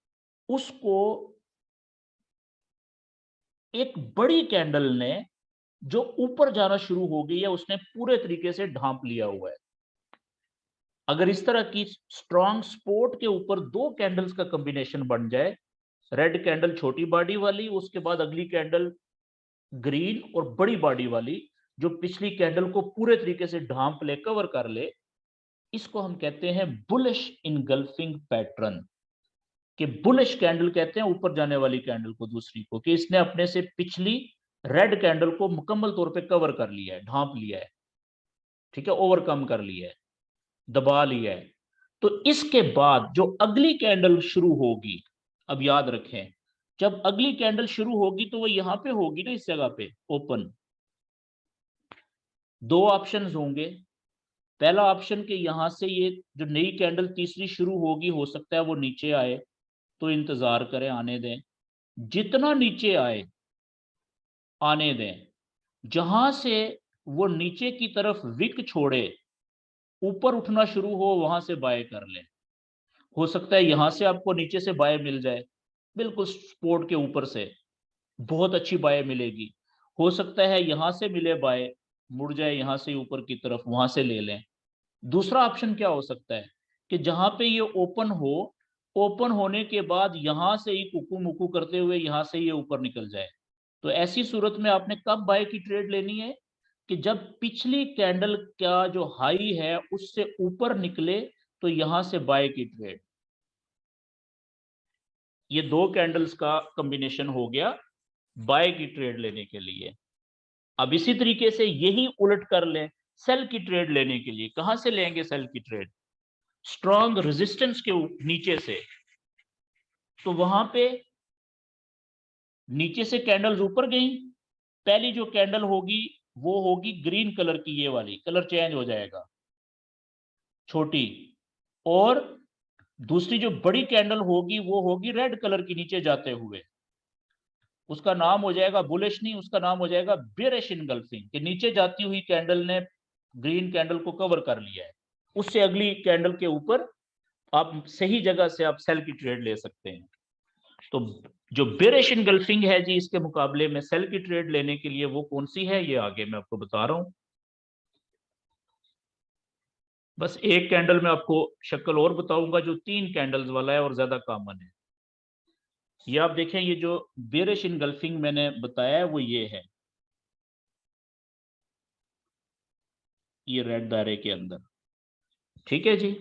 उसको एक बड़ी कैंडल ने जो ऊपर जाना शुरू हो गई है, उसने पूरे तरीके से ढांप लिया हुआ है। अगर इस तरह की स्ट्रॉन्ग सपोर्ट के ऊपर दो कैंडल्स का कॉम्बिनेशन बन जाए, रेड कैंडल छोटी बॉडी वाली, उसके बाद अगली कैंडल ग्रीन और बड़ी बॉडी वाली, जो पिछली कैंडल को पूरे तरीके से ढांप ले, कवर कर ले, इसको हम कहते हैं बुलिश इनगल्फिंग पैटर्न। कि बुलिश कैंडल कहते हैं ऊपर जाने वाली कैंडल को, दूसरी को, कि इसने अपने से पिछली रेड कैंडल को मुकम्मल तौर पे कवर कर लिया है, ढांप लिया है, ठीक है, ओवरकम कर लिया है, दबा लिया है। तो इसके बाद जो अगली कैंडल शुरू होगी, अब याद रखें, जब अगली कैंडल शुरू होगी तो वो यहां पे होगी ना, इस जगह पे ओपन। दो ऑप्शंस होंगे। पहला ऑप्शन के यहां से ये जो नई कैंडल तीसरी शुरू होगी, हो सकता है वो नीचे आए, तो इंतजार करें, आने दें, जितना नीचे आए आने दें। जहां से वो नीचे की तरफ विक छोड़े, ऊपर उठना शुरू हो, वहां से बाय कर लें। हो सकता है यहां से आपको नीचे से बाय मिल जाए, बिल्कुल सपोर्ट के ऊपर से बहुत अच्छी बाय मिलेगी। हो सकता है यहां से मिले बाय, मुड़ जाए यहाँ से ऊपर की तरफ, वहां से ले लें। दूसरा ऑप्शन क्या हो सकता है कि जहां पे ये ओपन हो, ओपन होने के बाद यहां से ही कुकू मुकू करते हुए यहां से ये ऊपर निकल जाए। तो ऐसी सूरत में आपने कब बाय की ट्रेड लेनी है कि जब पिछली कैंडल का जो हाई है उससे ऊपर निकले, तो यहां से बाय की ट्रेड। ये दो कैंडल्स का कॉम्बिनेशन हो गया बाय की ट्रेड लेने के लिए। अब इसी तरीके से यही उलट कर लें सेल की ट्रेड लेने के लिए। कहां से लेंगे सेल की ट्रेड? स्ट्रॉन्ग रेजिस्टेंस के नीचे से। तो वहां पे नीचे से कैंडल्स ऊपर गई, पहली जो कैंडल होगी वो होगी ग्रीन कलर की, ये वाली कलर चेंज हो जाएगा छोटी, और दूसरी जो बड़ी कैंडल होगी वो होगी रेड कलर की नीचे जाते हुए। उसका नाम हो जाएगा बुलिश नहीं, उसका नाम हो जाएगा बेरिश इनगल्फिंग, कि नीचे जाती हुई कैंडल ने ग्रीन कैंडल को कवर कर लिया है। उससे अगली कैंडल के ऊपर आप सही जगह से आप सेल की ट्रेड ले सकते हैं। तो जो बेरिश इनगल्फिंग है जी, इसके मुकाबले में सेल की ट्रेड लेने के लिए वो कौन सी है, ये आगे मैं आपको बता रहा हूं। बस एक कैंडल में आपको शक्ल और बताऊंगा जो 3 कैंडल्स वाला है और ज्यादा कॉमन है। ये आप देखें, ये जो बेरिश इनगल्फिंग मैंने बताया है वो ये है, ये रेड दायरे के अंदर। ठीक है जी।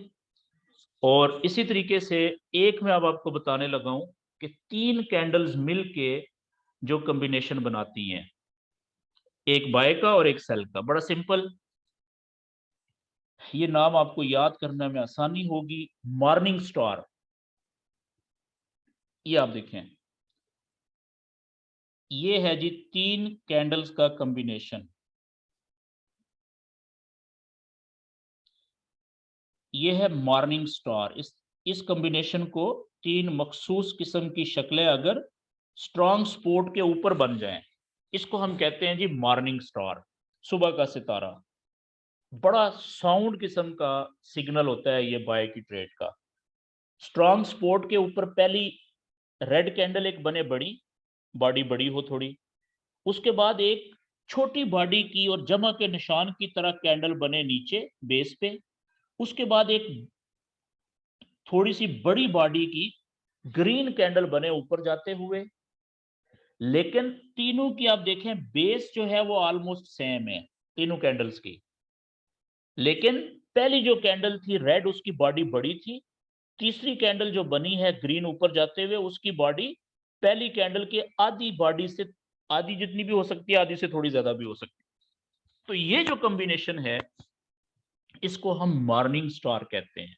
और इसी तरीके से एक मैं अब आपको बताने लगा हूं कि 3 कैंडल्स मिलके जो कॉम्बिनेशन बनाती हैं, एक बाय का और एक सेल का। बड़ा सिंपल, ये नाम आपको याद करने में आसानी होगी, मॉर्निंग स्टार। ये आप देखें, ये है जी 3 कैंडल्स का कॉम्बिनेशन। ये है मॉर्निंग स्टार। इस कॉम्बिनेशन को 3 मखसूस किस्म की शक्लें अगर स्ट्रॉन्ग स्पोर्ट के ऊपर बन जाएं, इसको हम कहते हैं जी मॉर्निंग स्टार, सुबह का सितारा। बड़ा साउंड किस्म का सिग्नल होता है ये बाय की ट्रेड का। स्ट्रॉन्ग स्पोर्ट के ऊपर पहली रेड कैंडल एक बने, बड़ी बॉडी बड़ी हो थोड़ी, उसके बाद एक छोटी बॉडी की और जमा के निशान की तरह कैंडल बने नीचे बेस पे, उसके बाद एक थोड़ी सी बड़ी बॉडी की ग्रीन कैंडल बने ऊपर जाते हुए। लेकिन तीनों की आप देखें बेस जो है वो ऑलमोस्ट सेम है तीनों कैंडल्स की। लेकिन पहली जो कैंडल थी रेड, उसकी बॉडी बड़ी थी। तीसरी कैंडल जो बनी है ग्रीन ऊपर जाते हुए, उसकी बॉडी पहली कैंडल के आधी बॉडी से, आधी जितनी भी हो सकती है, आधी से थोड़ी ज्यादा भी हो सकती है। तो ये जो कॉम्बिनेशन है इसको हम मॉर्निंग स्टार कहते हैं।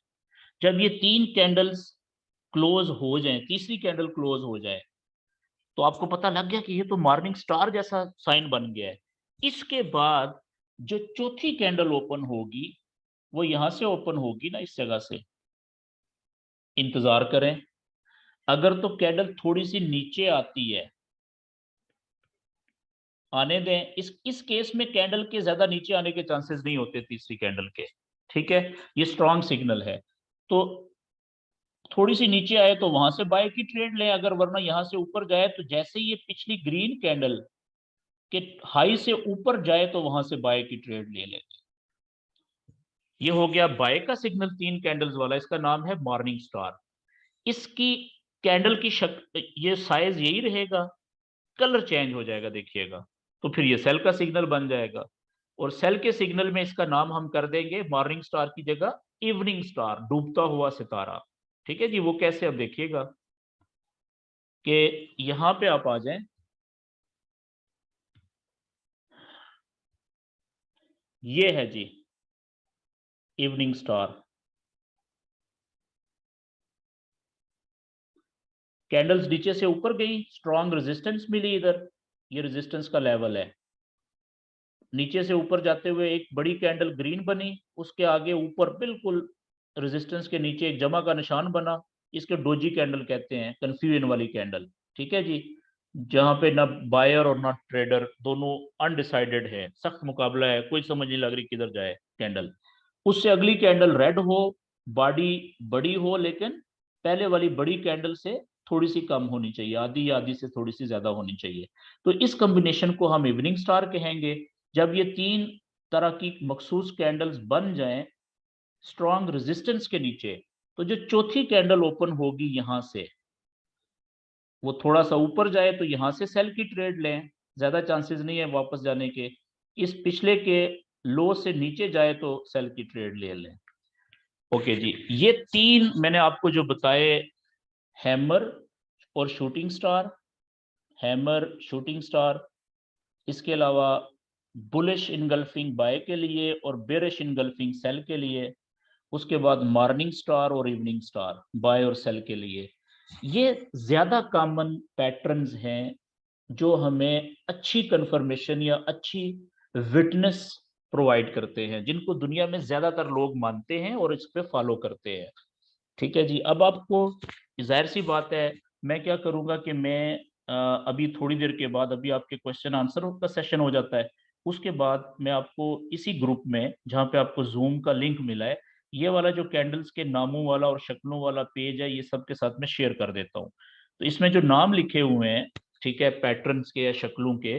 जब ये 3 कैंडल्स क्लोज हो जाए, तीसरी कैंडल क्लोज हो जाए, तो आपको पता लग गया कि ये तो मॉर्निंग स्टार जैसा साइन बन गया है। इसके बाद जो चौथी कैंडल ओपन होगी वो यहां से ओपन होगी ना, इस जगह से। इंतजार करें, अगर तो कैंडल थोड़ी सी नीचे आती है, आने दें। इस केस में कैंडल के ज्यादा नीचे आने के चांसेस नहीं होते तीसरी कैंडल के। ठीक है, ये स्ट्रॉन्ग सिग्नल है। तो थोड़ी सी नीचे आए तो वहां से बाय की ट्रेड लें, अगर वरना यहां से ऊपर जाए तो जैसे ये पिछली ग्रीन कैंडल के हाई से ऊपर जाए तो वहां से बाय की ट्रेड ले लें। ये हो गया बाय का सिग्नल 3 कैंडल्स वाला, इसका नाम है मॉर्निंग स्टार। इसकी कैंडल की ये साइज यही रहेगा, कलर चेंज हो जाएगा देखिएगा, तो फिर ये सेल का सिग्नल बन जाएगा। और सेल के सिग्नल में इसका नाम हम कर देंगे मॉर्निंग स्टार की जगह इवनिंग स्टार, डूबता हुआ सितारा। ठीक है जी। वो कैसे, अब देखिएगा कि यहां पे आप आ जाएं, ये है जी इवनिंग स्टार। कैंडल्स नीचे से ऊपर गई, स्ट्रॉन्ग रेजिस्टेंस मिली इधर, ये रेजिस्टेंस का लेवल है। नीचे से ऊपर जाते हुए एक बड़ी कैंडल ग्रीन बनी, उसके आगे ऊपर बिल्कुल रेजिस्टेंस के नीचे एक जमा का निशान बना, इसके डोजी कैंडल कहते हैं, कंफ्यूजन वाली कैंडल। ठीक है जी, जहां पे ना बायर और ना ट्रेडर, दोनों अनडिसाइडेड है, सख्त मुकाबला है, कोई समझ नहीं लग रही किधर जाए कैंडल। उससे अगली कैंडल रेड हो, बॉडी बड़ी हो, लेकिन पहले वाली बड़ी कैंडल से थोड़ी सी कम होनी चाहिए, आधी या आधी से थोड़ी सी ज्यादा होनी चाहिए। तो इस कॉम्बिनेशन को हम इवनिंग स्टार कहेंगे। जब ये 3 तरह की मखसूस कैंडल्स बन जाएं स्ट्रॉन्ग रेजिस्टेंस के नीचे, तो जो चौथी कैंडल ओपन होगी यहां से, वो थोड़ा सा ऊपर जाए तो यहां से सेल की ट्रेड लें, ज्यादा चांसेस नहीं है वापस जाने के। इस पिछले के लो से नीचे जाए तो सेल की ट्रेड ले लें। ओके जी, ये तीन मैंने आपको जो बताए, हैमर और shooting star, hammer shooting star, इसके अलावा बुलिश इनगल्फिंग बाय के लिए और बेरिश इनगल्फिंग सेल के लिए, उसके बाद मॉर्निंग स्टार और इवनिंग स्टार बाय और सेल के लिए। ये ज्यादा कॉमन पैटर्न्स हैं जो हमें अच्छी कंफर्मेशन या अच्छी विटनेस प्रोवाइड करते हैं, जिनको दुनिया में ज्यादातर लोग मानते हैं और इस पे फॉलो करते हैं। ठीक है जी, अब आपको जाहिर सी बात है, मैं क्या करूंगा कि मैं अभी थोड़ी देर के बाद, अभी आपके क्वेश्चन आंसर का सेशन हो जाता है, उसके बाद मैं आपको इसी ग्रुप में जहाँ पे आपको जूम का लिंक मिला है, ये वाला जो कैंडल्स के नामों वाला और शक्लों वाला पेज है, ये सबके साथ में शेयर कर देता हूँ। तो इसमें जो नाम लिखे हुए हैं, ठीक है, पैटर्न्स के या शक्लों के,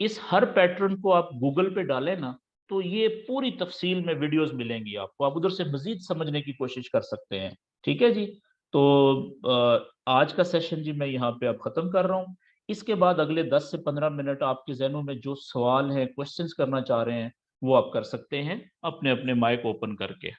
इस हर पैटर्न को आप गूगल पे डालें ना, तो ये पूरी तफसील में वीडियोस मिलेंगी आपको, आप उधर से मजीद समझने की कोशिश कर सकते हैं। ठीक है जी, तो आज का सेशन जी मैं यहाँ पे अब खत्म कर रहा हूँ। इसके बाद अगले 10 से 15 मिनट आपके जहनों में जो सवाल हैं, क्वेश्चंस करना चाह रहे हैं, वो आप कर सकते हैं अपने अपने माइक ओपन करके।